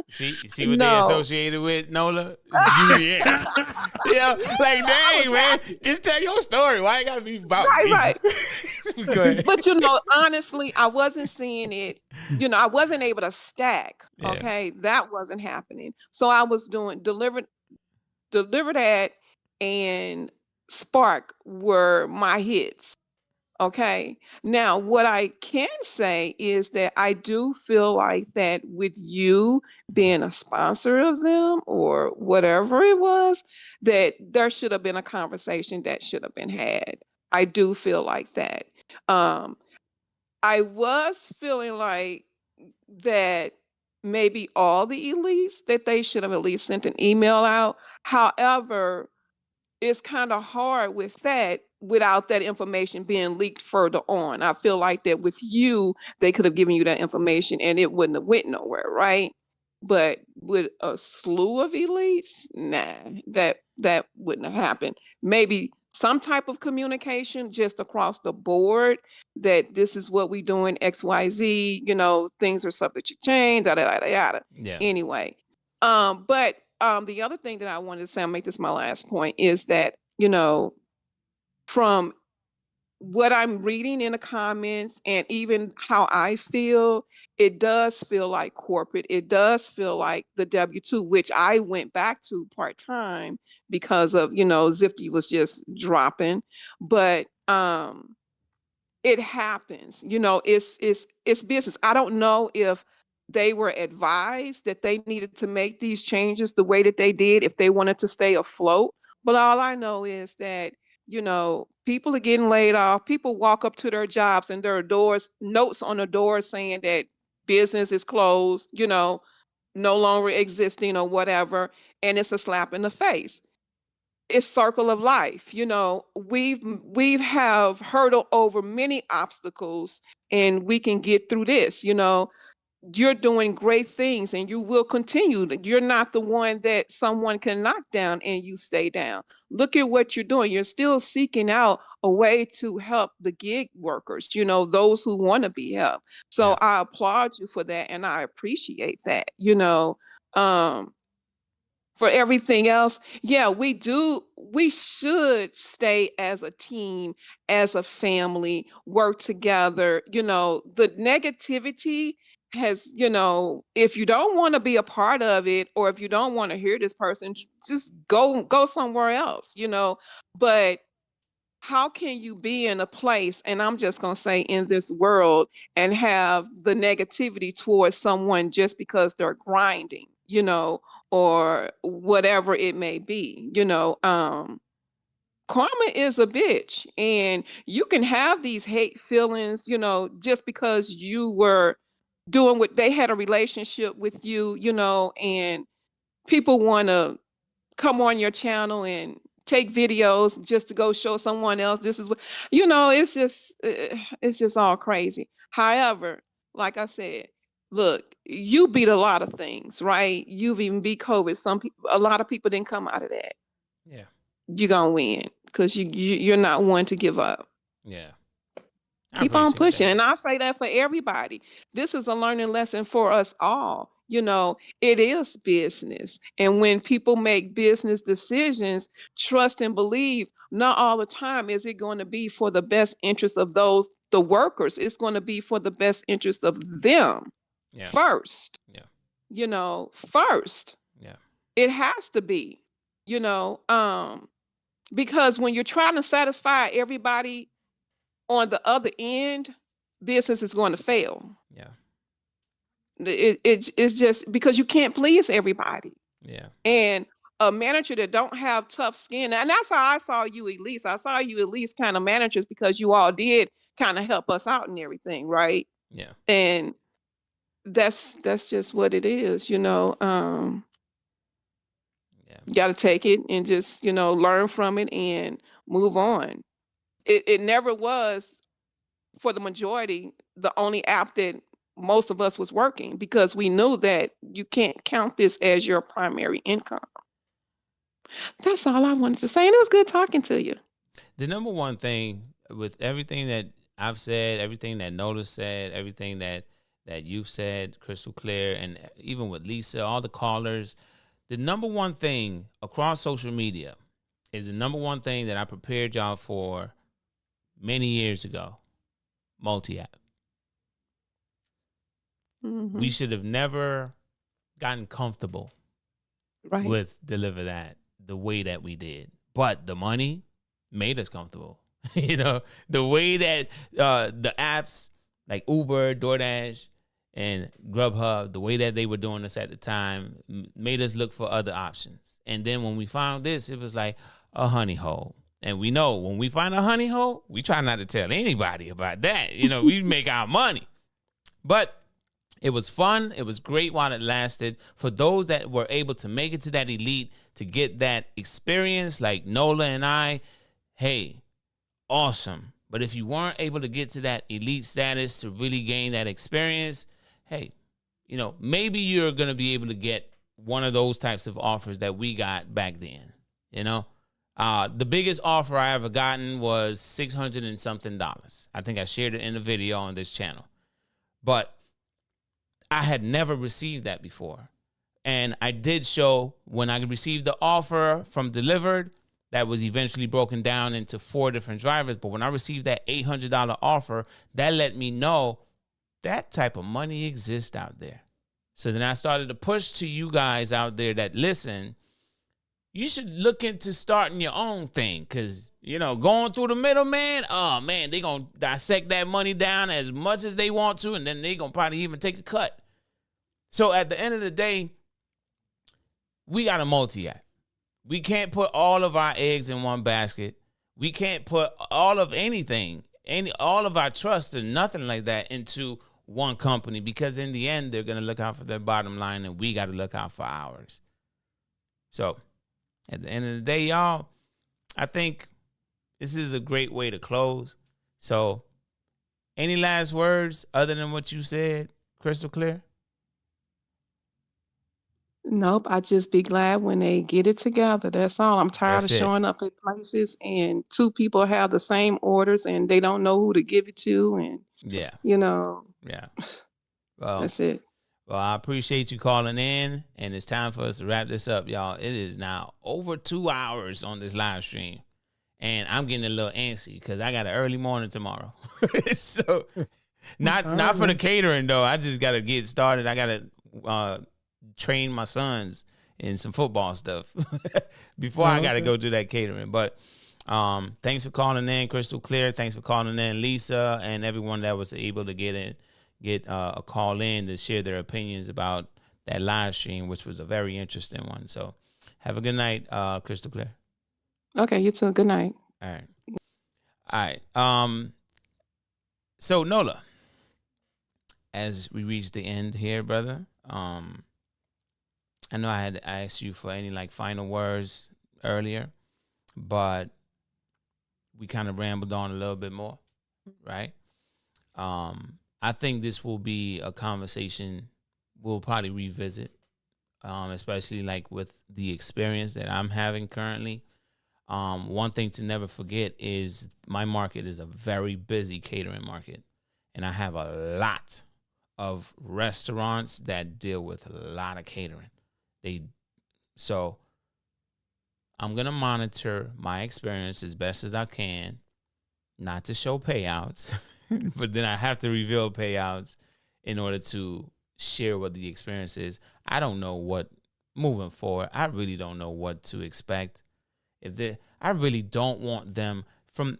See what they No. associated with, Nola? UDM. Yeah, like dang, man. Just tell your story. Why it gotta be about me? Right. Go ahead. But honestly, I wasn't seeing it. I wasn't able to stack. Yeah. Okay, that wasn't happening. So I was doing Deliver That and Spark were my hits. Okay. Now, what I can say is that I do feel like that with you being a sponsor of them or whatever it was, that there should have been a conversation that should have been had. I do feel like that. Um, I was feeling like that maybe all the elites that they should have at least sent an email out. However, it's kind of hard with that without that information being leaked further on. I feel like that with you, they could have given you that information and it wouldn't have went nowhere, right? But with a slew of elites, nah, that wouldn't have happened. Maybe some type of communication just across the board that this is what we doing, XYZ, things are subject to change, da da da da da. Yeah. Anyway, but the other thing that I wanted to say, I'll make this my last point, is that, from what I'm reading in the comments and even how I feel, it does feel like corporate. It does feel like the W-2, which I went back to part-time because of, Zifty was just dropping. But it happens. It's business. I don't know if they were advised that they needed to make these changes the way that they did if they wanted to stay afloat. But all I know is that, people are getting laid off. People walk up to their jobs and there are notes on the door saying that business is closed, no longer existing or whatever. And it's a slap in the face. It's circle of life. We've have hurdled over many obstacles and we can get through this. You're doing great things and you will continue. You're not the one that someone can knock down and you stay down. Look at what you're doing. You're still seeking out a way to help the gig workers, those who want to be helped. So Yeah. I applaud you for that and I appreciate that. For everything else, yeah, we should stay as a team, as a family, work together. The negativity has, if you don't want to be a part of it or if you don't want to hear this person, just go somewhere else. But how can you be in a place, and I'm just going to say in this world, and have the negativity towards someone just because they're grinding, or whatever it may be, karma is a bitch and you can have these hate feelings, just because you were doing what they had a relationship with you, and people want to come on your channel and take videos just to go show someone else this is what it's just all crazy. However, like I said, look, you beat a lot of things, right? You've even beat COVID. A lot of people didn't come out of that. Yeah. You're gonna win because you're not one to give up. Yeah. Keep on pushing. And I say that for everybody. This is a learning lesson for us all. It is business. And when people make business decisions, trust and believe, not all the time is it going to be for the best interest of the workers. It's going to be for the best interest of them first. Yeah. First. Yeah. It has to be, because when you're trying to satisfy everybody on the other end, business is going to fail. Yeah. It's just because you can't please everybody. Yeah. And a manager that don't have tough skin, and that's how I saw you, Elise. I saw you at least kind of managers because you all did kind of help us out and everything, right? Yeah. And that's just what it is, you know. Yeah. You got to take it and just, you know, learn from it and move on. It never was, for the majority, the only app that most of us was working, because we knew that you can't count this as your primary income. That's all I wanted to say, and it was good talking to you. The number one thing with everything that I've said, everything that Nola said, everything that you've said, crystal clear, and even with Lisa, all the callers, the number one thing across social media is the number one thing that I prepared y'all for many years ago: multi-app. We should have never gotten comfortable Right. with Deliver That the way that we did. But the money made us comfortable. You know, the way that the apps like Uber, DoorDash, and Grubhub, the way that they were doing this at the time made us look for other options. And then when we found this, it was like a honey hole. And we know when we find a honey hole, we try not to tell anybody about that. You know, we make our money. But it was fun. It was great while it lasted. For those that were able to make it to that elite, to get that experience like Nola and I, hey, awesome. But if you weren't able to get to that elite status to really gain that experience, hey, you know, maybe you're going to be able to get one of those types of offers that we got back then. You know, the biggest offer I ever gotten was $600 and something. I think I shared it in a video on this channel. But I had never received that before. And I did show when I received the offer from Delivered, that was eventually broken down into 4 different drivers. But when I received that $800 offer, that let me know that type of money exists out there. So then I started to push to you guys out there that listen, you should look into starting your own thing, because, you know, going through the middleman, oh, man, they're going to dissect that money down as much as they want to, and then they're going to probably even take a cut. So at the end of the day, we got a multi-app. We can't put all of our eggs in one basket. We can't put all of anything, all of our trust or nothing like that into one company, because in the end, they're going to look out for their bottom line, and we got to look out for ours. So at the end of the day, y'all, I think this is a great way to close. So any last words other than what you said, crystal clear? Nope, I just be glad when they get it together. That's all. I'm tired That's of it. showing up at places and 2 people have the same orders and they don't know who to give it to, and Yeah. you know, Yeah. Well, that's it. well, I appreciate you calling in, and it's time for us to wrap this up, y'all. It is now over 2 hours on this live stream, and I'm getting a little antsy because I got an early morning tomorrow. So not for the catering though. I just got to get started. I got to train my sons in some football stuff before I got to go do that catering. But thanks for calling in, crystal clear. Thanks for calling in, Lisa, and everyone that was able to get a call in to share their opinions about that live stream, which was a very interesting one. So have a good night, crystal clear. Okay, you too. Good night. All right. So Nola, as we reach the end here, brother, I know I had asked you for any like final words earlier, but we kind of rambled on a little bit more, right? I think this will be a conversation we'll probably revisit, especially like with the experience that I'm having currently. One thing to never forget is my market is a very busy catering market, and I have a lot of restaurants that deal with a lot of catering. So I'm going to monitor my experience as best as I can, not to show payouts, but then I have to reveal payouts in order to share what the experience is. I don't know what, moving forward, I really don't know what to expect. I really don't want them from,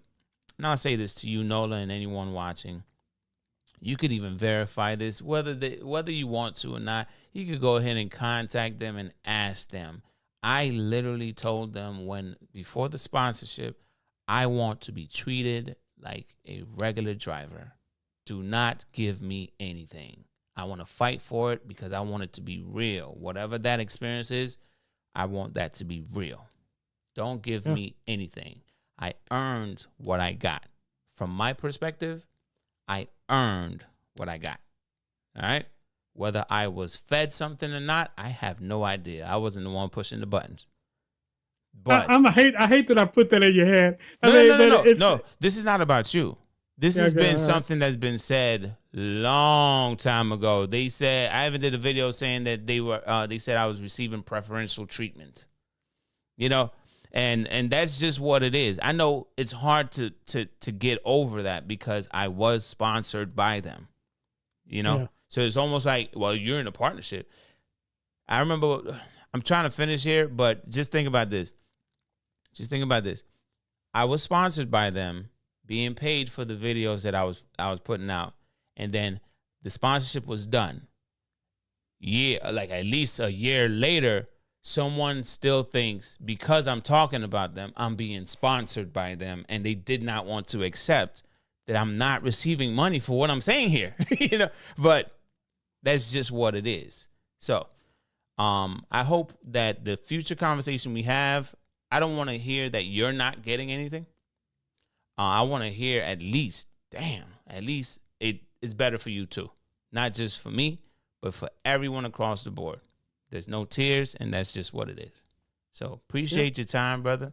now I say this to you, Nola, and anyone watching, You could even verify this, whether you want to or not. You could go ahead and contact them and ask them. I literally told them before the sponsorship, I want to be treated like a regular driver. Do not give me anything. I want to fight for it because I want it to be real. Whatever that experience is, I want that to be real. Don't give me anything. I earned what I got. From my perspective, I earned what I got. All right? Whether I was fed something or not, I have no idea. I wasn't the one pushing the buttons. But I hate that I put that in your head. No. This is not about you. This has been something that's been said long time ago. They said, I even did a video saying that they said I was receiving preferential treatment. You know, and that's just what it is. I know it's hard to get over that because I was sponsored by them. You know? Yeah. So it's almost like, well, you're in a partnership. I remember, I'm trying to finish here, but just think about this. I was sponsored by them, being paid for the videos that I was putting out. And then the sponsorship was done. Like at least a year later, someone still thinks because I'm talking about them, I'm being sponsored by them. And they did not want to accept that I'm not receiving money for what I'm saying here. You know, but that's just what it is. So I hope that the future conversation we have, I don't want to hear that you're not getting anything. I want to hear at least it's better for you too. Not just for me, but for everyone across the board. There's no tears, and that's just what it is. So appreciate your time, brother.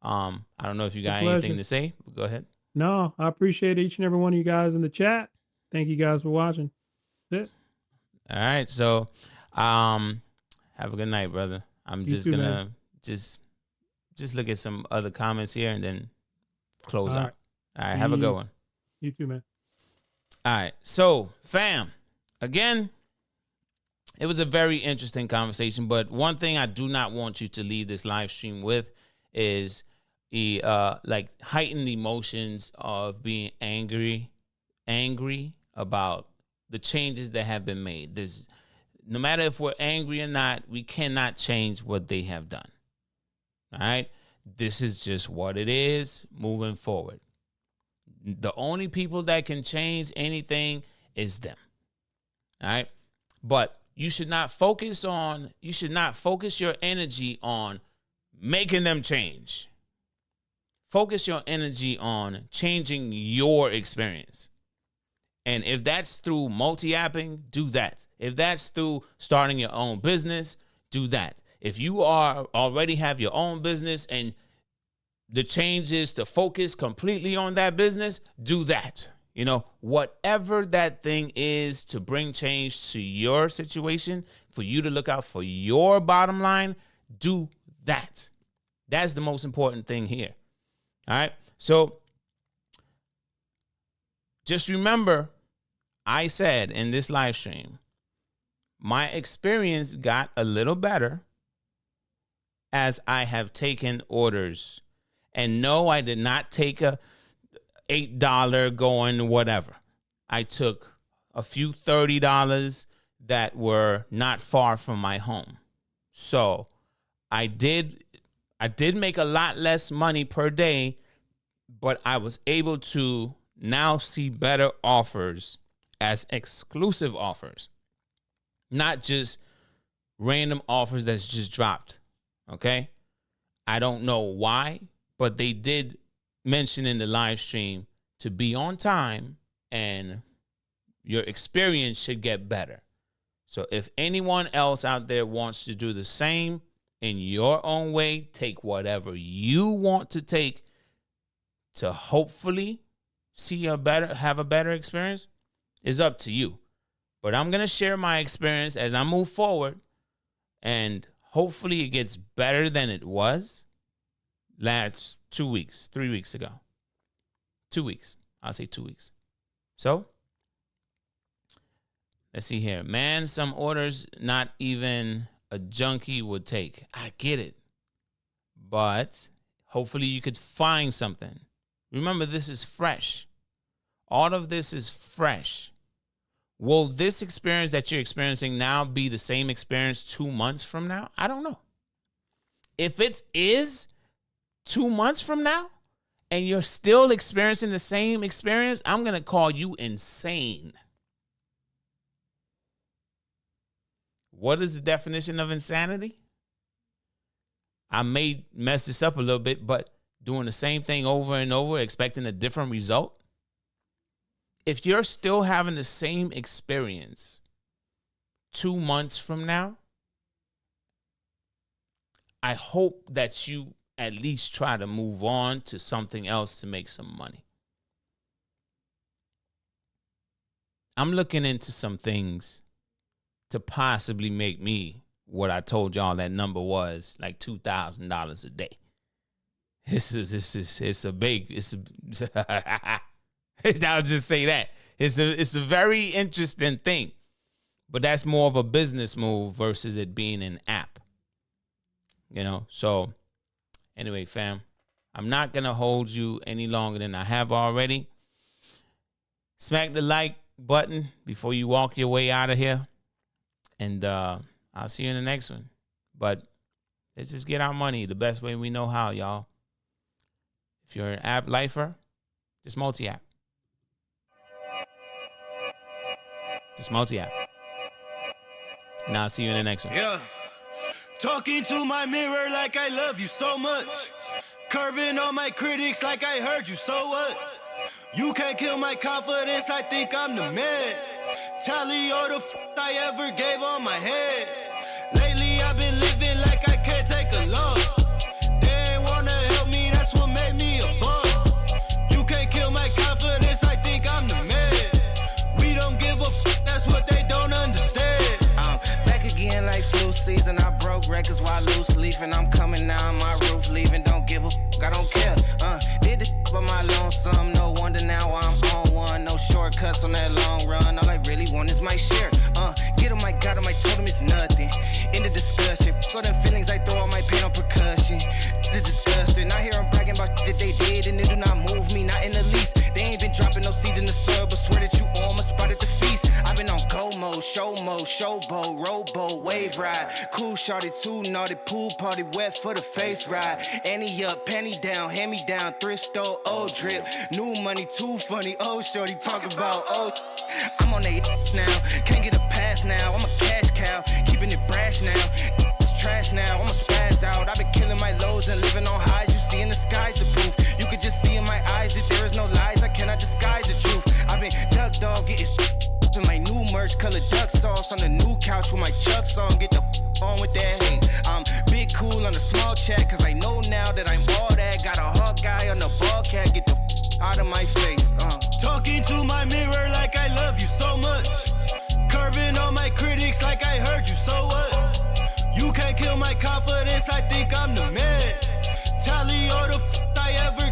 I don't know if you got anything to say, but go ahead. No, I appreciate each and every one of you guys in the chat. Thank you guys for watching. That's it. All right. So have a good night, brother. I'm just going to just look at some other comments here and then close out. All right. Have a good one. You too, man. All right. So, fam, again, it was a very interesting conversation, but one thing I do not want you to leave this live stream with is like heightened emotions of being angry about the changes that have been made. No matter if we're angry or not, we cannot change what they have done. All right? This is just what it is moving forward. The only people that can change anything is them. All right? But you should not focus your energy on making them change. Focus your energy on changing your experience. And if that's through multi-apping, do that. If that's through starting your own business, do that. If you already have your own business and the change is to focus completely on that business, do that. You know, whatever that thing is to bring change to your situation, for you to look out for your bottom line, do that. That's the most important thing here. All right. So just remember, I said in this live stream, my experience got a little better as I have taken orders. And no, I did not take a $8 going whatever. I took a few $30 that were not far from my home. So I did make a lot less money per day, but I was able to now see better offers as exclusive offers, not just random offers that's just dropped. Okay. I don't know why, but they did mention in the live stream to be on time and your experience should get better. So if anyone else out there wants to do the same in your own way, take whatever you want to take to hopefully have a better experience, is up to you. But I'm going to share my experience as I move forward, and hopefully it gets better than it was last 2 weeks, 3 weeks ago. 2 weeks. I'll say 2 weeks. So let's see here. Man, some orders not even a junkie would take. I get it. But hopefully you could find something. Remember, this is fresh. All of this is fresh. Will this experience that you're experiencing now be the same experience 2 months from now? I don't know. If it is 2 months from now and you're still experiencing the same experience, I'm going to call you insane. What is the definition of insanity? I may mess this up a little bit, but doing the same thing over and over, expecting a different result. If you're still having the same experience 2 months from now, I hope that you at least try to move on to something else to make some money. I'm looking into some things to possibly make me what I told y'all that number was, like $2,000 a day. I'll just say that. It's a very interesting thing, but that's more of a business move versus it being an app. You know, so anyway, fam, I'm not going to hold you any longer than I have already. Smack the like button before you walk your way out of here. And I'll see you in the next one. But let's just get our money the best way we know how, y'all. If you're an app lifer, just multi-app. Just multi-app. And I'll see you in the next one. Yeah. Talking to my mirror like I love you so much. Curving on my critics like I heard you, so what? You can't kill my confidence, I think I'm the man. Tally all the I ever gave on my head. Lately I've been living like I can't take a loss. They ain't wanna help me, that's what made me a boss. You can't kill my confidence, I think I'm the man. We don't give a that's what they don't understand. I'm back again like flu season. I broke records while loose leafing. I'm coming down my roof, leaving. Don't give a I don't care. Did the by my lonesome. No wonder now I'm on one. No shortcuts on that long run. All I really want is my share. Get him, I got him, I told him it's nothing. In the discussion, all them feelings, I throw all my pain on percussion. It's disgusting. I hear them bragging about that they did, and it do not move me, not in the least. They ain't been dropping no seeds in the soil, but swear that you on my spot at the feast. I've been on go mode, showboat, rowboat, wave ride. Cool shorty, too naughty, pool party, wet for the face ride. Annie up, penny down, hand me down, thrift store, old drip. New money, too funny, old shorty, talk about old. I'm on they now, can't get a pass now. I'm a cash cow, keeping it brash now. It's trash now, I'ma spaz out. I've been killing my lows and living on highs. You see in the skies the proof. You could just see in my eyes that there is no lies. I cannot disguise the truth. I've been ducked off, getting in my new merch, colored duck sauce on the new couch with my Chucks on. Get the on with that hate. I'm big cool on the small chat, cause I know now that I'm all that. Got a hawk guy on the ball cat, get the out of my face. Talking to my mirror like I love you so much. Curving on my critics like I heard you, so what? You can't kill my confidence, I think I'm the man. Tally all the I ever